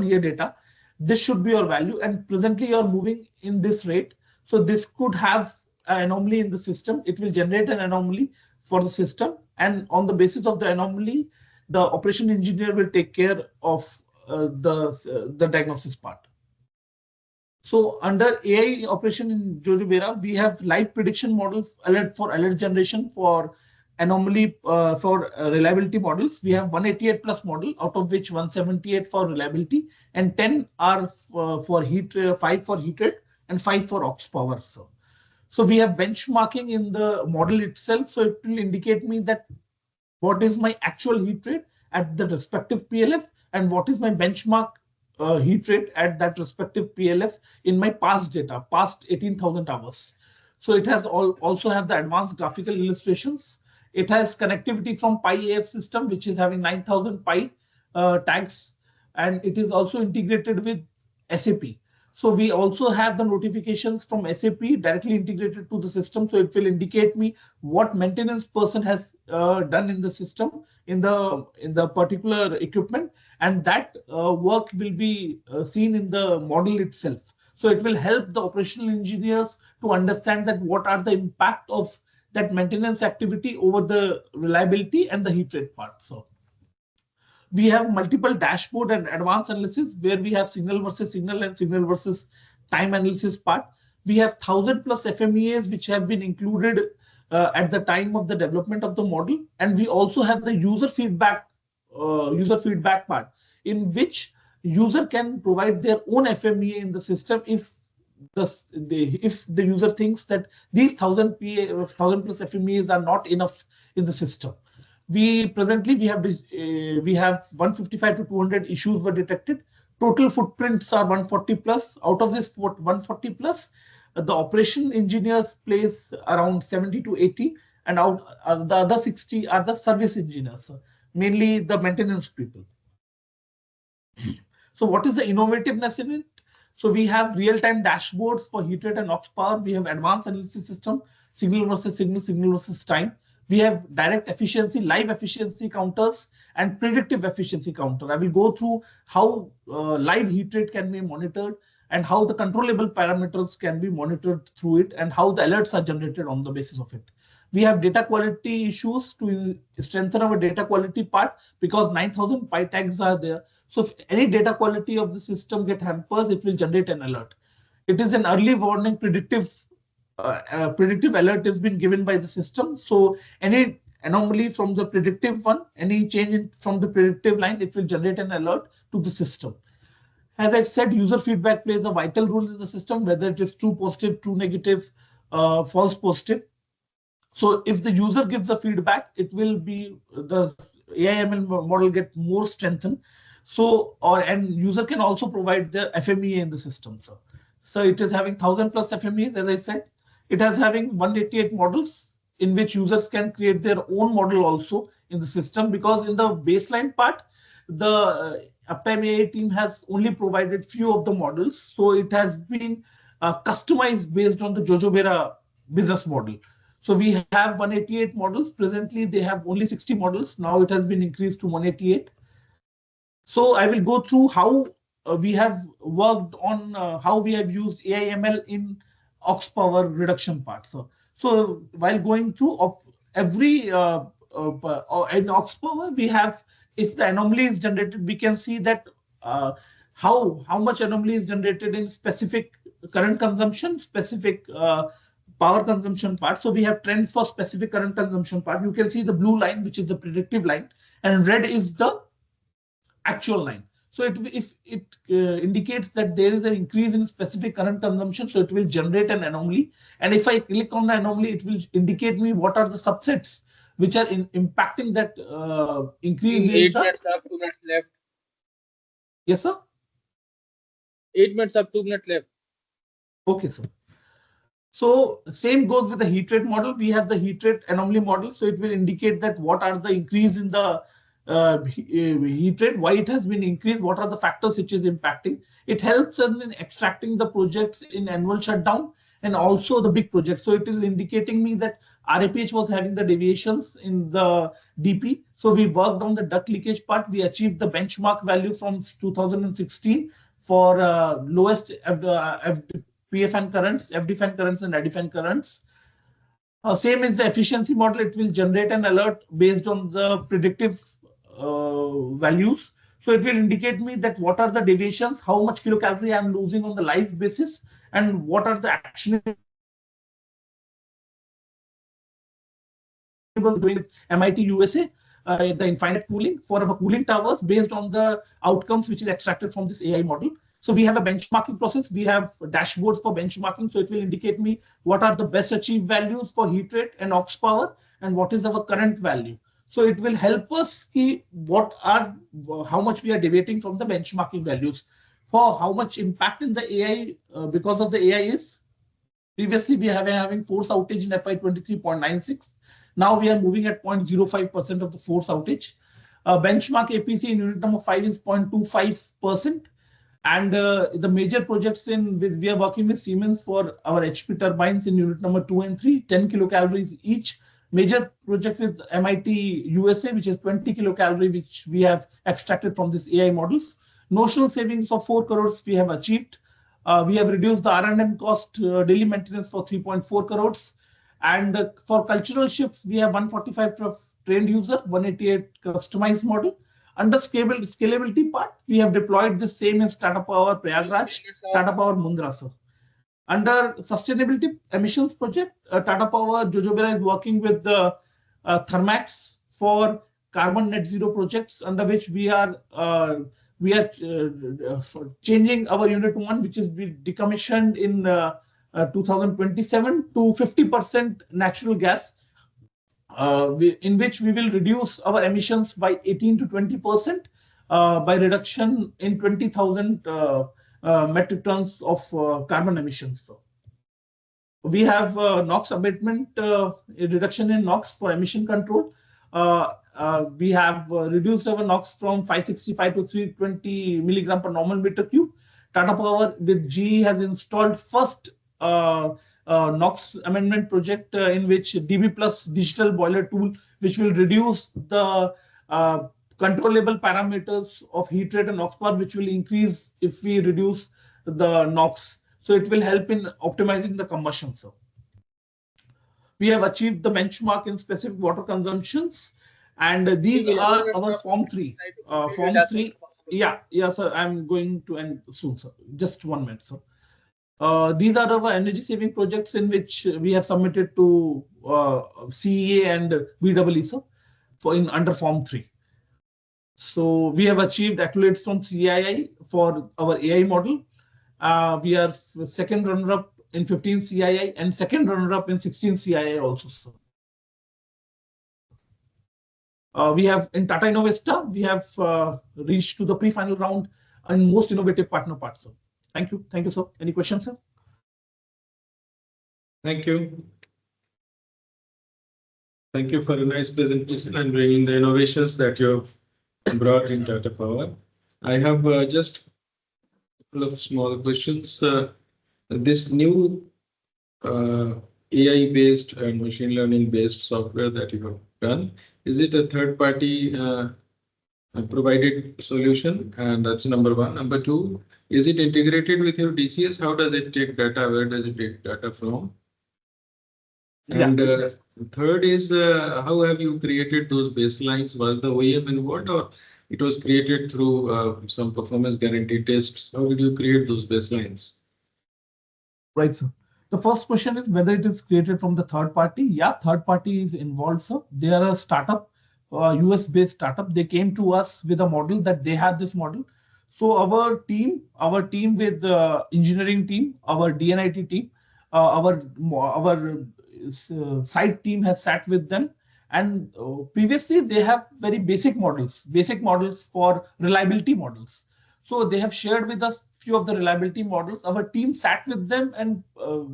year data. This should be your value, and presently you're moving in this rate. So this could have an anomaly in the system. It will generate an anomaly for the system, and on the basis of the anomaly, the operation engineer will take care of the diagnosis part. So under AI operation in Jojobera, we have live prediction models for alert generation, for anomaly, for reliability models. We have 188 plus model, out of which 178 for reliability, and 10 are for heat, 5 for heat rate, and 5 for aux power. So we have benchmarking in the model itself. So it will indicate me that what is my actual heat rate at the respective PLF, and what is my benchmark heat rate at that respective PLF in my past data, past 18,000 hours. So it has also have the advanced graphical illustrations. It has connectivity from PI-AF system, which is having 9,000 PI tags, and it is also integrated with SAP. So we also have the notifications from SAP directly integrated to the system. So it will indicate me what maintenance person has done in the system, in the particular equipment, and that work will be seen in the model itself. So it will help the operational engineers to understand that what are the impact of that maintenance activity over the reliability and the heat rate part. So we have multiple dashboard and advanced analysis, where we have signal versus signal and signal versus time analysis part. We have 1000 plus FMEAs which have been included at the time of the development of the model, and we also have the user feedback part, in which user can provide their own FMEA in the system if the user thinks that these 1000 plus FMEAs are not enough in the system. Presently we have 155 to 200 issues were detected. Total footprints are 140 plus. Out of this 140 plus, the operation engineers place around 70 to 80, and out the other 60 are the service engineers, mainly the maintenance people. So what is the innovativeness in it? So we have real-time dashboards for heat rate and aux power. We have advanced analysis system, signal versus signal, signal versus time. We have direct efficiency, live efficiency counters, and predictive efficiency counter. I will go through how live heat rate can be monitored and how the controllable parameters can be monitored through it and how the alerts are generated on the basis of it. We have data quality issues to strengthen our data quality part because 9,000 pi tags are there. So if any data quality of the system get hampers, it will generate an alert. It is an early warning predictive alert has been given by the system. So any anomaly from the predictive one, any change from the predictive line, it will generate an alert to the system. As I said, user feedback plays a vital role in the system, whether it is true positive, true negative, false positive. So if the user gives the feedback, it will be the AI/ML model get more strengthened. So and user can also provide their FMEA in the system. So it is having 1,000 plus FMEAs, as I said. It has having 188 models in which users can create their own model also in the system, because in the baseline part, the Uptime AI team has only provided few of the models. So it has been customized based on the Jojobera business model. So we have 188 models. Presently, they have only 60 models. Now it has been increased to 188. So I will go through how we have worked on how we have used AI/ML in aux power reduction part. So while going through every in aux power, we have, if the anomaly is generated, we can see that how much anomaly is generated in specific current consumption, specific power consumption part. So we have trends for specific current consumption part. You can see the blue line, which is the predictive line, and red is the actual line. So if it indicates that there is an increase in specific current consumption, so it will generate an anomaly. And if I click on the anomaly, it will indicate me what are the subsets which are impacting that increase in
8
the.
minutes up, 2 minutes left.
Yes, sir.
8 minutes up, 2 minutes left.
Okay, sir. So same goes with the heat rate model. We have the heat rate anomaly model. So it will indicate that what are the increase in the heat rate, why it has been increased, what are the factors which is impacting. It helps in extracting the projects in annual shutdown and also the big projects. So it is indicating me that RAPH was having the deviations in the DP. So we worked on the duct leakage part. We achieved the benchmark value from 2016 for lowest PFN currents, FDFN currents, and IDFN currents. Same is the efficiency model. It will generate an alert based on the predictive values. So it will indicate me that what are the deviations, how much kilocalorie I am losing on the live basis, and what are the actionable doing with MIT USA, the infinite cooling for our cooling towers based on the outcomes which is extracted from this AI model. So we have a benchmarking process. We have dashboards for benchmarking. So it will indicate me what are the best achieved values for heat rate and aux power and what is our current value. So it will help us see how much we are deviating from the benchmarking values. For how much impact in the AI because of the AI is, previously we have been having force outage in FY 23.96. Now we are moving at 0.05% of the force outage. Benchmark APC in unit number 5 is 0.25%. And the major projects we are working with Siemens for our HP turbines in unit number 2 and 3, 10 kilocalories each. Major project with MIT USA, which is 20 kilocalorie, which we have extracted from this AI models. Notional savings of 4 crores we have achieved. We have reduced the R&M cost daily maintenance for 3.4 crores. And for cultural shifts, we have 145 trained user, 188 customized model. Under scalability part, we have deployed the same in Tata Power Prayagraj, Tata Power Mundra. Under sustainability emissions project, Tata Power Jojobera is working with the Thermax for carbon net zero projects, under which we are changing our unit 1, which is decommissioned in 2027 to 50% natural gas. In which we will reduce our emissions by 18 to 20% by reduction in 20,000 metric tons of carbon emissions. We have NOx abatement, reduction in NOx for emission control. We have reduced our NOx from 565 to 320 milligram per normal meter cube. Tata Power with GE has installed first NOx amendment project in which DB Plus digital boiler tool, which will reduce the controllable parameters of heat rate and NOx power, which will increase if we reduce the NOx. So it will help in optimizing the combustion. So we have achieved the benchmark in specific water consumptions, and these are our Form 3. Form 3. Yeah, sir. I'm going to end soon, sir. Just 1 minute, sir. These are our energy saving projects in which we have submitted to CEA and BEE, sir, for in under Form 3. So we have achieved accolades from CII for our AI model. We are second runner-up in 15 CII and second runner-up in 16 CII also, sir. We have in Tata Innovesta, we have reached to the pre-final round and most innovative partner part, sir. Thank you. Thank you, sir. Any questions, sir?
Thank you. Thank you for a nice presentation and bringing the innovations that you have brought in Tata Power. I have just a couple of small questions. This new AI-based and machine learning-based software that you have done, is it a third-party provided solution? And that's number one. Number two, is it integrated with your DCS? How does it take data? Where does it take data from? And third is, how have you created those baselines? Was the OEM involved, or it was created through some performance guarantee tests? How did you create those baselines?
Right, sir. The first question is whether it is created from the third party. Yeah, third party is involved, sir. They are a startup, US-based startup. They came to us with a model that they had this model. So our team with the engineering team, our DNIT team, our site team has sat with them. And previously they have very basic models for reliability models. So they have shared with us few of the reliability models. Our team sat with them and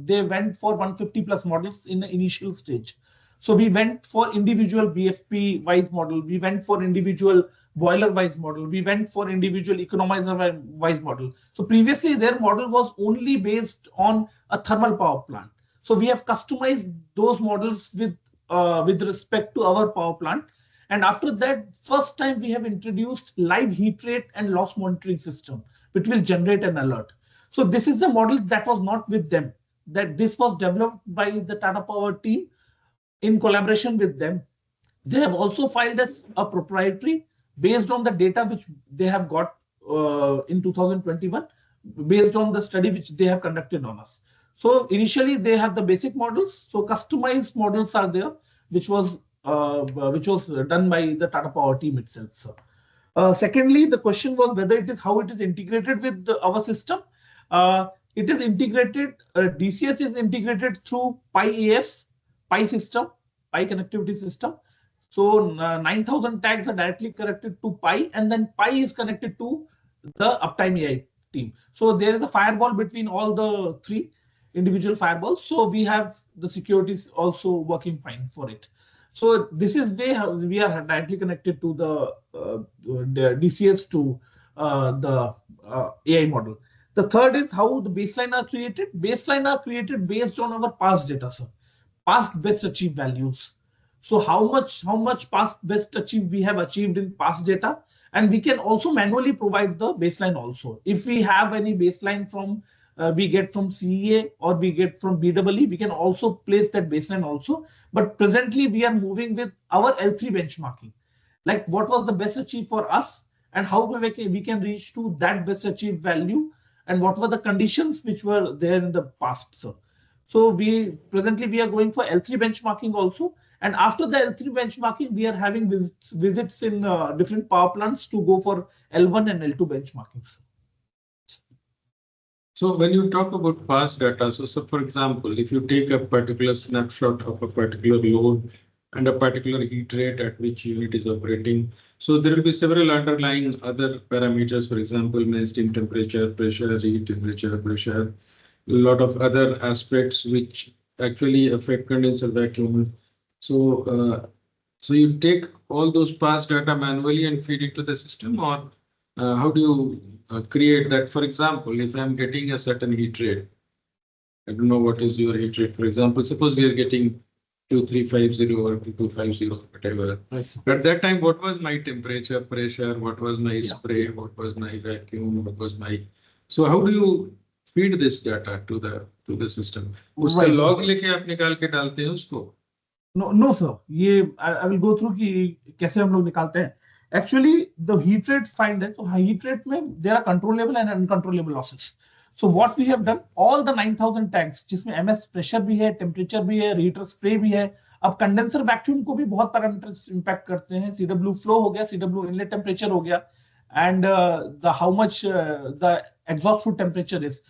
they went for 150 plus models in the initial stage. So we went for individual BFP wise model. We went for individual boiler wise model. We went for individual economizer wise model. So previously their model was only based on a thermal power plant. So we have customized those models with respect to our power plant. And after that, first time we have introduced live heat rate and loss monitoring system, which will generate an alert. So this is the model that was not with them, that this was developed by the Tata Power team in collaboration with them. They have also filed as a proprietary based on the data which they have got in 2021, based on the study which they have conducted on us. So initially they have the basic models. So customized models are there, which was done by the Tata Power team itself, sir. Secondly, the question was whether it is how it is integrated with our system. It is integrated. DCS is integrated through Pi system, Pi connectivity system. So 9,000 tags are directly connected to Pi, and then Pi is connected to the Uptime AI team. So there is a firewall between all the three individual firewalls. So we have the securities also working fine for it. So this is where we are directly connected to the DCS to the AI model. The third is how the baseline are created. Baseline are created based on our past data, sir. Past best achieved values. So how much past best achieved we have achieved in past data, and we can also manually provide the baseline also. If we have any baseline from we get from CEA or we get from BEE, we can also place that baseline also. But presently we are moving with our L3 benchmarking, like what was the best achieved for us and how we can reach to that best achieved value, and what were the conditions which were there in the past, sir. So presently we are going for L3 benchmarking also. And after the L3 benchmarking, we are having visits in different power plants to go for L1 and L2 benchmarkings.
So when you talk about past data, so for example, if you take a particular snapshot of a particular load and a particular heat rate at which unit is operating, so there will be several underlying other parameters, for example, main steam temperature, pressure, heat temperature, pressure, a lot of other aspects which actually affect condenser vacuum. So you take all those past data manually and feed it to the system, or how do you create that? For example, if I'm getting a certain heat rate, I don't know what is your heat rate. For example, suppose we are getting 2350 or 2250, whatever.
Right.
At that time, what was my temperature, pressure, what was my spray, what was my vacuum, what was my... So how do you feed this data to the system? उसका
Right, sir.
log लेके आप निकाल के डालते हैं उसको?
No, sir. ये I will go through कि कैसे हम लोग निकालते हैं. Actually, the heat rate find है. So heat rate में there are controllable and uncontrollable losses. So what we have done, all the 9000 tags जिसमें MS pressure भी है, temperature भी है, heater spray भी है. अब condenser vacuum को भी बहुत parameters impact करते हैं. CW flow हो गया, CW inlet temperature हो गया, and the how much the exhaust flue temperature is.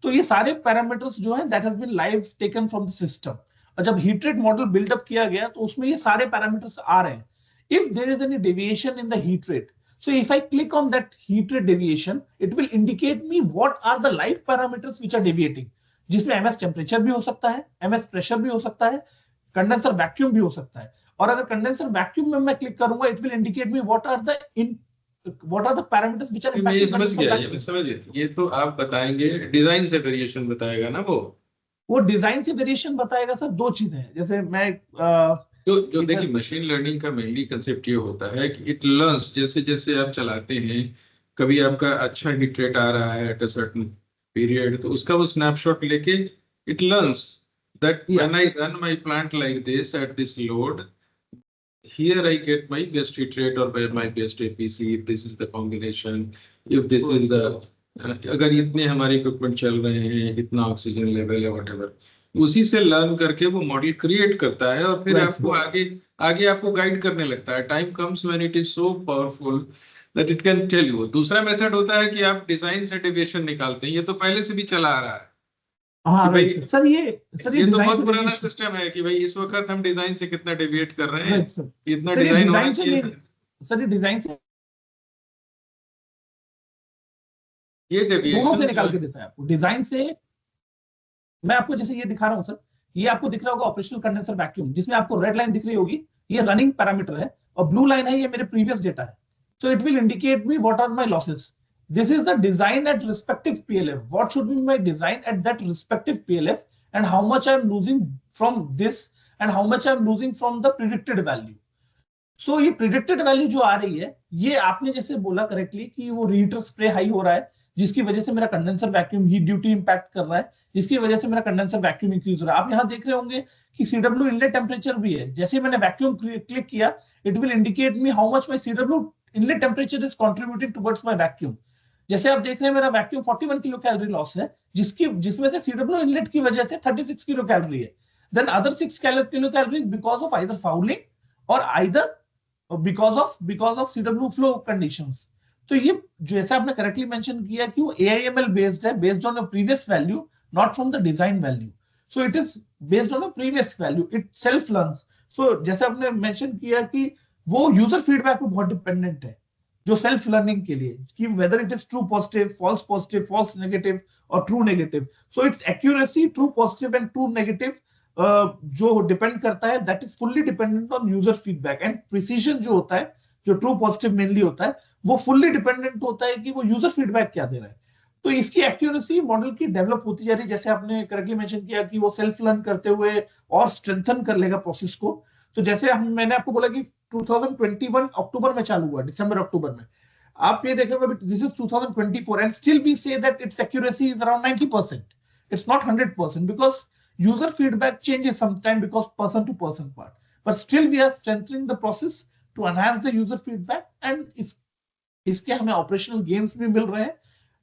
तो ये सारे parameters जो हैं that has been live taken from the system. और जब हीट रेट मॉडल बिल्डअप किया गया तो उसमें ये सारे पैरामीटर्स आ रहे हैं. If there is any deviation in the heat rate, so if I click on that heat rate deviation, it will indicate me what are the live parameters which are deviating, जिसमें MS temperature भी हो सकता है, MS pressure भी हो सकता है, condenser vacuum भी हो सकता है. और अगर कंडेंसर वैक्यूम में मैं क्लिक करूंगा, it will indicate me what are the parameters which are impacting.
समझ गया. ये तो आप बताएंगे, डिजाइन से वेरिएशन बताएगा ना वो
डिजाइन से वेरिएशन बताएगा सर. दो चीजें हैं, जैसे मैं
जो देखिए मशीन लर्निंग का मेनली कंसेप्ट ये होता है कि इट लर्न्स. जैसे जैसे आप चलाते हैं, कभी आपका अच्छा हिट रेट आ रहा है एट अ सर्टेन पीरियड, तो उसका वो स्नैपशॉट लेके it learns that when I run my plant like this at this load, here I get my best heat rate or by my best APC if this is the combination, if this is the अगर इतने हमारे equipment चल रहे हैं, इतना oxygen level है, whatever, उसी से लर्न करके वो मॉडल क्रिएट करता है और फिर आपको आगे आपको गाइड करने लगता है. Time comes when it is so powerful that it can tell you. दूसरा मेथड होता है कि आप डिजाइन से डेविएशन निकालते हैं. ये तो पहले से भी चला आ रहा है.
हाँ भाई सर, ये
तो बहुत पुराना सिस्टम है कि भाई इस वक्त हम डिजाइन से कितना डेविएट कर रहे हैं, इतना डिजाइन होना चाहिए.
सर ये डिजाइन से
ये डेविएशन
दोनों से निकाल के देता है आपको. डिजाइन से मैं आपको जैसे ये दिखा रहा हूं सर, ये आपको दिख रहा होगा ऑपरेशनल कंडेंसर वैक्यूम, जिसमें आपको रेड लाइन दिख रही होगी, ये रनिंग पैरामीटर है, और ब्लू लाइन है, ये मेरे प्रीवियस डेटा है. So it will indicate me what are my losses. This is the design at respective PLF. What should be my design at that respective PLF, and how much I am losing from this, and how much I am losing from the predicted value. So ये predicted value जो आ रही है, ये आपने जैसे बोला correctly कि वो रीहीटर स्प्रे हाई हो रहा है, जिसकी वजह से मेरा condenser vacuum heat duty impact कर रहा है, जिसकी वजह से मेरा कंडेंसर वैक्यूम इंक्रीज हो रहा है. आप यहाँ देख रहे होंगे कि CW इनलेट टेम्परेचर भी है. जैसे मैंने वैक्यूम क्लिक किया, it will indicate me how much my CW inlet temperature is contributing towards my vacuum. जैसे आप देख रहे हैं मेरा वैक्यूम 41 किलो कैलोरी लॉस है, जिसमें से CW इनलेट की वजह से 36 किलो कैलोरी है. Then other 6 kilo calories because of either fouling और either because of CW flow conditions. तो ये जैसे आपने करेक्टली मेंशन किया कि वो AIML बेस्ड है, based on a previous value, not from the design value. So it is based on a previous value, it self learns. So जैसे आपने मेंशन किया कि वो यूजर फीडबैक पे बहुत डिपेंडेंट है, जो सेल्फ लर्निंग के लिए, कि whether it is true positive, false negative और true negative. So it's accuracy, true positive and true negative जो डिपेंड करता है, that is fully dependent on user feedback. And precision जो होता है, जो ट्रू पॉजिटिव मेनली होता है, वो फुल्ली डिपेंडेंट होता है कि वो यूजर फीडबैक क्या दे रहा है. तो इसकी एक्यूरेसी मॉडल की डेवलप होती जा रही है. जैसे आपने करेक्टली मेंशन किया कि वो सेल्फ लर्न करते हुए और स्ट्रेंथन कर लेगा प्रोसेस को. तो जैसे मैंने आपको बोला कि 2021 अक्टूबर में चालू हुआ, दिसंबर अक्टूबर में. आप ये देख रहे हो, this is 2024 and still we say that its accuracy is around 90%. It's not 100% because user feedback changes sometime because person to person part. But still we are strengthening the process to enhance the user feedback, and इसके हमें operational gains भी मिल रहे हैं.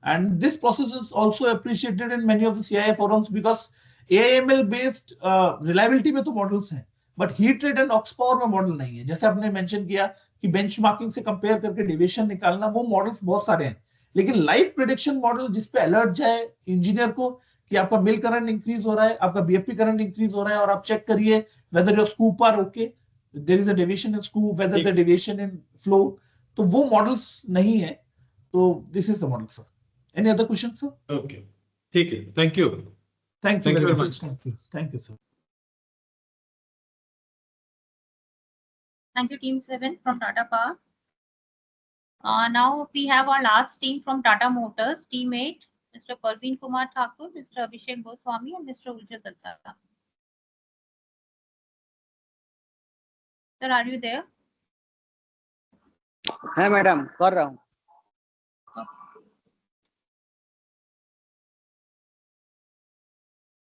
And this process is also appreciated in many of the CII forums because AIML based reliability में तो models हैं, but heat rate and aux power में मॉडल नहीं है. जैसे आपने मेंशन किया कि बेंचमार्किंग से कंपेयर करके डेविएशन निकालना, वो मॉडल्स बहुत सारे हैं, लेकिन लाइव प्रेडिक्शन मॉडल जिसपे अलर्ट जाए इंजीनियर को कि आपका मिल करंट इंक्रीज हो रहा है, आपका BFP करंट इंक्रीज हो रहा है, और आप चेक करिए whether your scoop are okay, there is a deviation in scoop, whether the deviation in flow, तो वो मॉडल्स नहीं है. तो this is the model sir. Any other question sir?
Okay, ठीक है, thank you.
Thank you very much. Thank you sir.
Thank you, Team 7 from Tata Power. Now we have our last team from Tata Motors, Team 8, Mr. Parveen Kumar Thakur, Mr. Abhishek Goswami, and Mr. Ujjwal Datta. Sir, are you there?
हाँ madam कर रहा हूँ.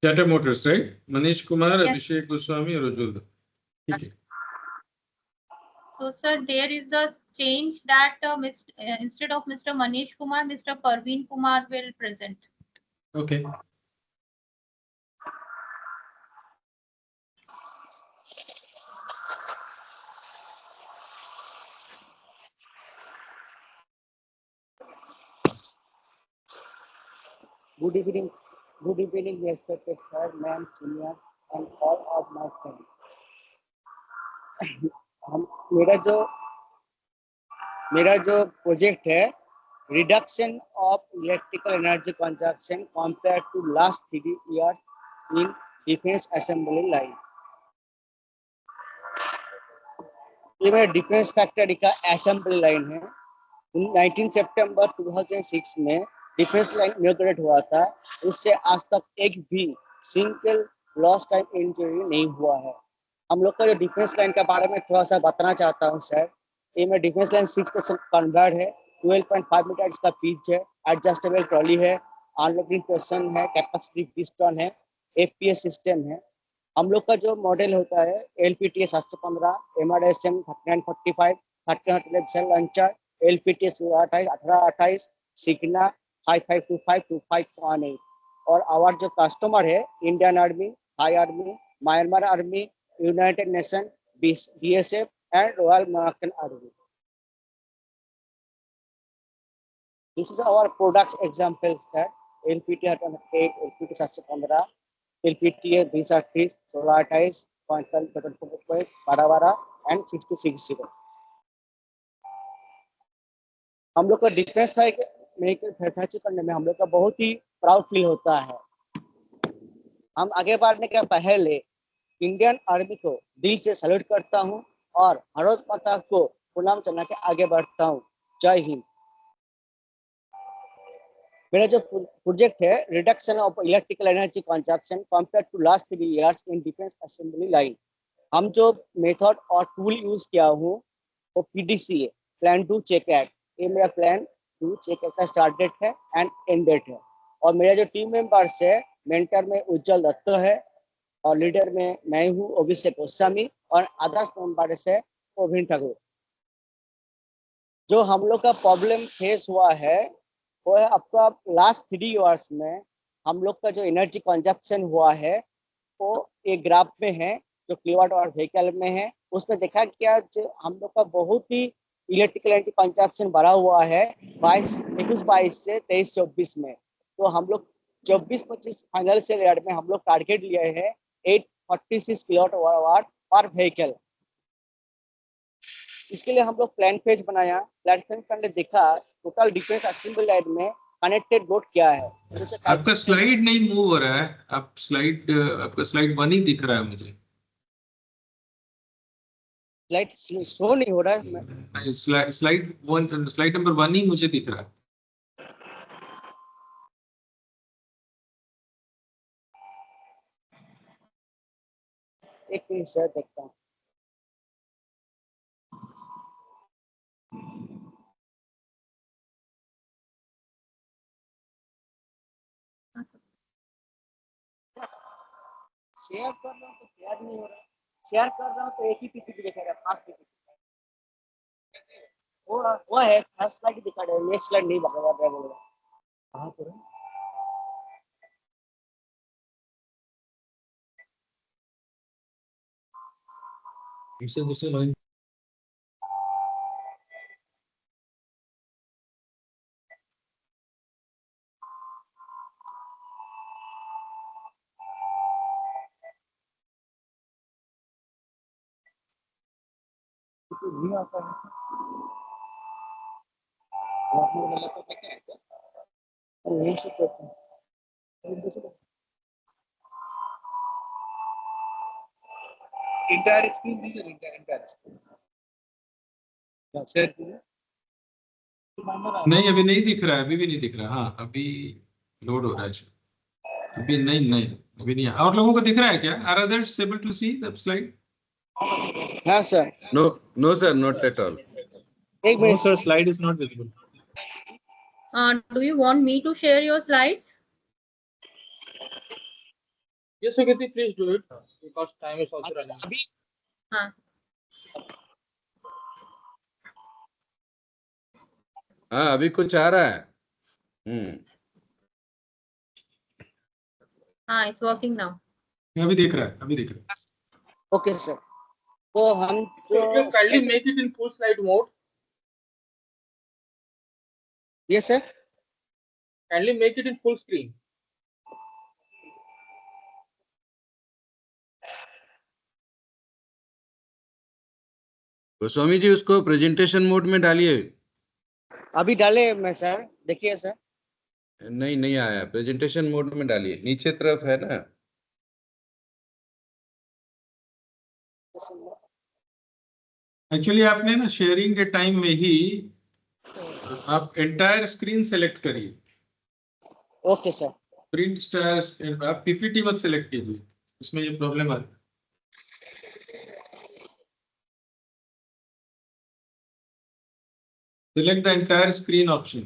Tata Motors, right? Manish Kumar,
Yes.
Abhishek Goswami, or Ujjwal. Okay.
So, sir, there is a change that instead of Mr. Manish Kumar, Mr. Parveen Kumar will present.
Okay.
Good evening, respected sir, ma'am, senior, and all of my friends. मेरा जो project है reduction of electrical energy consumption compare to last 3 years in defence assembly line. ये मेरा defence factory का assembly line है. 19 सितंबर 2006 में defence line inaugurate हुआ था. उससे आज तक एक भी सिंगल लॉस्ट टाइम इंजरी नहीं हुआ है. हम लोग का जो डिफेंस लाइन के बारे में थोड़ा सा बताना चाहता हूँ सर. ये में डिफेंस लाइन 6% कन्वर्ट है, 12.5 मीटर इसका पिच है, एडजस्टेबल ट्रॉली है, अनलोडिंग पोर्शन है, कैपेसिटी पिस्टन है, एफपीएस सिस्टम है. हम लोग का जो मॉडल होता है एलपीटीएस 715, एमआरएसएम 3945, 1300 सेल लॉन्चर, एलपीटीएस 1828, सिग्ना 5525-2518. और आवर जो कस्टमर है Indian Army, Thai Army, Myanmar Army, United Nation, BSF and Royal Moroccan Army. This is our products examples that LPT 8, LPT 715, LPTA 330, solar ties, 0.1, Baravara and 6260. हम लोग का defence manufacture करने में हम लोग का बहुत ही प्राउड फील होता है. हम आगे बढ़ने के पहले इंडियन आर्मी को दिल से सैल्यूट करता हूं और भारत माता को प्रणाम चढ़ा के आगे बढ़ता हूं. जय हिंद. मेरा जो प्रोजेक्ट है reduction of electrical energy consumption compare to last 3 years in defence assembly line. हम जो मेथड और टूल यूज किया हूँ वो पीडीसी है, प्लान टू चेक एट. ये मेरा प्लान टू चेक एट का स्टार्ट डेट है एंड एंड डेट है. और मेरा जो टीम मेंबर्स है, मेंटर में उज्जवल दत्त है और लीडर में मैं हूँ अभिषेक गोस्वामी और अदर्स मेंबर्स है प्रवीण ठाकुर. जो हम लोग का प्रॉब्लम फेस हुआ है वो है आपका लास्ट 3 years में हम लोग का जो एनर्जी कंजप्शन हुआ है वो एक ग्राफ में है जो किलोवाट आवर व्हीकल में है. उसमें देखा गया जो हम लोग का बहुत ही इलेक्ट्रिकल एनर्जी कंजप्शन बढ़ा हुआ है 21-22 से 23-24 में. तो हम लोग 24-25 फाइनल से रेट में हम लोग टारगेट लिए हैं 846 किलोवाट आवर पर व्हीकल. इसके लिए हम लोग प्लान पेज बनाया. प्लेटफॉर्म पर देखा टोटल डिफेंस असेंबली लाइन में कनेक्टेड लोड क्या है.
आपका स्लाइड नहीं मूव हो रहा है. आपका स्लाइड 1 ही दिख रहा है मुझे.
स्लाइड शो नहीं हो रहा है.
स्लाइड नंबर 1 ही मुझे दिख रहा है.
एक मिनट सर देखता हूँ. शेयर कर रहा हूँ तो शेयर नहीं हो रहा. शेयर कर रहा हूँ तो एक ही पीपीटी दिखा रहा है, 5 पीपीटी. वो है फर्स्ट स्लाइड दिखा रहा है, नेक्स्ट स्लाइड नहीं बता रहा है. बोल रहा कहाँ पर है.
इससे दूसरे लाइन
नहीं आता है. इंटायर स्क्रीन दीजिए. इंटायर स्क्रीन सर
नहीं, अभी नहीं दिख रहा है, अभी भी नहीं दिख रहा। हाँ, अभी लोड हो रहा है शायद। अभी नहीं, नहीं, अभी नहीं। और लोगों को दिख रहा है क्या? Are others able to see the slide?
हाँ sir,
No, sir, not at all.
एक
No,
मिनट
sir, slide is not visible.
Do you want me to share your slides?
Yes, Sukirti, please do it because time is also running.
अभी
हाँ,
हाँ, अभी कुछ आ रहा है।
हाँ, it's working now.
अभी दिख रहा है, अभी दिख रहा है।
ओके सर, तो हम
So if you
जो
kindly make it in full slide mode,
ये sir
kindly make it in full screen.
Goswami ji, उसको प्रेजेंटेशन मोड में डालिए।
अभी डाले मैं सर, देखिए सर।
नहीं, नहीं आया, प्रेजेंटेशन मोड में डालिए, नीचे तरफ है ना।
एक्चुअली आपने ना शेयरिंग के टाइम में ही आप एंटायर स्क्रीन सेलेक्ट करिए।
ओके सर,
प्रिंट स्टार, आप पीपीटी मत सेलेक्ट कीजिए, उसमें ये प्रॉब्लम आती है। Select the entire screen option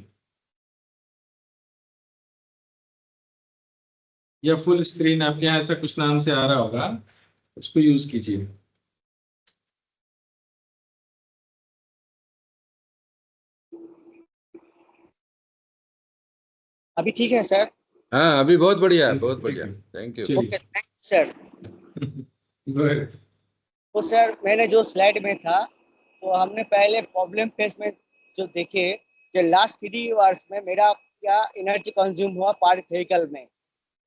या फुल स्क्रीन, आपके यहाँ ऐसा कुछ नाम से आ रहा होगा, उसको यूज कीजिए।
अभी ठीक है सर।
हाँ, अभी बहुत बढ़िया, बहुत बढ़िया, thank you.
Okay, thank you sir.
Good.
तो सर मैंने जो स्लाइड में था, तो हमने पहले प्रॉब्लम फेस में जो देखे, जो लास्ट 3 इयर्स में मेरा क्या एनर्जी कंज्यूम हुआ पर व्हीकल में,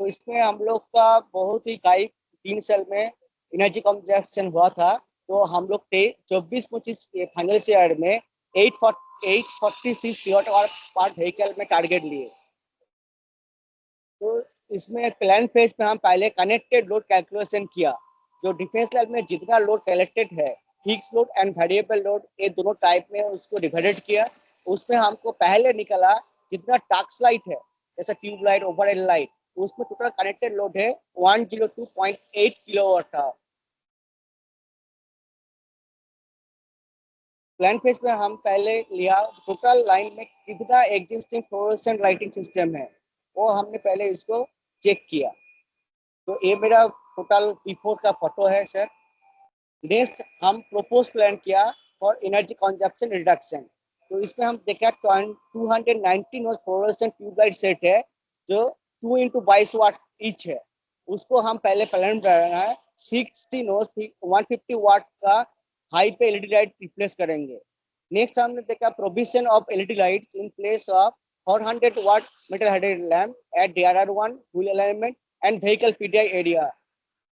तो इसमें हम लोग का बहुत ही हाई 3 साल में एनर्जी कंजप्शन हुआ था। तो हम लोग 24-25 फाइनल ईयर में 846 किलोवाट आवर पर व्हीकल में टारगेट लिए। तो इसमें प्लान फेज में हम पहले कनेक्टेड लोड कैलकुलेशन किया, जो डिफेंस लाइन में जितना लोड कलेक्टेड है, fix load and variable load, ये दोनों टाइप में उसको डिवाइडेड किया। उसमें हमको पहले निकला जितना टास्क लाइट है, जैसे ट्यूब लाइट, ओवरहेड लाइट, उसमें टोटल कनेक्टेड लोड है 102.8 किलोवाट था। प्लान फेज में हम पहले लिया टोटल लाइन में कितना एग्जिस्टिंग फ्लोरोसेंट लाइटिंग सिस्टम है, वो हमने पहले इसको चेक किया। तो ये मेरा टोटल P4 का फोटो है सर। नेक्स्ट हम प्रोपोज प्लान किया फॉर एनर्जी कंजप्शन रिडक्शन। तो इसमें हम देखा 219 वाट फ्लोरोसेंट ट्यूबलाइट सेट है, जो 2 into 22 वाट ईच है। उसको हम पहले प्लान बनाया है 60 नोज 150 वाट का हाई पे एलईडी लाइट रिप्लेस करेंगे। नेक्स्ट हमने देखा provision of LED lights in place of 400 watt metal headed lamp at DRR1 full alignment and vehicle PDI area,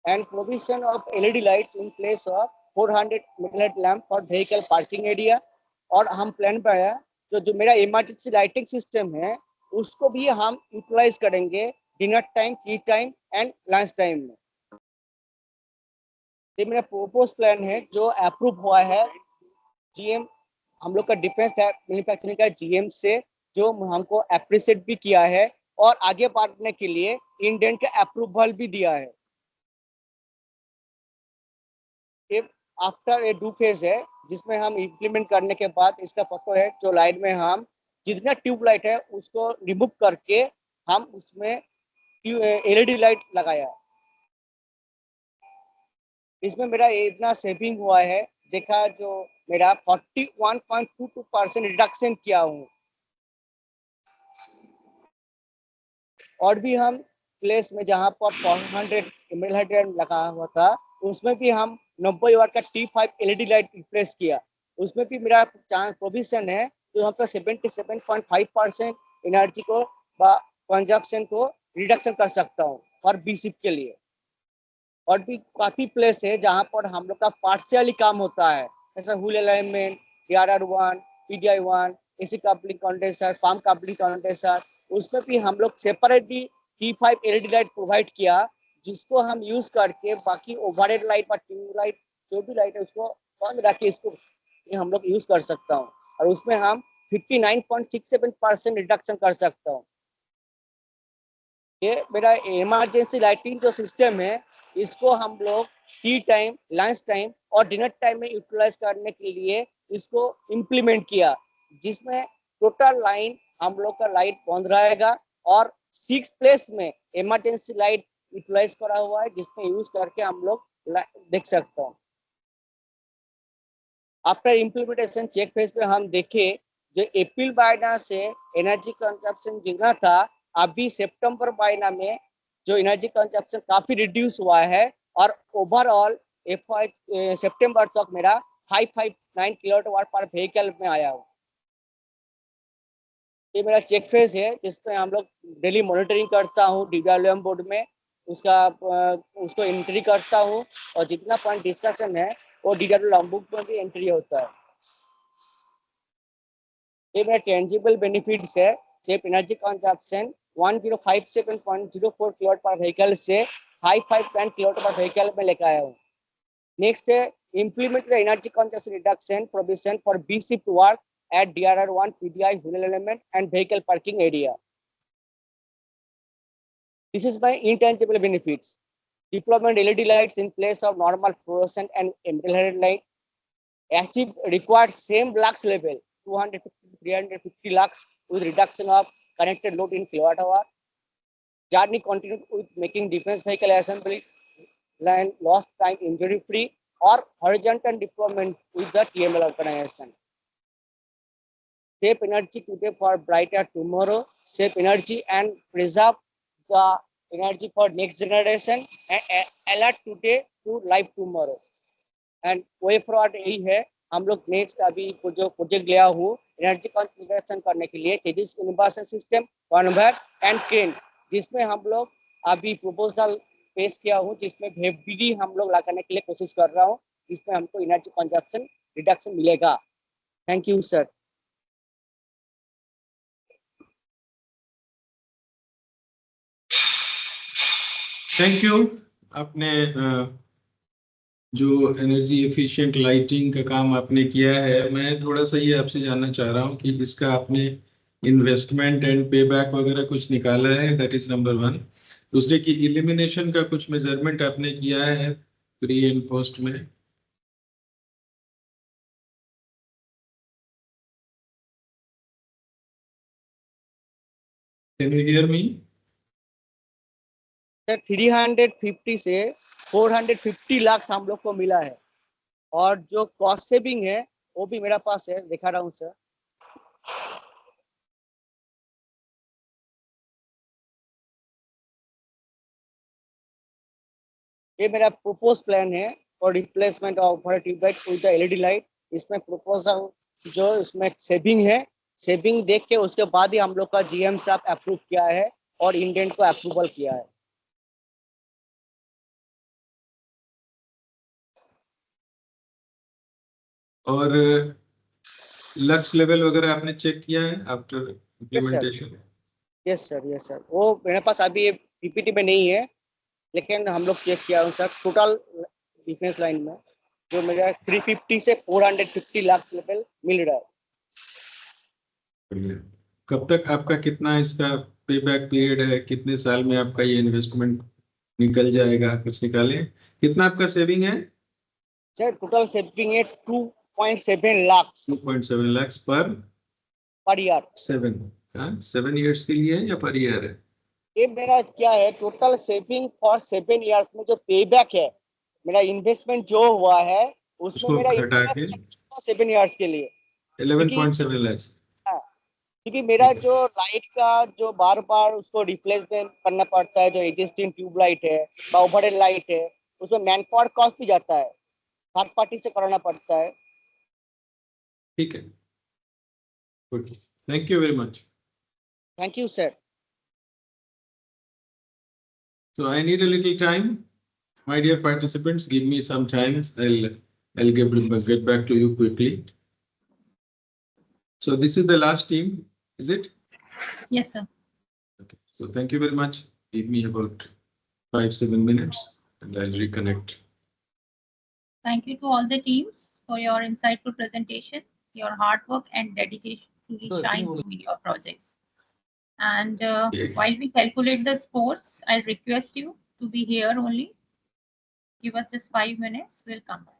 and provision of LED lights in place of 400 metal head lamp for vehicle parking area। और हम plan बनाया जो मेरा emergency lighting system है, उसको भी हम utilise करेंगे dinner time, T time and lunch time में। ये मेरा प्रोपोज प्लान है जो अप्रूव हुआ है जीएम, हम लोग का डिफेंस मैन्युफैक्चरिंग का जीएम से, जो हमको अप्रिशिएट भी किया है और आगे बढ़ने के लिए इंडियन का अप्रूवल भी दिया है। आफ्टर ए डू फेज है, जिसमें हम इम्प्लीमेंट करने के बाद इसका फोटो है, जो लाइट में हम जितना ट्यूब लाइट है उसको रिमूव करके हम उसमें एलईडी लाइट लगाया। इसमें मेरा इतना सेविंग हुआ है, देखा जो मेरा 41.22% रिडक्शन किया हूँ। और भी हम प्लेस में जहाँ पर 400 ml लगा हुआ था, उसमें भी हम 90 वाट का T5 एलईडी लाइट रिप्लेस किया। उसमें भी मेरा चांस प्रोविजन है, तो यहाँ पर 77.5% एनर्जी को कंजप्शन को रिडक्शन कर सकता हूँ और बीसिप के लिए। और भी काफी प्लेस है जहाँ पर हम लोग का पार्शियली काम होता है, जैसे hull alignment, DRR1, PDI1, AC coupling condenser, farm coupling condenser, उसमें भी हम लोग separately T5 LED light provide किया, जिसको हम यूज करके बाकी ओवरहेड लाइट और ट्यूब लाइट जो भी लाइट है उसको बंद रख के इसको हम लोग यूज कर सकता हूँ और उसमें हम 59.67% रिडक्शन कर सकता हूँ। ये मेरा इमरजेंसी लाइटिंग जो सिस्टम है इसको हम लोग टी टाइम, लंच टाइम और डिनर टाइम में यूटिलाइज करने के लिए इसको इम्प्लीमेंट किया, जिसमें टोटल लाइन हम लोग का लाइट बंद रहेगा और 6 प्लेस में इमरजेंसी लाइट यूटिलाइज करा हुआ है, जिसमें यूज करके हम लोग देख सकते हैं। आफ्टर इम्प्लीमेंटेशन चेक फेज पे हम देखे जो अप्रैल महीना से एनर्जी कंजप्शन जितना था, अभी सितंबर महीना में जो एनर्जी कंजप्शन काफी रिड्यूस हुआ है और ओवरऑल सितंबर तक मेरा 559 किलोवाट पर व्हीकल में आया हूँ। ये मेरा चेक फेज है जिसमें हम लोग डेली मॉनिटरिंग करता हूँ डीडब्ल्यूएम बोर्ड में, उसको एंट्री करता हूँ और जितना पॉइंट डिस्कशन है वो डीडब्ल्यूएम बुक में भी एंट्री होता है। ये मेरा टेंजिबल बेनिफिट्स है। सेफ एनर्जी कंजप्शन 1057.04 किलोवाट पर व्हीकल से 559 किलोवाट पर व्हीकल में लेकर आया हूँ। नेक्स्ट है implement the energy consumption reduction provision for B shift work at DRR1 PDI wheel element and vehicle parking area. This is my intangible benefits. Deployment LED lights in place of normal fluorescent and emerald light. Achieve required same lux level 250-350 lux with reduction of connected load in kilowatt hour. Journey continued with making defense vehicle assembly line lost time injury free or horizontal deployment with the TML organization. Save energy today for brighter tomorrow. Save energy and preserve the energy for next generation and alert today to life tomorrow. And way forward यही है, हम लोग next अभी जो project लिया हूँ energy conservation करने के लिए changes inversion system, convert and cranes, जिसमें हम लोग अभी प्रपोजल पेश किया हूँ, जिसमें VFBD हम लोग लगाने के लिए कोशिश कर रहा हूँ, जिसमें हमको एनर्जी कंजप्शन रिडक्शन मिलेगा। Thank you sir.
Thank you. आपने जो एनर्जी एफिशिएंट लाइटिंग का काम आपने किया है, मैं थोड़ा सा ये आपसे जानना चाह रहा हूँ कि इसका आपने इन्वेस्टमेंट एंड पे बैक वगैरह कुछ निकाला है? That is number 1। दूसरे की इलिमिनेशन का कुछ मेजरमेंट आपने किया है प्री एंड पोस्ट में? Can you hear me?
Sir 350 से 450 लाख हम लोग को मिला है और जो कॉस्ट सेविंग है वो भी मेरा पास है, दिखा रहा हूँ सर। ये मेरा प्रोपोज प्लान है और replacement of tubelight with the LED light. इसमें प्रोपोजल जो इसमें सेविंग है, सेविंग देख के उसके बाद ही हम लोग का जीएम साहब अप्रूव किया है और इंडेंट को अप्रूवल किया है।
और लक्स लेवल वगैरह आपने चेक किया है आफ्टर इम्प्लीमेंटेशन?
Yes sir. वो मेरे पास अभी पीपीटी में नहीं है, लेकिन हम लोग चेक किया हूँ सर। टोटल डिफेंस लाइन में जो मेरा 350 से 450 लाख लेवल मिल रहा है।
बढ़िया। कब तक आपका कितना इसका पे बैक पीरियड है? कितने साल में आपका ये इन्वेस्टमेंट निकल जाएगा? कुछ निकाले? कितना आपका सेविंग है?
सर टोटल सेविंग है 2.7 lakh.
2.7 lakh per
year.
7 years के लिए या पर ईयर है?
ये मेरा क्या है, टोटल सेविंग फॉर 7 ईयर्स में जो पे बैक है, मेरा इन्वेस्टमेंट जो हुआ है उसमें मेरा
घटा के
7 ईयर्स के लिए
11.7 लाख।
क्योंकि मेरा जो लाइट का जो बार बार उसको रिप्लेसमेंट करना पड़ता है, जो एग्जिस्टिंग ट्यूब लाइट है, ओवरहेड लाइट है, उसमें मैन पावर कॉस्ट भी जाता है, थर्ड पार्टी से कराना पड़ता है।
ठीक है, good, thank you very much.
Thank you sir.
So I need a little time, my dear participants. Give me some time. I'll get back to you quickly. So this is the last team, is it?
Yes, sir.
Okay. So thank you very much. Give me about 5-7 minutes, and I'll reconnect.
Thank you to all the teams for your insightful presentation. Your hard work and dedication truly shine through in your projects. And while we calculate the scores, I'll request you to be here only. Give us just 5 minutes. We'll come back.